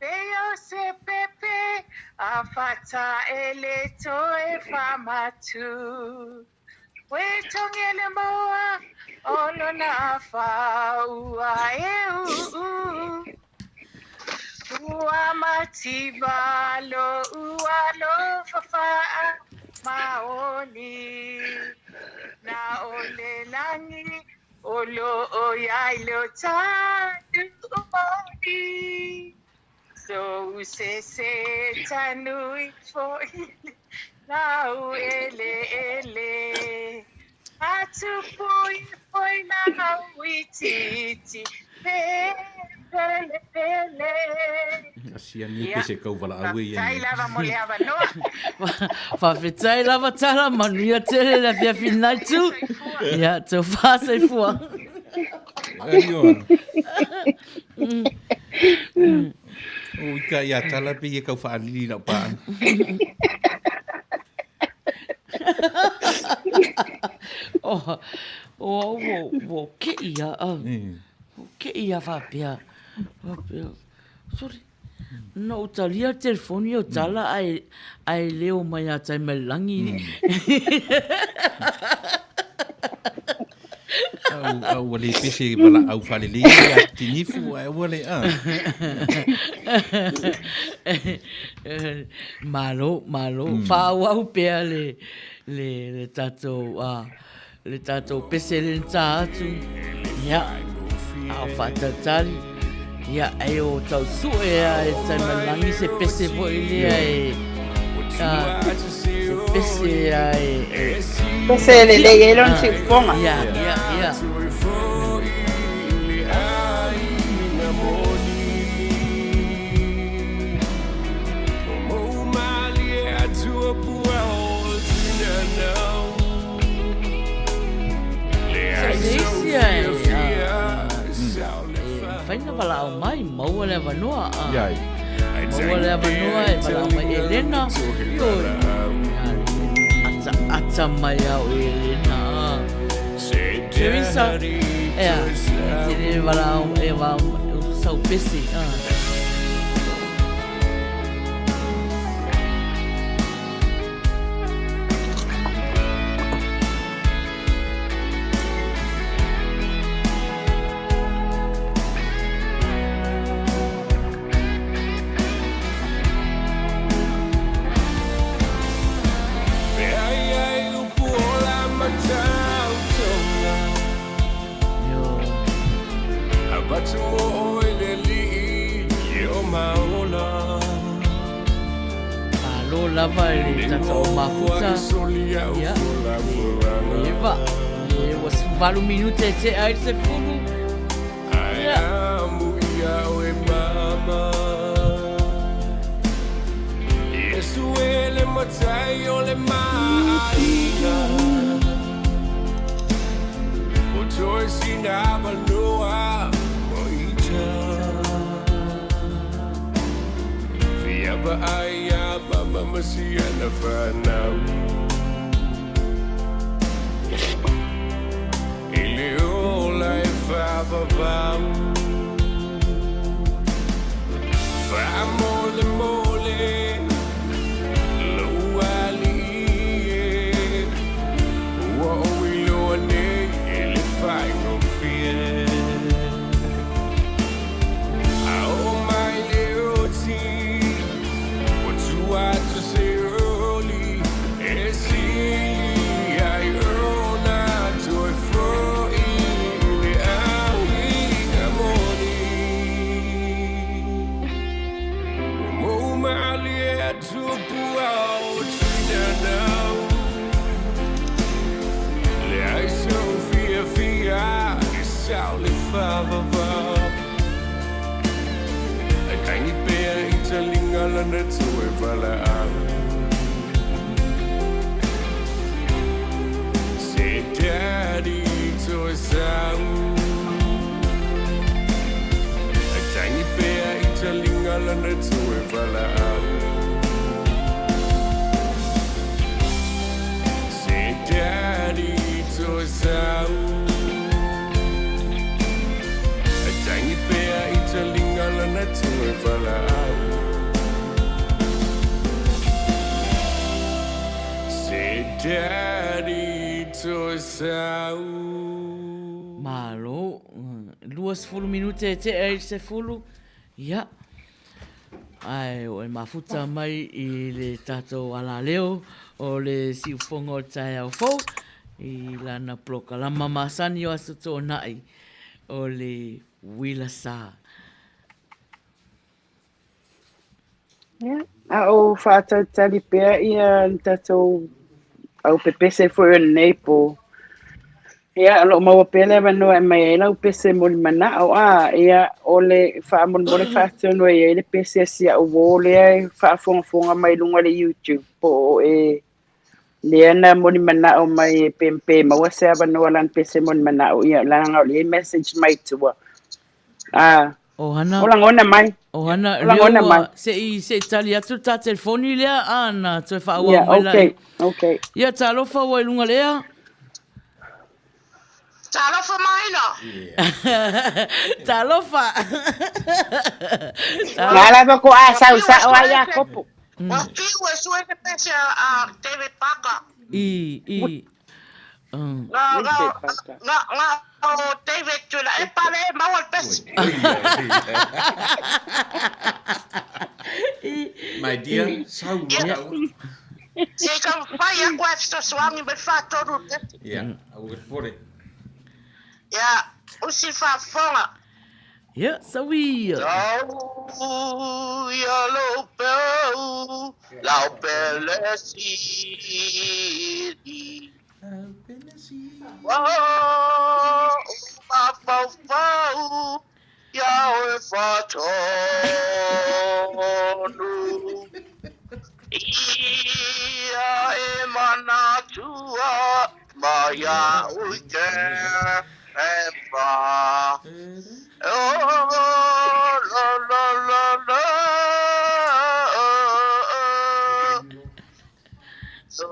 Peo se pepe a fata ele to e famatu. We tongele moa ono na fa ua e u. Ua matibalo ua lo fafa maoni. Na ole langi olo oyailo tadu umoni. So se tanui for now ele atu foi na wititi pele Asia ni pese kau wala awe ia. Tai lava mole ava no. Whawhetai lava tala manuia tere la fia finai tu. Ia, tau whasai fua. Aio. O ika ia tala pe ia kau whaalili na paan. O ke ia. Ke ia whapea. Sorry. No talia telefoni o tala ai leo mai a tai melangi. Au wale pese wala au whalele ia tinifu ai wale a. Malo. Whau au pea le tato pese le nta atu. Ia, au whatatari. Ia, ai o tau sue a e tai melangi se pese vo ilea se pese a Pese le le non si fonga. Ia. Faina wala au mai, maua le vanua. Iai. Maua le vanua e wala mai Elena. Ata mai au Elena. Teresa. Ea, tine wala au e wala sau pesi. Lava ele tata o mafuta. Ia. Eva. E was valu minute te ai se fulu. Ia. Yesu ele matai ole maina. O toi sinava noa moita. Fiaba ai Mama siana fanau Ele ola e fava vau Fa mole Loali Ua ilo ane ele fai no fie Ao mai leoti What to say early, I earn a joy for in the eye. lana tu e wala au. Se daddy to a sound. A tiny bear italinga lana tu e wala au. Se daddy to a sound. A tiny bear italinga lana tu e wala au. Daddy to sau. Malo, 20 minute te e se fulu. Ja. Ai, o e mafuta mai I le tato ala leo o le siufonga o tai au fau. I lana ploka la mama sani o asu tō nai o le wila sa. Yeah. O whātau tari pēr ia tato au pepese foi nei po. Ia lo mau pele vano e mai ela pese mo mana au ia ole fa mo mo fa no e le pese sia o vole fa fonga mai lunga le YouTube po e Liana mo mana au mai pempe ma wa sa vano lan pese mo mana au ia la nga le message mai tua. O hana. Ola ngona mai. O hana leo se tali atu ta telefoni lea ana te fa wa mai la. Okay. Ia talo fa wa lunga lea. Talo fa mai no. Talo fa. Ngala ba ko asa usa wa ya kopo. Wa piu e sue te pese a TV Paka. Nga o David tula e pare mau al pes. My dear, sau Se ka fai a questo swangi be fatto tutte. Yeah, au e pore. Yeah, usi fa fonga. Yeah, sawi. Ya lo peu, la belle si. Oh, ma fau, ya o fatto. Ia e mana tua, maya uike e pa. Oh, la la la la. So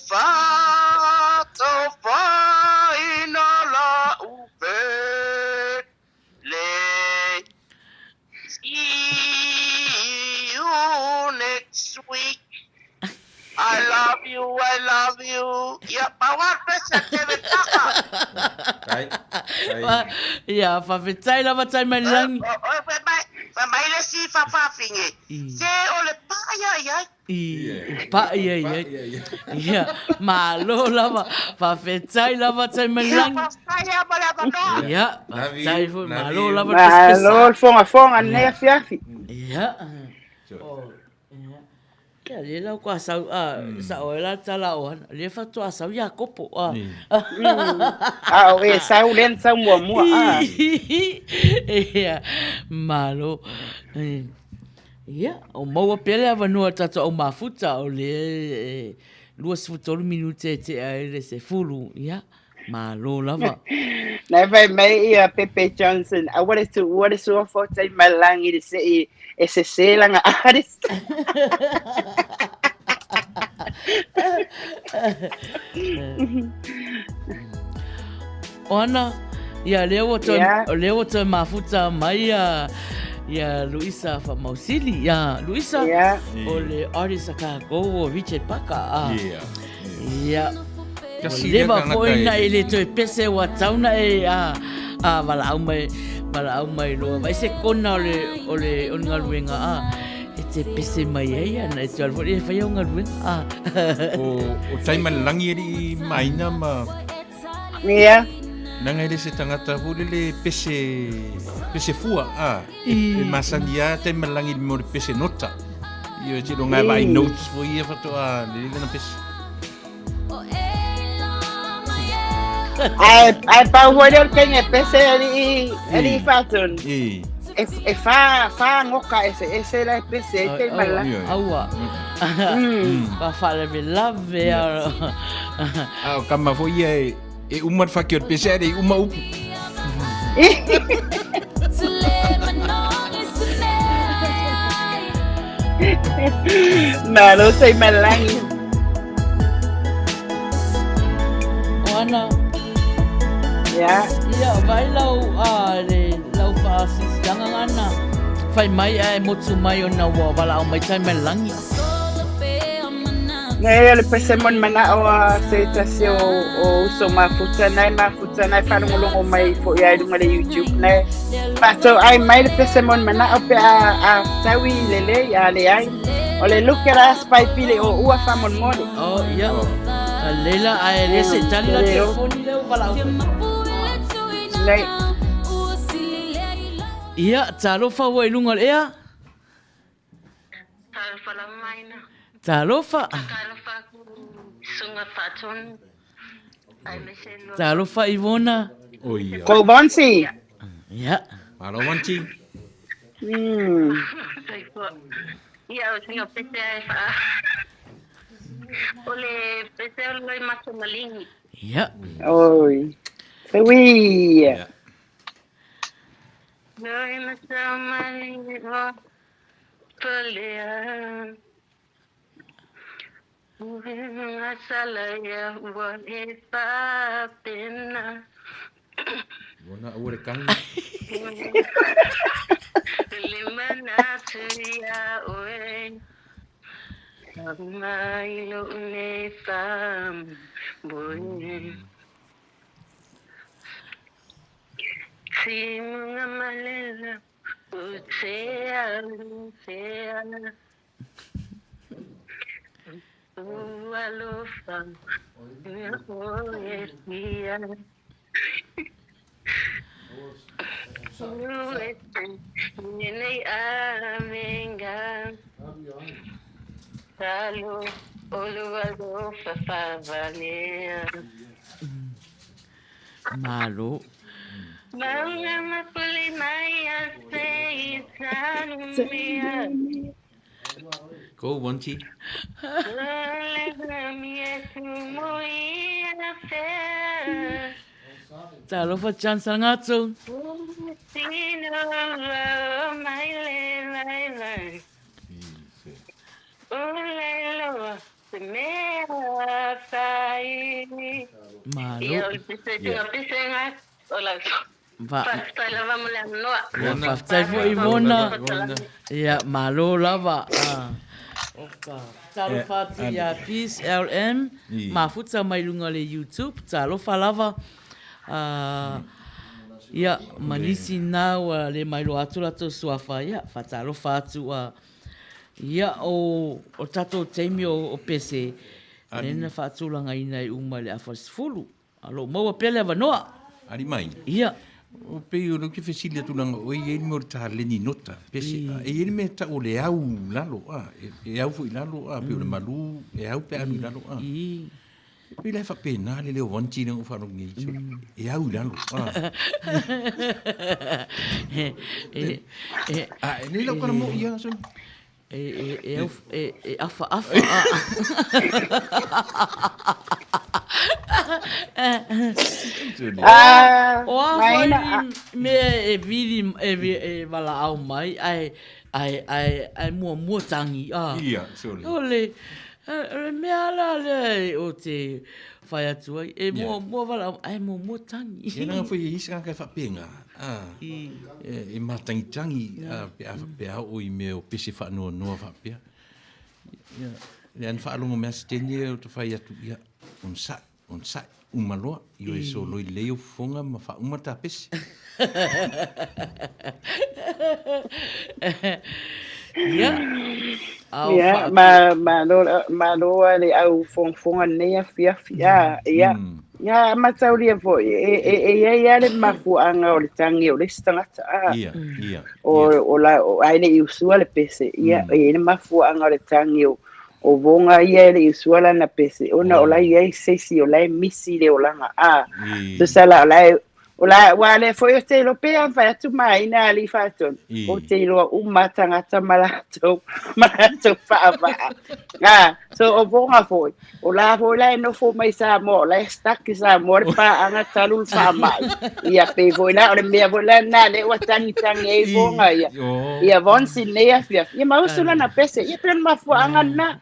fa, ina la upe le. See you next week. I love you. Ya, pawar pesa TV Paka. Ya, fa fetai la matai mai lang. Mai le si fa finge. Se o le pa ya. Pa ya. Ya, malo la fa fetai la matai mai lang. Ya, tai fu malo la matai. Malo fonga ne fiafi. Ya. Ya, le la kwa sa o la tala o le fa to sa ya kopo o e sa ulen sa mo ya malo ya o mo pele ava no tata o mafuta o le 20 minute te ai se fulu ya malo lava never mai Pepe Johnson what is so for say malangi de se ese lang artist Ona ya leo to mafuta mai ya Luisa fa Mausili ya Luisa ole artist ka go Richard Paka ya leva foi na ele to pese wa tauna e wala mai lo vai se kona ole ongaluenga te pese mai ai na te alvo e fai unga ruenga o taima langi ri maina ma nanga ele se tangata hule le pese fua e masangia te malangi mo pese nota io ti lo ngai vai notes fo ia fato le na pese ai pa voler que ne pese ali fatun fa ngoka ese la pese te mala aua fa le lave kama fo ia e umar fakir pese e uma upu Malo say malangi Ana ya vai lau le lau fa sanga ngana fai mai ai motu mai ona wa wala o mai tai malangi Ngai le pesemon mana o se tasi o so mafuta nai whanungolongo mai fo ia runga le YouTube nai pato ai mai le pesemon mana o pe a tawi lele ya le ai o le lukera spai pile o ua famon mole ia lela ai le se tali la telefoni le wala o nai ia talofa wa ilunga ea talofa la maina talofa sunga faton ai meselo talofa Ivona ko bonsi ya alo bonsi ia o senhor pese fa ole pese lo macho malingi ya oi oui no macho malingi pelea Salaya wale papena Bona ore kang Limana tuya oe Mailo ne fam boye Simunga malela Utea Alofa, Oesia, Nene Amenga, Salo, Olualofa Favalea, Malo, Manga Mapuli Maya Seizanumia. Go bonsi talofa chance ngatu Faftai fo Ivona ya malo lava oka talofa ya Peace LM mafuta mai lunga le YouTube talofa lava ya manisi na wa le mai lo atu la to suafa ya fatalofa atu ya o tato teimi o pese nena fatulanga ina i uma le afasfulu alo mo pele vanoa ari mai ia o pe o no que fesilia tulanga o e mo ta leni nota pesi e me ta o le au lalo e au fu lalo pe o le malu e au pe anu lalo pe le fa pena le o vanti no fa no ngi e au lalo ni lo para mo ia so afa me e vidi e wala au mai ai mua tangi ia sole ole me ala le o te fai atu e mua wala ai mua tangi e nga foi isa ka fa penga e matangi pe o i me o pese fa no fa pe le an fa longo mes tenye o te fai atu ia on sa umaloa io e so loi leo fonga ma fa uma ta pese ya ma lo le au fonga ne fia ya matsauri fo e le mafu anga o le tangi o le stangata o la ai le usua le pese ia e le mafu anga o le tangi o vonga ia le usuala na pese ona o la ia sesi o la misi le olanga so sala o la Ola wale foi o te lo pea fa tu mai na ali fa ton. O te lo uma tangata malato fa va. Ah, so o bonga foi. Ola foi la no fo mai sa mo la sta ki sa mo pa anga talul fa mai. Ia pe foi la o me foi la na le wa tani e bonga ia. Ia von sin ne ia fia. Ia ma usula na pese ia pren ma fo anga na.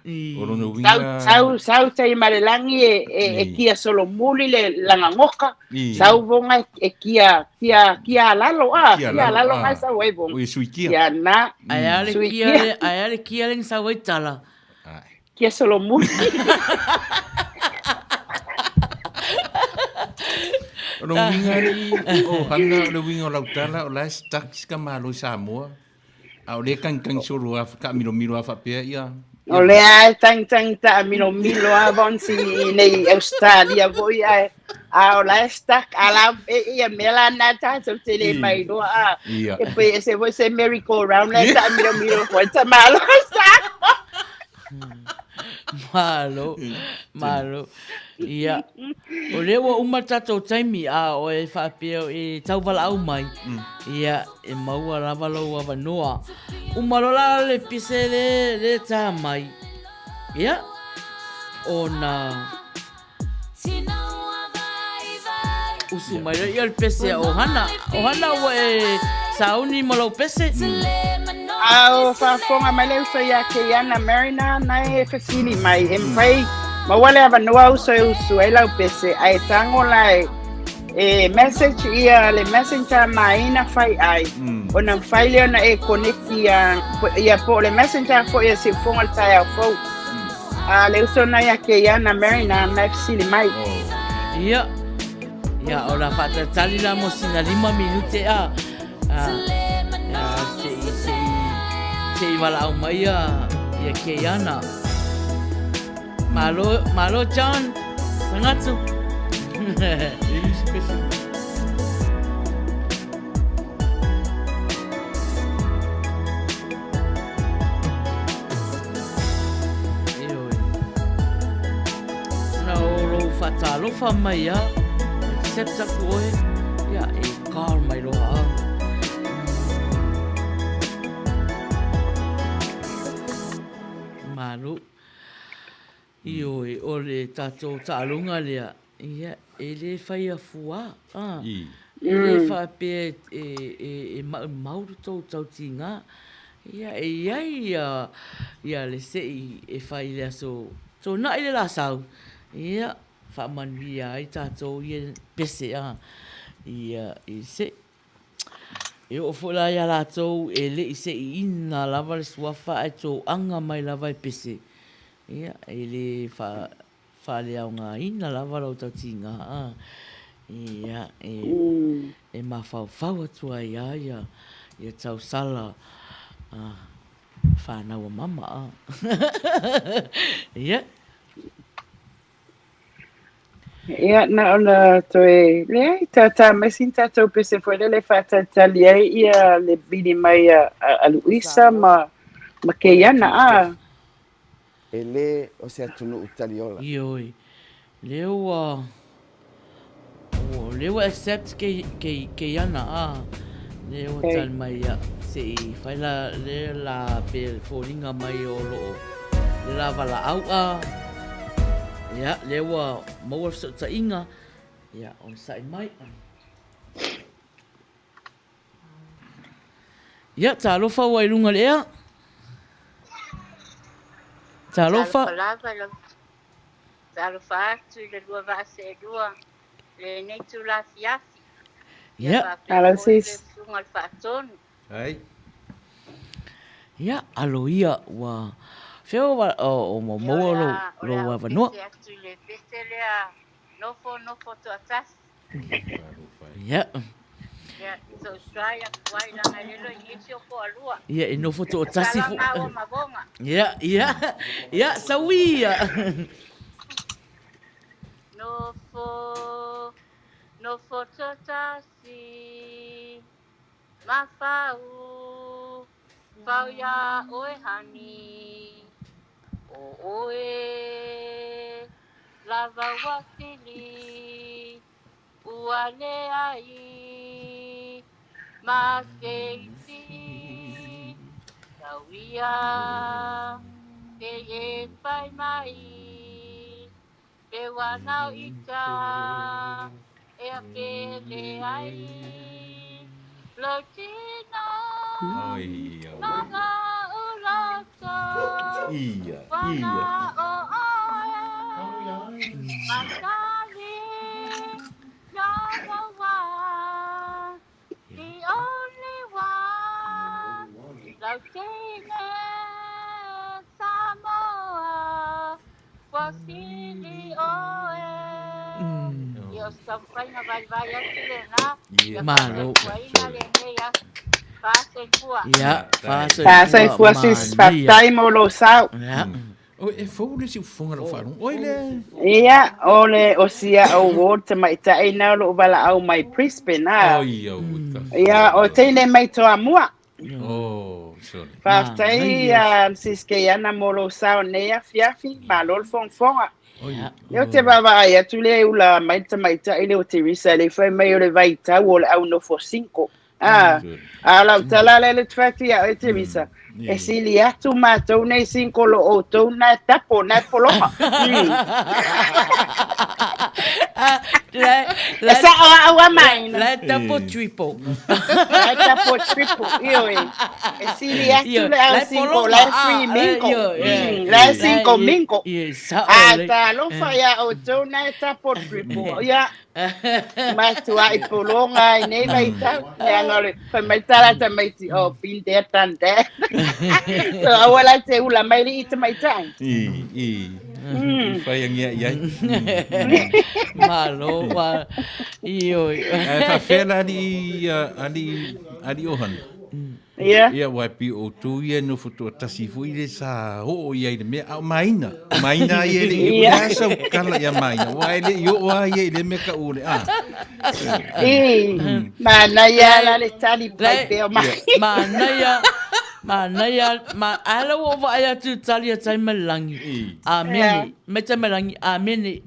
Sau te malelangi e kia solo muli le langa ngoka. Sau bonga e kia lalo mai sa wai bong. Kia na. Ayale kia len sa wai tala. Kia solo muli. Ro winga o hanga ro winga lautala o la staks ka malo Samoa. A o le kan solo ka milo afa pe ia. O le ai tang ta milo avon si nei Australia voi ai. A o la stak ala ia mela na ta so tele mai do a. E pe se voi se miracle round la ta milo foi ta malo stak. Malo. Ia. O lewa uma tatou taimi a o e whapeo e tauwala au mai. Ia e maua lava lau awa noa. Umarola le pise le tā mai. Ia. O na... Usu mai rei al pese o hana. O hana ua e sauni malau pese. Au whafonga mai leu so ia ke Iana Marina na e whasini mai. E mwhai, ma wale ava noa uso e usu e lau pese. Ai tango lai e message ia le messenger mai na whai ai. O na whai leo na e connecti ia po le messenger fo ia si fonga tai au fo. Le uso na ia ke Iana Marina na e whasini mai. Ia. Ia o la whatatali la mo sina 5 minute a. Sei wala au mai ia ke Iana. Malo John. Sangatsu. Na olo fatalo fa mai ia. Septa koe. Ia e kar mai roa. Malu. Ioi, o le tatou ta'alunga lea. Ia, e le whai a fua. E le wha pe e mauru tau tinga. Ia, e iai ia le sei e whai lea so. So na i le la sau. Ia, wha manuia ai tatou i pese a. Ia, e se. E o fula ia latou e le i se i ina lava le suafa ai tō anga mai lava i pese. Ia, e le wha le au ngā ina lava lau tau tinga. Ia, e mawhau atua ia tau sala. Whanau a mama. Ia. Ia, na ona toe, lea, ta mesin tatou pese foi le whatatali ai ia le bini mai a Luisa ma ke Iana a. E le o se atunu utaliola. Ioi. Lewa accept ke Iana a. Lewa tal mai a. Se fai le la pe foringa mai o lo. Le la vala au a. Ia, lewa maua sa inga. Ia, on sai mai. Ia, ta alofa wai lunga lea. Ta alofa. Ta alofa atu le lua vase e lua. Le nei tu la fiafi. Ia. Alo sis. Lunga le whaatonu. Ai. Ia, alo ia wa... Feo wa o mo lo wa no. Nofo to atas. Ja. Ja, so try wai la ngalelo initio ko alua. Ja, e nofo to atas fu. Mabonga. Ja, ja, sawia. Nofo to tasi. Mafau. Fau ya oe hani. Oe lava wakili ua le ai ma keiti tauia ke e pai mai pe wanau ita e a pele ai lo tino manga ulato wana o oe matali number one the only one lo tino Samoa wasili oe yo sampai na vai atu na Malo. Ja, fase fua sis fatai mo lo sau. Ja. O e fo le si fonga lo faru. Oi le. Ia, ole o sia o wota mai ta e na lo bala au mai Brisbane na. Oi o. Ia, o tene mai to amua. Oh, sorry. Fatai sis ke ana mo lo sau ne fiafi malol fonga. Yo te baba ai tu le ula mai ta ile o te risa le fai mai o le vai ta o le au no for 5. Ala tala le tfati a te risa. E si li atu mātou nei 5 lo o tau na tapo na poloma. Esa awa mai. La tapo triple. La tapo triple. Io e si li atu le au 5 la free minko. La 5 minko. Ata lo faya o tau na tapo triple. Ya. Matua i polonga i nei mai tau. Ya ngole. Fa mai tala ta mai ti o pin de tante. So awala te ula mai li ita mai tai. Fai ang ia. Malo wa io. Fa fela ali ohan. Ia wa pi o tu ia no foto tasi fu ile sa o ia ile me maina ile ia sa kala ia maina wa ile yo wa ile me ka ule mana ya la le tali pai pe mana ya ala wo va ya tu tali ya tai melangi amen me tai melangi amen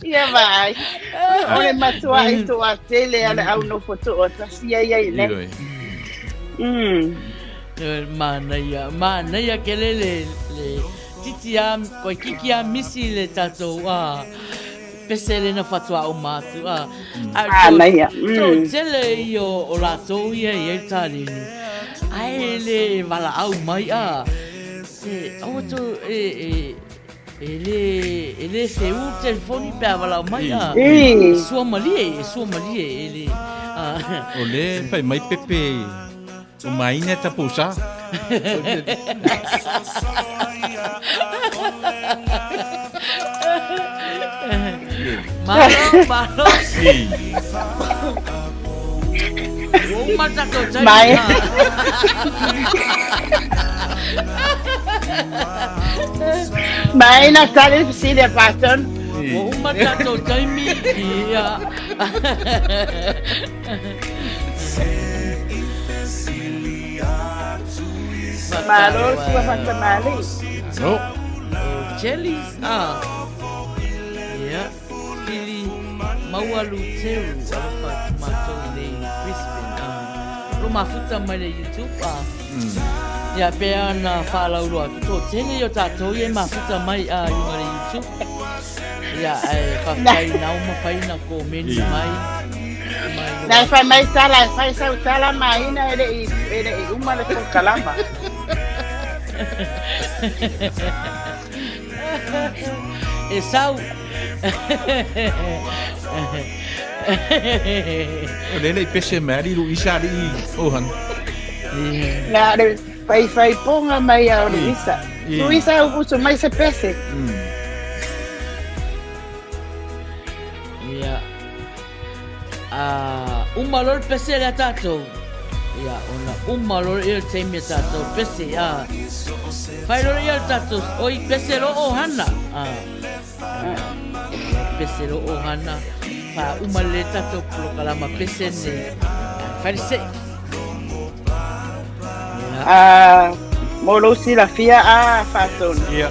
Ia vai. Ole matua i to a tele ale au no foto o tasia ia ile. Mana ya kelele le titia ko kikia misi le tato wa pesele na fatua o matu na ia. To tele yo o la to ia tali. Ai le vala au mai o to ele se o telefone per vala mai sua malie ele ole fai mai pepe o mai ne tapusa malo si o matato mai mai na tale si de paton o matato taimi ia malo sua fata mali no jellies ia pili mawalu teu apa mato nei Brisbane lo mafuta mai le YouTube ya pe ana fala uro to tene yo tato ye mafuta mai yunga le YouTube ya fa fai na uma fai na comment mai na fai mai sala mai na ele uma le por kalama Esau Lele pese mari lu isa di ohan. Na de fai ponga mai a Luisa. Luisa o uso mai se pese. Ya. Malor pese la tato. Ya, un malor il teme tato pese Fai lo il tato oi pese lo ohana. Pese lo ohana. Fa umale tato pro kalama pese ne. Fai se. Molo si la fia faton. Iya.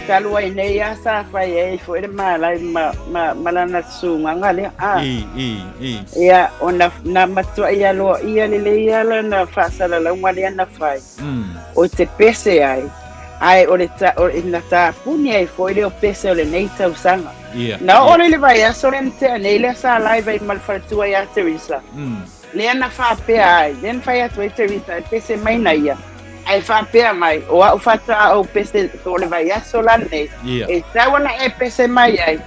kalu ai nei asa fai e fo ele malai malana sunga ngale ia ona na matua ia lo ia le ia na fasala la ngale na fai o te pese ai o le ina ta puni ai fo ele o pese o le nei tau sanga na o le vai aso le te nei le sa live ai malfatua ia Teresa le ana fa pe ai den fai atu Teresa pese mai na ia ai fa pea mai o au fata o pese to le vai aso la nei e tawana e pese mai ai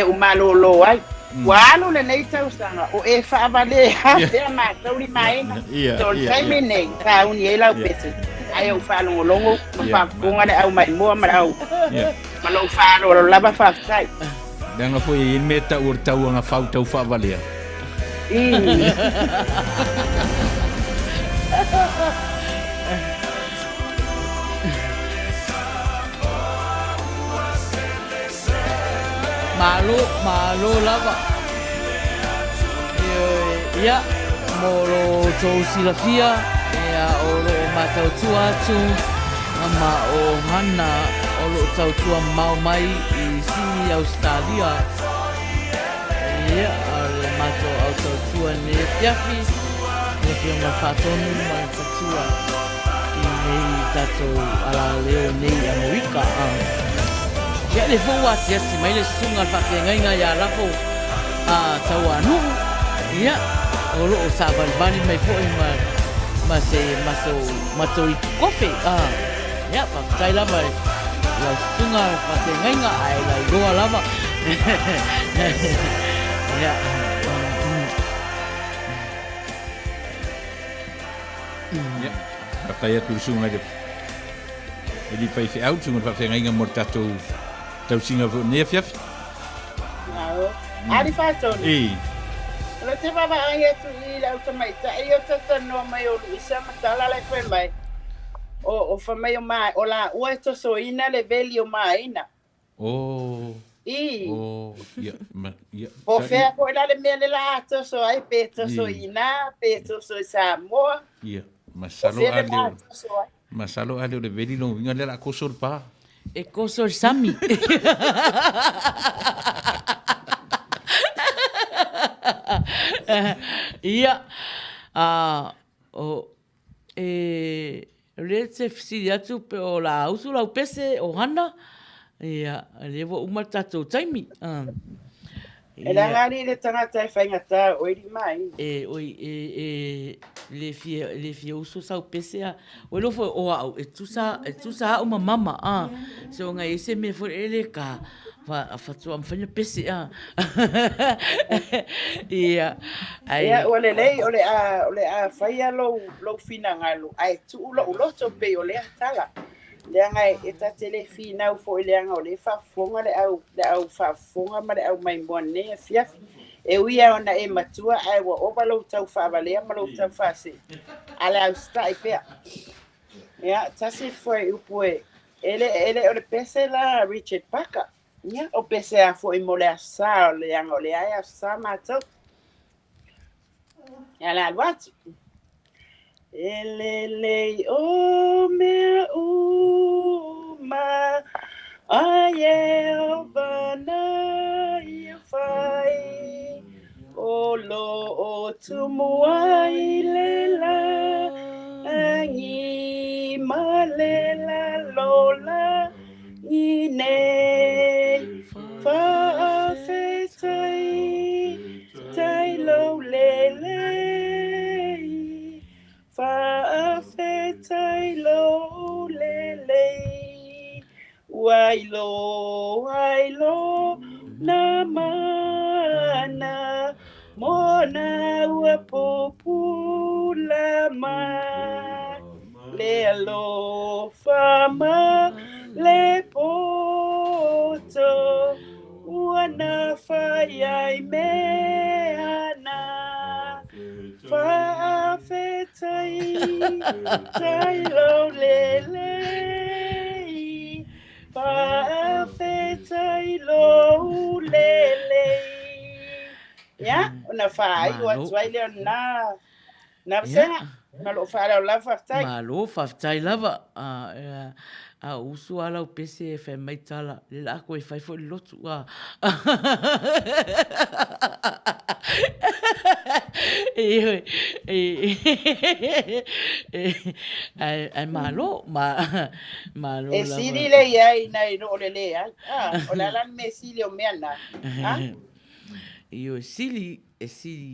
o malolo ai walo le nei tau sanga o e fa vale ha pea mai to li mai na to sai me nei ka un ye la pese ai o fa longo fa kunga le au mai mo ma au ma lo fa lo lava fa sai danga foi in meta ur tau nga fa tau fa vale Malo lava. Ia moro to silafia ia oro matau atu ama o hana oro tau tua mau mai I sini Australia. Ia ale mato au tau tua ne piafi ne fio ma fatonu ma tua I nei tato ala leo nei Amerika ya le fo wa sia si mai le sunga fa ke ngai ya la fo tawanu ya olo o sa bani mai fo ma se maso I kofe ya pa tai la mai la sunga fa ke ngai ai la go la ma ya ya apa ya tu sunga de ele fai fe out sunga fa ke ngai mortato tau singa vo ne fiaf ali fato lo te baba ai tu I la automaita e yo tata no mai o isa matala la fe mai o fa mai o mai o la o esto so ina le velio mai ina ya o fe ko la le mele la to so ai peto so ina peto so Samoa ya masalo ale le veli no vinga le la kosol pa e kosol sami ia o rete fisi atu pe o la usula o pese o hana ia levo uma tatou taimi e la ngani le tangata e whaingata o iri mai le fie uso sa o pese a o lo foi o au e tusa o mama so nga ese me for ele ka fa tu am fanya pese ia ole a faia lo fina ngalo ai tu lo to pe ole tala le ngai eta telefina fo ile nga ole fa fonga le au fa fonga ma le au mai mone fia e uia ona e matua ai wa o balo tau fa vale ma lo tau fa se ala sta pe ya tasi foi upoe ele ole pese la Richard Parker ya o pese a foi mole sa le nga ole ai sa ma to ya la what Elele o me uma aye bana fai olo o tumua ilela angi malela lola ine fa fetai tai lo lele fa fetai lo lele wailo na mana mona wa popula ma le lo fama le poto wana fa yai me ana fa fetai tai lo lele fa fetai lo lele ya una fa ai wa swai le Na senga, na lo fara la faftai. Ma lo faftai lava. A usu ala o pese e whai mai tala. Le la koe whai fo i lotu. Ai malo. Malo e siri le iai nai no le le ai. O la lan me sili o mea na. Io sili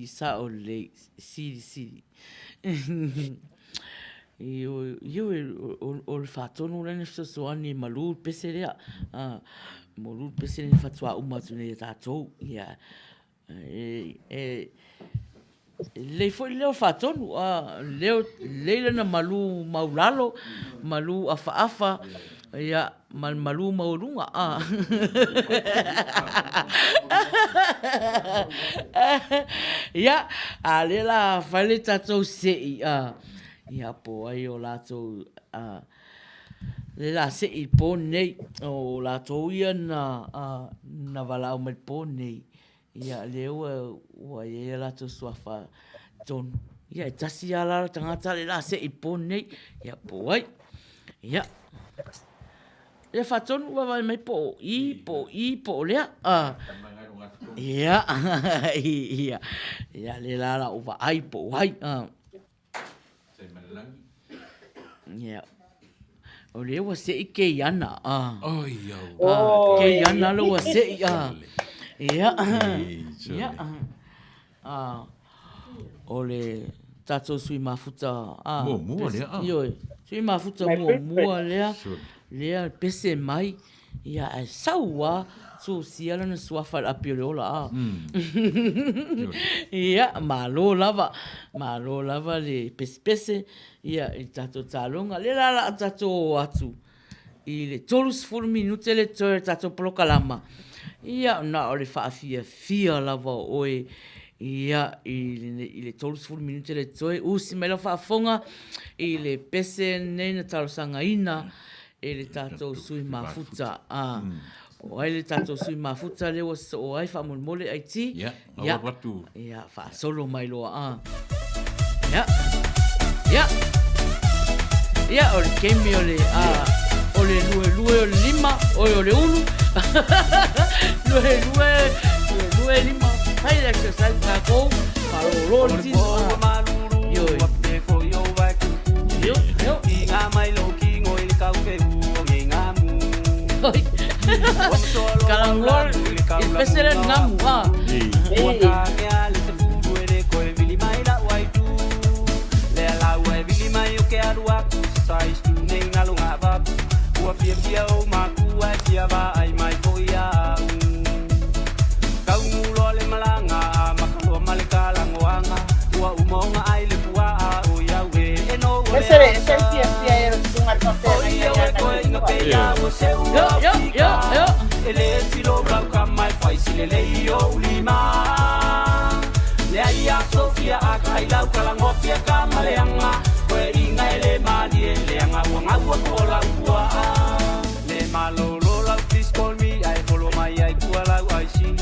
sa o le sili. Io o le whatonu rene whasoani malu pese rea. Malu pese ni whatua umatu nei tātou. Lei foi leo whatonu. Leila na malu maulalo. Malu afa. Ia malu maurunga. Ia alela whale tātou sei. Ia po ai o lātou le la sei po nei o lātou ia na walau mai po nei. Ia leo ua ia lātou suafa tonu. Ia tasi ala tangata le la sei po nei. Ia po ai. Ia. Le whatonu wa mai po lea. Ia. Ia le la uwa ai po ai. Yeah. O le wa se ke yana. Ke yana lo wa se Yeah. O le tato sui mafuta. Mua lea. Yo, sui mafuta mua lea. Lea pese mai. Ia e saua. So siala na suafa api ola. Ia malo lava le pese. Ia i tato talonga. Le la tato atu. I le tolus fulu minute le toe tato polokalama. Ia na o le fia lava oe. Ia i le tolus fulu minute le toe. Usi mai la whaafonga. I le pese nei na talosanga ina. E le tato sui mafuta. O ai le tato sui mafuta le o ai whamolmole ai ti. Ia, watu. Ia, solo mai loa. Ia, o le kemi o le lue o le lima, o le ulu. Lue lima. Hai le exercise na kou. Parolo le tino. Yo. Inga mai lo kingo il kauke u ngamu. Kalangol, especially ngamu. Wakanya le tefu ere ko vili mai la waitu. Le la we vili mai o ke arua ku sai stu nei na lunga ba. Wa fia o maku ai fia ba ai mai foia. Kau mulo le malanga makalo male kalangoanga. Wa umonga ai le pua o ya we eno we. Fia sunga Yo. Ele filo blanca mai fai sile yo lima. Le ia Sofia akai lau kala ngofia kamaleanga. Koe inga ele mali ele anga wanga kola kua. Le malolo la please call me I follow my I kuala I see.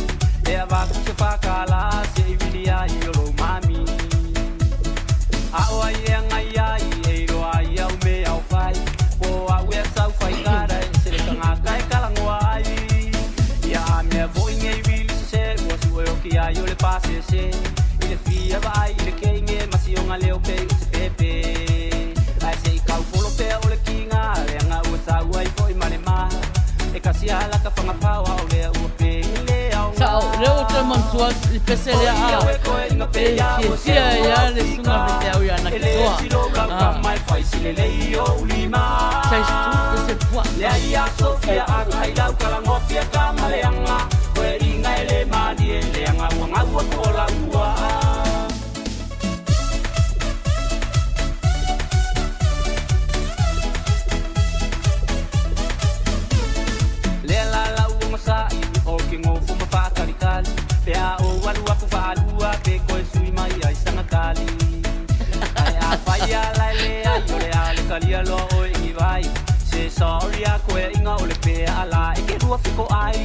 Le ava se fakala se vilia yo mami. A o ai anga ai e ro ai au me au fai. O a we sa fai cara se le kanga kai kala ngwai. Ya me voy ngai vil se wo su o ki ai o le pase se. Ile fia vai ile kenge masionga leo pe se pepe. Ai se kau folo pe o le kinga le anga o sa wai foi male ma. E kasi ala ka fanga pa o le o pe le au. Sao leo te mantua il pese le a. Fia ya le sunga pe au ya na toa. Mai fai sile le yo lima. Sai tu se pua. Le ia Sofia akai lau kala ngofia kamaleanga. Koe inga ele mali ele anga wanga kola ua. Le la la uonga sai o ki ngofu mafakarikali. Pea o walu aku waalua pe koe sui mai ai sanga kali. Ai a faya la le ai o le ale kalia lo o ingi vai. Se sorry a koe inga o le pe ala e ke rua fiko ai.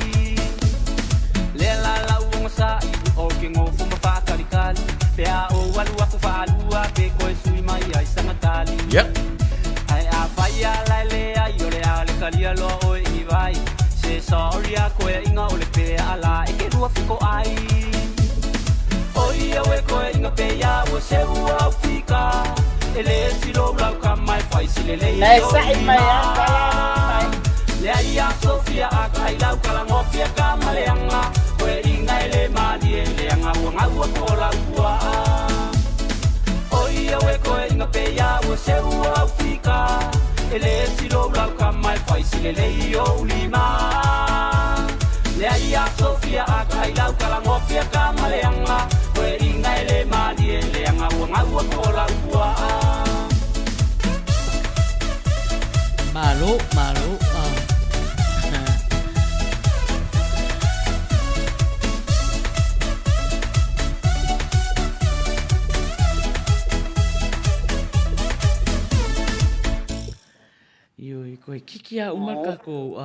Le la uonga sai o ki ngofu mafakarikali. Pea o walu aku waalua pe koe Yep. Ai a fai a la le a yo le a le kalia lo o I vai. Se sorry a koe inga o le pe ala e ke rua fiko ai. Oi a we koe inga pe ya o se ua fika. Ele silo blau ka mai fai sile le yo. Nei sai mai a le ia Sofia a kai lau kala ngofia ka maleanga. Koe inga ele madi ele anga ua kola ua. Oi a we koe inga pe ya o se ua fika. Ele silo blau ka mai fai sile le yo lima. Le ia Sofia a kai lau kala ngofia ka maleanga. Koe inga ele madi ele anga ua kola ua. Malo. Ioi, koe kiki a umaka ko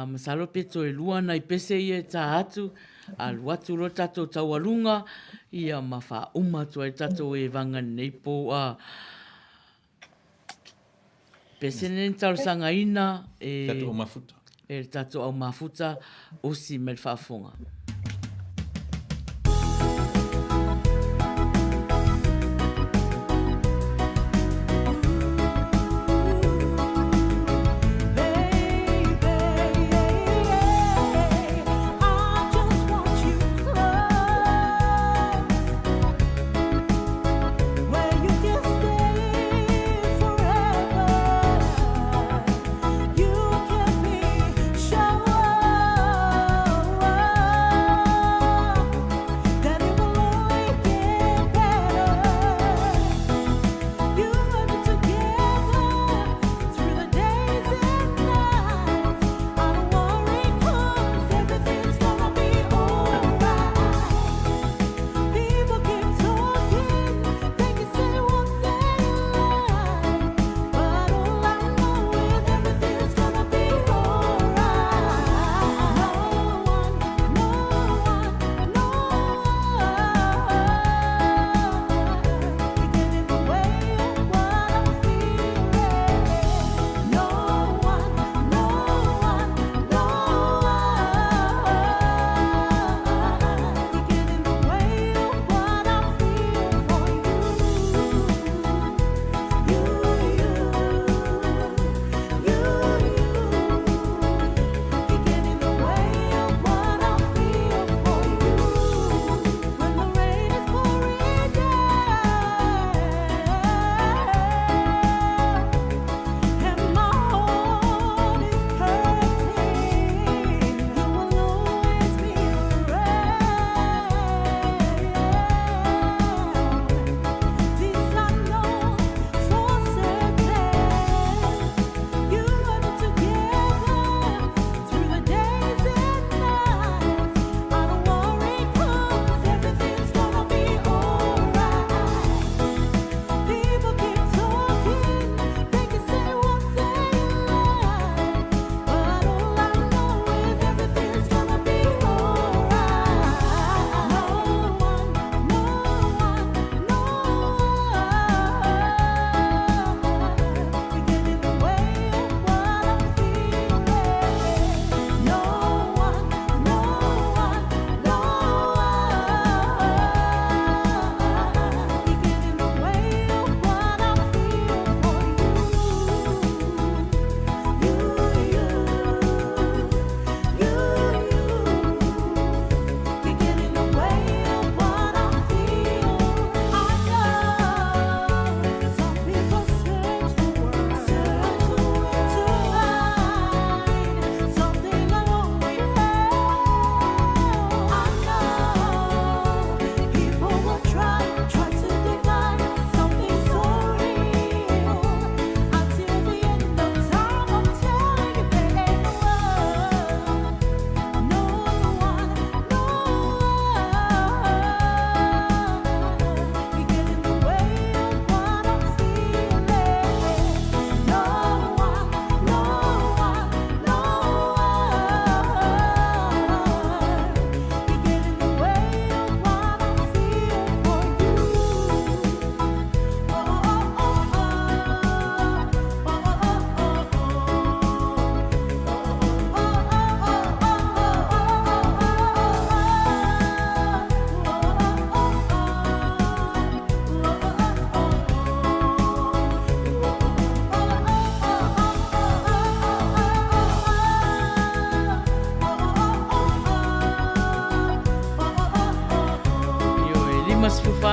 masalo peto e lua na I pese ia ta atu, a luatu lo tato taualunga, ia mawha umatu ai tato e vanga neipo pese nen taurasanga ina e Tato o mafuta. E tato au mafuta osi me le whaafonga. You can be sure.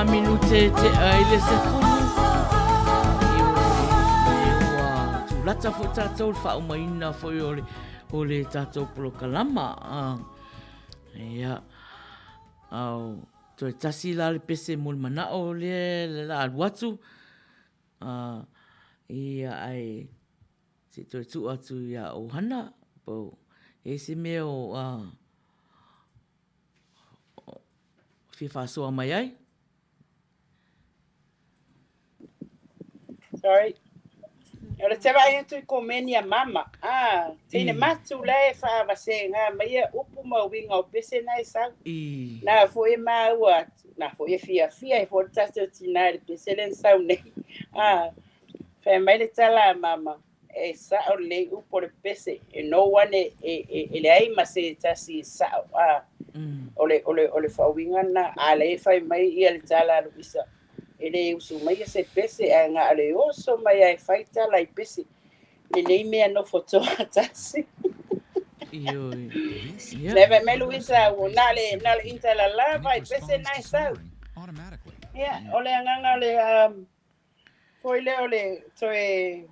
minute te ai le se fulu. Lata fo tātou wha umaina fo o le tātou polokalama. Ia, au, toi tasi la le pese mol mana o le la aluatu. Ia ai, se toi tu atu ia o hana, po, e se me o whiwhasoa mai ai. Sorry. Ora te vai atu ko meni a mama. Tine matu le fa vase nga mai upu ma winga o pese nai sa. Na fo e ma wa, na fo e fia e fo tasto tina le pese len sa nei. Fa mai le tala mama. E sa o le upu le pese e no one e le ai ma se tasi sa. Ole fa winga na ale fa mai ia le tala lo bisa. Ele usu mai se pese a nga ale oso mai ai faita lai pese ele me no foto atasi io neve me luisa na le intela la vai pese nai sa ya ole nga le foi le ole toe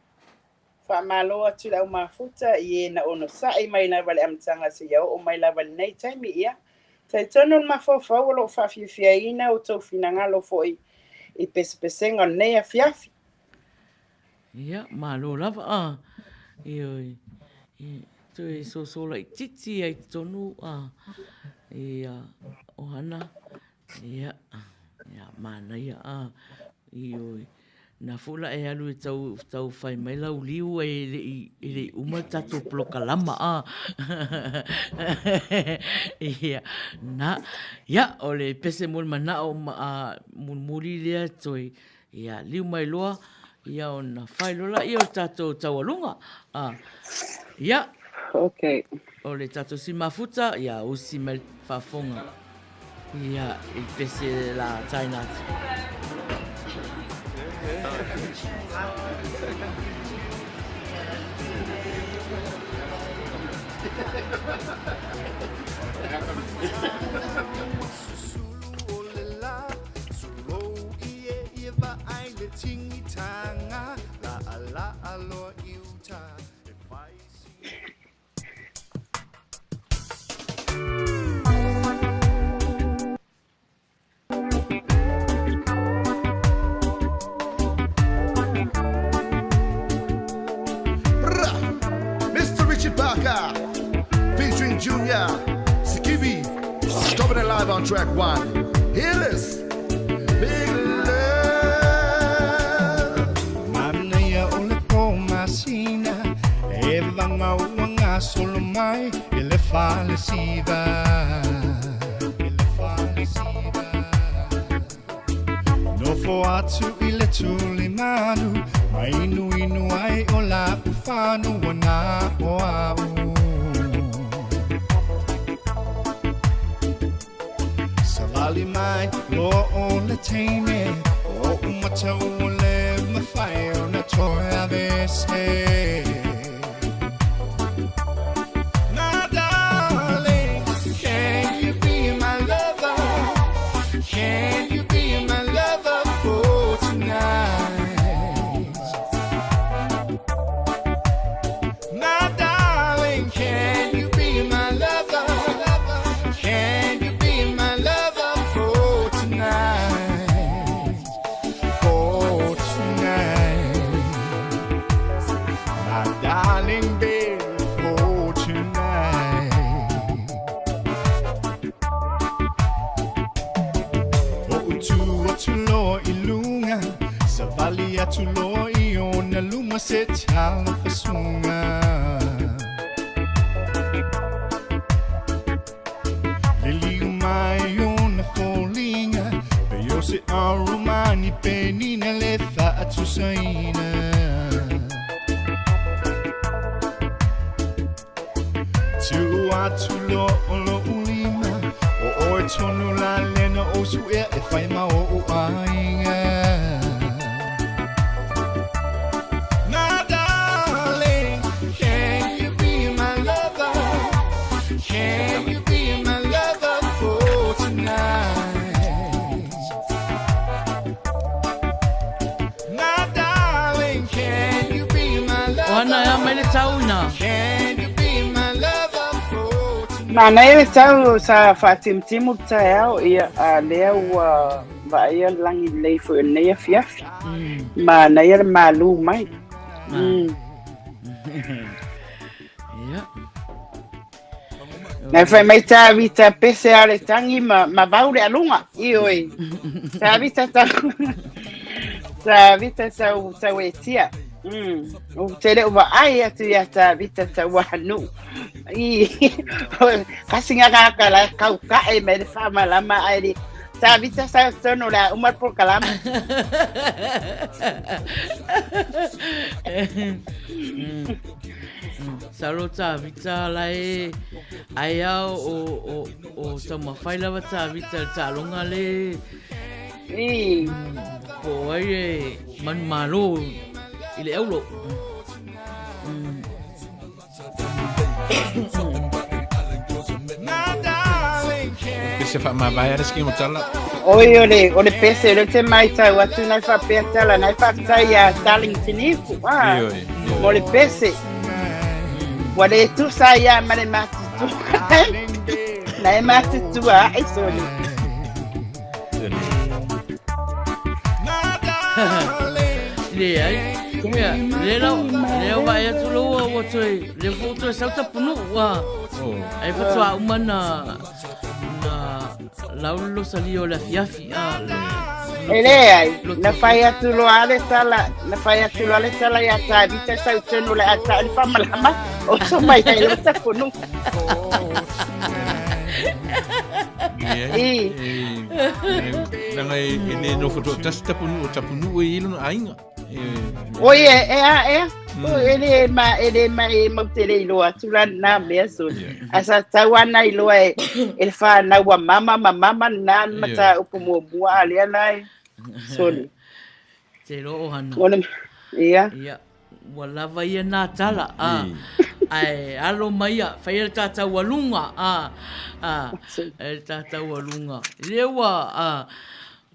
fa malo atu la mafuta ye na ono sa ai mai na vale amtanga se yo o mai la vale nei time ia tai tono ma fo lo fa fi ina o to finanga lo foi I pese nga nei a fiafi. Ia, malo lava, Ioi, tu e so lai titi ai tonu, Ia, ohana, Ia, mana ia, Ioi, na fula e alu e tau whai mai lau liu e le uma tato plokalama, Ia, na, ia, o le pese mul mana o mulmuri lea toi, ia, liu mai loa, ia o na whai lola, ia o tato taualunga, ia, okay. O le tato si mafuta, ia, usi mai whafonga, ia, i pese la tainati. Mr. Richard Parker, featuring Junior, Sikivi, coming in live on track 1. Hear this, Big Love. Mamnaya ulepo masina, eva ngawanga solomai, ele fale siva. No fo atu ile tulimanu, mainu inu ai ola ufanu wana oau. Savali mai lo ole teine, o umata ole mafaio na toya vese. My darling, can you be my lover? Can you be my lover for tonight? My darling, can you be my lover? Can you be my lover for tonight? For tonight, my darling babe, for tonight. Tulo ilunga savali atulo iona luma se tala fasunga lili mai ona folinga beyo se arumani penina lefa atusaina tu atulo olo ulima o tonu la lena o su e fai ma o ainga. My darling, can you be my lover? Can you be my lover for tonight? hana ya mai le tau ina. Mana ele tau sa fatimtimu tau ia lea ua vai langi lei fo nei fiafi. Ma na ia malu mai. Ya. Na fai mai ta vita pese ale tangi ma baure alunga. Ioi. Ta vita ta. Ta vita ta wetia. O tere uva ai atu ia ta vita ta wahanu. Kasi nga kala kau kae me de fama lama ai ta vita sa tono la umar por kalama. Salo ta vita lai ai au o tama faila ta vita ta longa le. Ko ai man malo ile euro. Se fa ma vai adesso che non talla. Oi ole pese le te mai ta watu na fa petala na fa ta ya darling tinifu. Ole pese. Wale tu sa ya mane matu tu. Na matu tu ai soli. Le ai. Ya, le vai atu lo o toi. Le foto sa ta punu wa. Ai fa umana laulo salio la fiafi ele ai na fai atu lo ale tala ya ta vita sa uteno la ata al famalama o so mai ai lo ta kunu nanga ene no foto tasta tapunu e ilo ainga oye ele ma mo tele lo atula na beso asa tawana ilo ele fa na wa mama na mata upomo bua ali nai soli te ro hana ia wala vai na tala ai alo maia fai tata walunga tata walunga lewa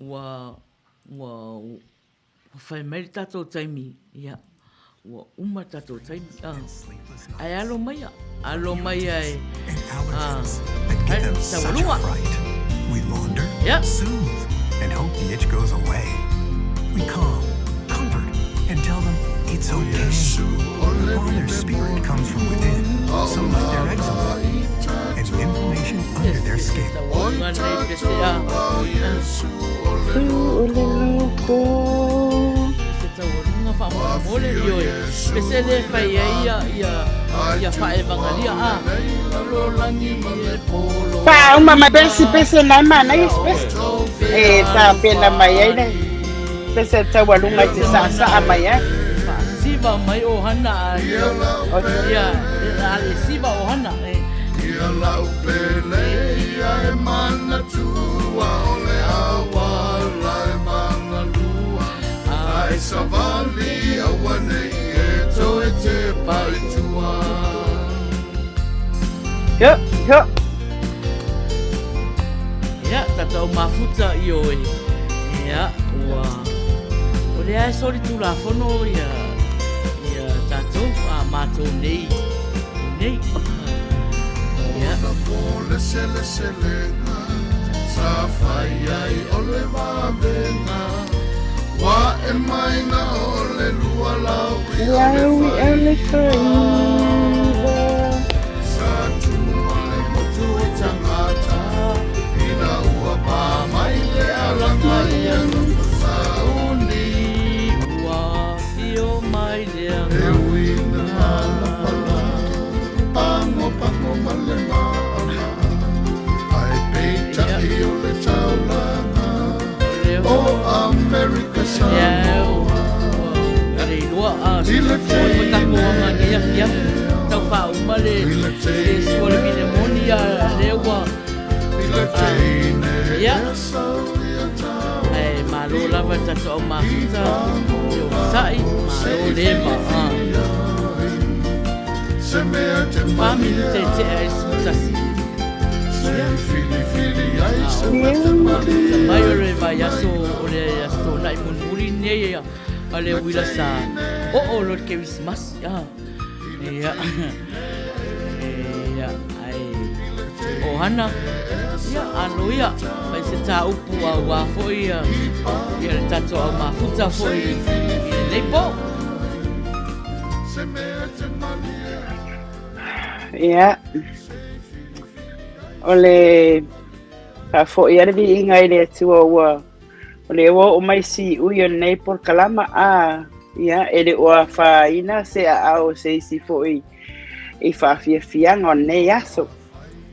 wa fai mai tata taimi ia wa uma tata taimi ai alo maia ai tata walunga we launder soothe and hope the itch goes away. We calm, comfort, and tell them it's okay. While their spirit comes from within, so let their eczema and inflammation under their skin. Pa uma mai pese na mana espécie ta pena mai ai pese ta walunga te sa mai siva mai o hana ya ale siva o hana ia lau pele ia e mana tua ole awa lai manga lua ai savali awane e toe te pai tua ya tata o mafuta io ya wa ole ai soli tu la fono ya tato mato nei ya ole sele sa fai ai ole va vena wa e mai na ole lua lau ele sa tu ai motu tangata ina ua pa mai le alanga ia sa uni ua fio mai le pango malema ai peita i ole taulana o America Samoa ale lua foi ta koanga ia tau fa uma le sua pneumonia lewa ya malo lava tata o mafuta yo sai malo leva family te esutasi mai ore vai aso ore aso nai munuri nei ale wila sa Lord Christmas ya ya ya ai hana ya aloia mai se ta upu wa foi ya tato au mafuta foi lepo ya ole a foi ya vi inga ile tua wa ole o mai si uyo nei por kalama a ya ele o fa ina se a o se si foi e fa fia on nei aso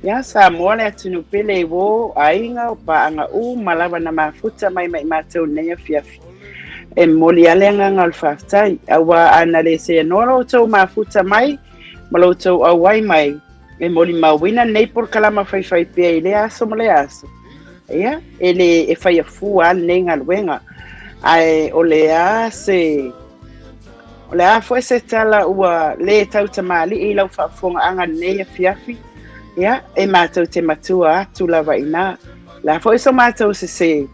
ya sa moale atunu pele wo ainga o pa anga malava na mafuta mai matau nei fia e moli alenga ngal faftai awa anale se noro to mafuta mai malo to awai mai e moli mawina nei por kalama fai pe ile aso mole aso ya ele e fai fu al nei ngal wenga ai olea se olea foi se tala ua le tau tamali i lau whaafonga anga nei a fiafi ya e mātou te matua atu lava ina la foi so mātou se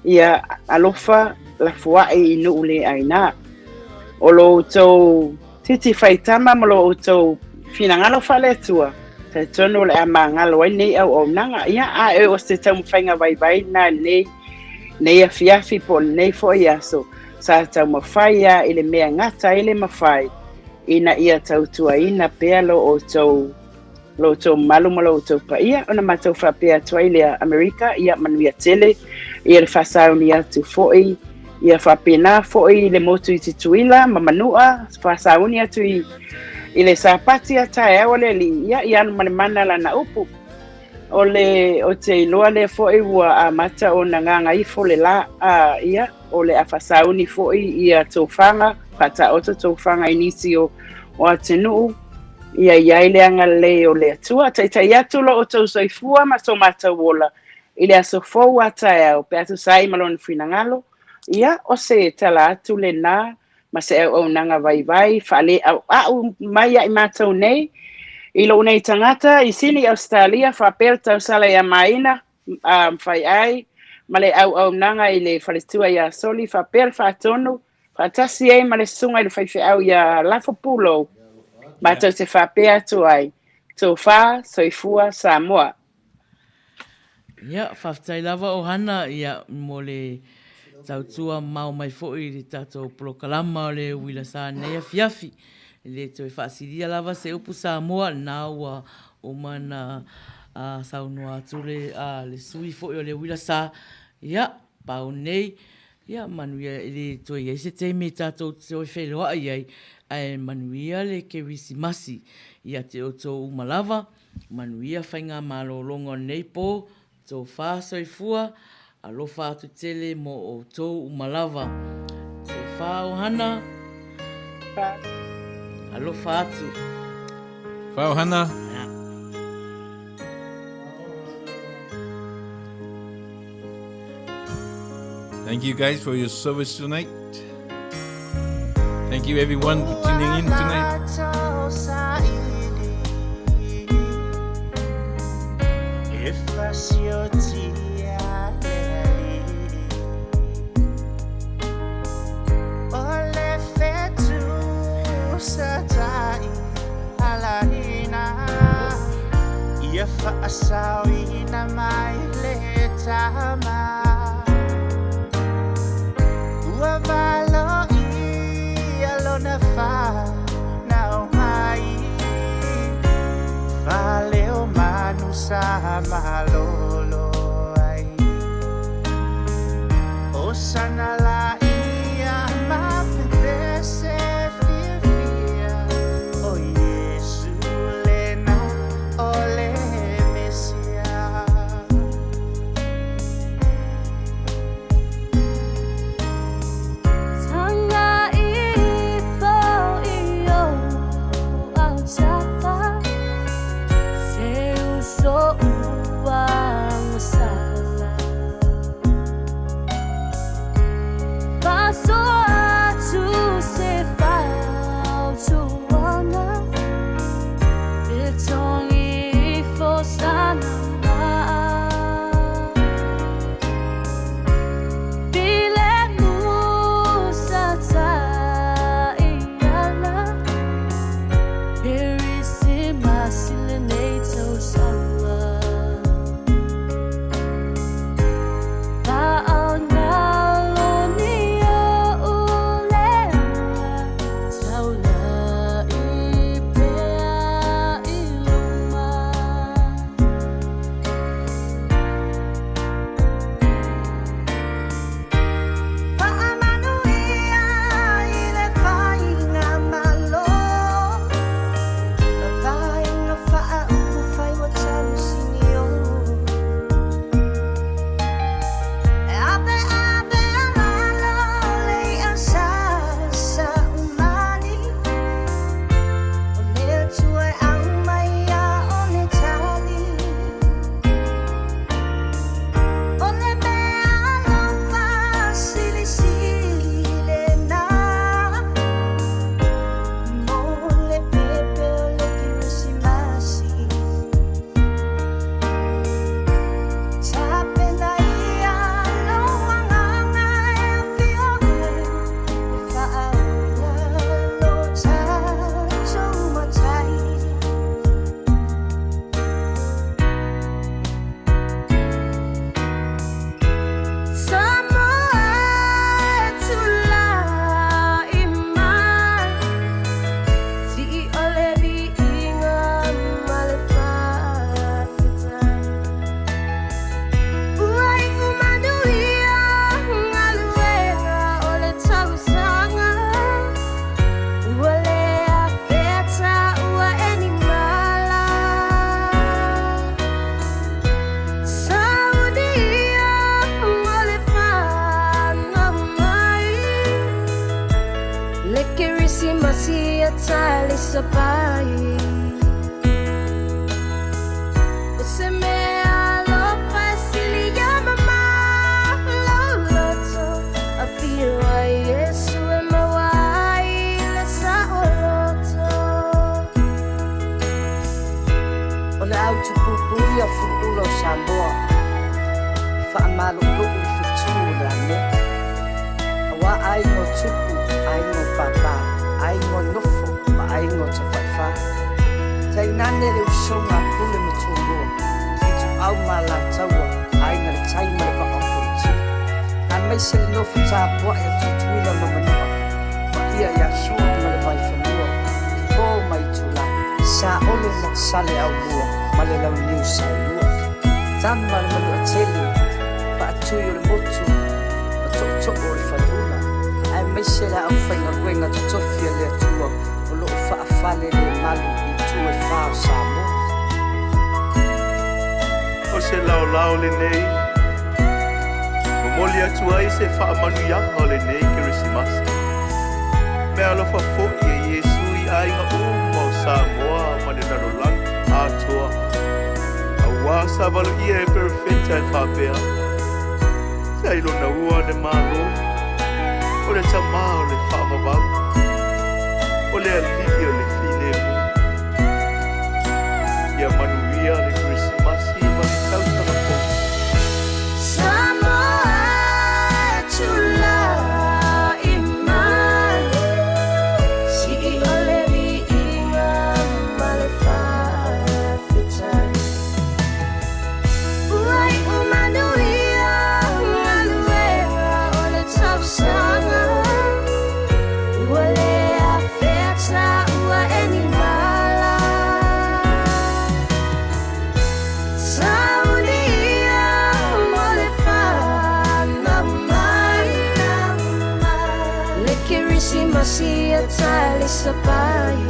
ia alofa la fuae i nuu le aina o lo tau titi whaitama ma lo tau finangalo whale tua te tono le a mangalo ai nei au nanga ia a e o se tau mwhainga vai na nei a fiafi po nei fo ia so sa tau mawhaia ile mea ngata ile mawhai ina ia tau tua ina pea lo tau malu ma lo tau pa ia ona matau whapea tua ile Amerika ia manuia tele ia le whasau ni atu foi ia whapena foi le motu i tituila ma manua whasau ni atu i le sapati a tae ole li ia anu mana la na upu ole o te iloa le foi ua a mata o na nganga i fo le la a ia ole a whasau ni foi ia tōwhanga pata o tōwhanga inisi o atenuu ia ile anga le o le atua tai atu lo o tau soifua ma so mata wola ile aso fo ata o pe atu sai malon finangalo ia o se tala atu le na ma se o nanga vai fale au mai ai mata nei ilo nei tangata i sini Australia fa perta sala ya maina fai ai male au nanga ile faletua ya soli fa per fa tono fa tasi ai male sunga ile fai au ya lafo pulo mata se fa pe atu ai to fa soifua Samoa ya faftai lava o hana ya mole tautua mau mai foi le tato proklama le wila sa nei fiafi le to fasilia lava se upu Samoa na wa o mana saunua tule le sui foi o le wila sa ya pau nei ya manuia le to ye se te me tato so felo ai ai manuia le ke wisimasi ya te oto umalava manuia fainga malolongo nei po to fa soifua alofa atu tele mo o to umalava to fa ohana alofa atu fa ohana Thank you guys for your service tonight. Thank you everyone for tuning in tonight. Valeu manusa malolo ai Osana la ia ma pese fia O Yesu lena ole mesia Le Christmasi atali sa bahay. Se me alo fasili ya mama loloto afio a Yesu e mawai la sa oloto. Ole au tupupu ia fuulo Samoa fa malu lu fitura ne wa ai no tupu ai no papa ai no nofo ma ai no tafafa tai nane le usonga pule mitumbo itu au mala tawa ai na tai ma fa ofuti an mai sel no futa po ya tutuila mama no ia ya su ma le vai famua po mai tula sa olo na sale au mua ma le lau niu sa lua tamma le manu ateli fa atu yo le motu ma to o le fatula ai mai sel au fa na wenga tofia le tua o lo fa fale le malu i tu e fa Samoa. O se lao le nei momoli atu ai se fa manu ya le nei Christmas me alo fa fo ye Yesu i ai nga mo Samoa ma de na rolang atua awa sa valu ia e perfecta e fa pea sai lo na ua de malo o le tama o le fa vavau o le alivio le file mu ia manuia le Christmas i ma le tausa na po Samoa chula iman si ole vi inga malefa fitan uai umanuia manuera ole tausanga ole afeta ua animala saudia molefa namai le Christmasi atali sa bahay.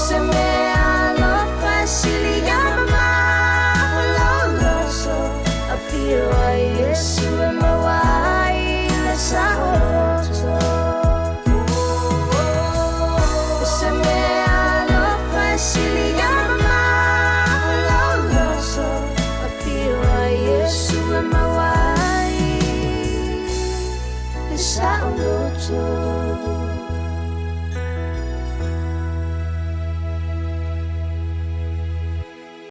Se me alo fasili ya mama loloso afio a Yesu e mawai la sa oloto. Se me alo fasili ya mama loloso afio a Yesu e mawai la sa oloto.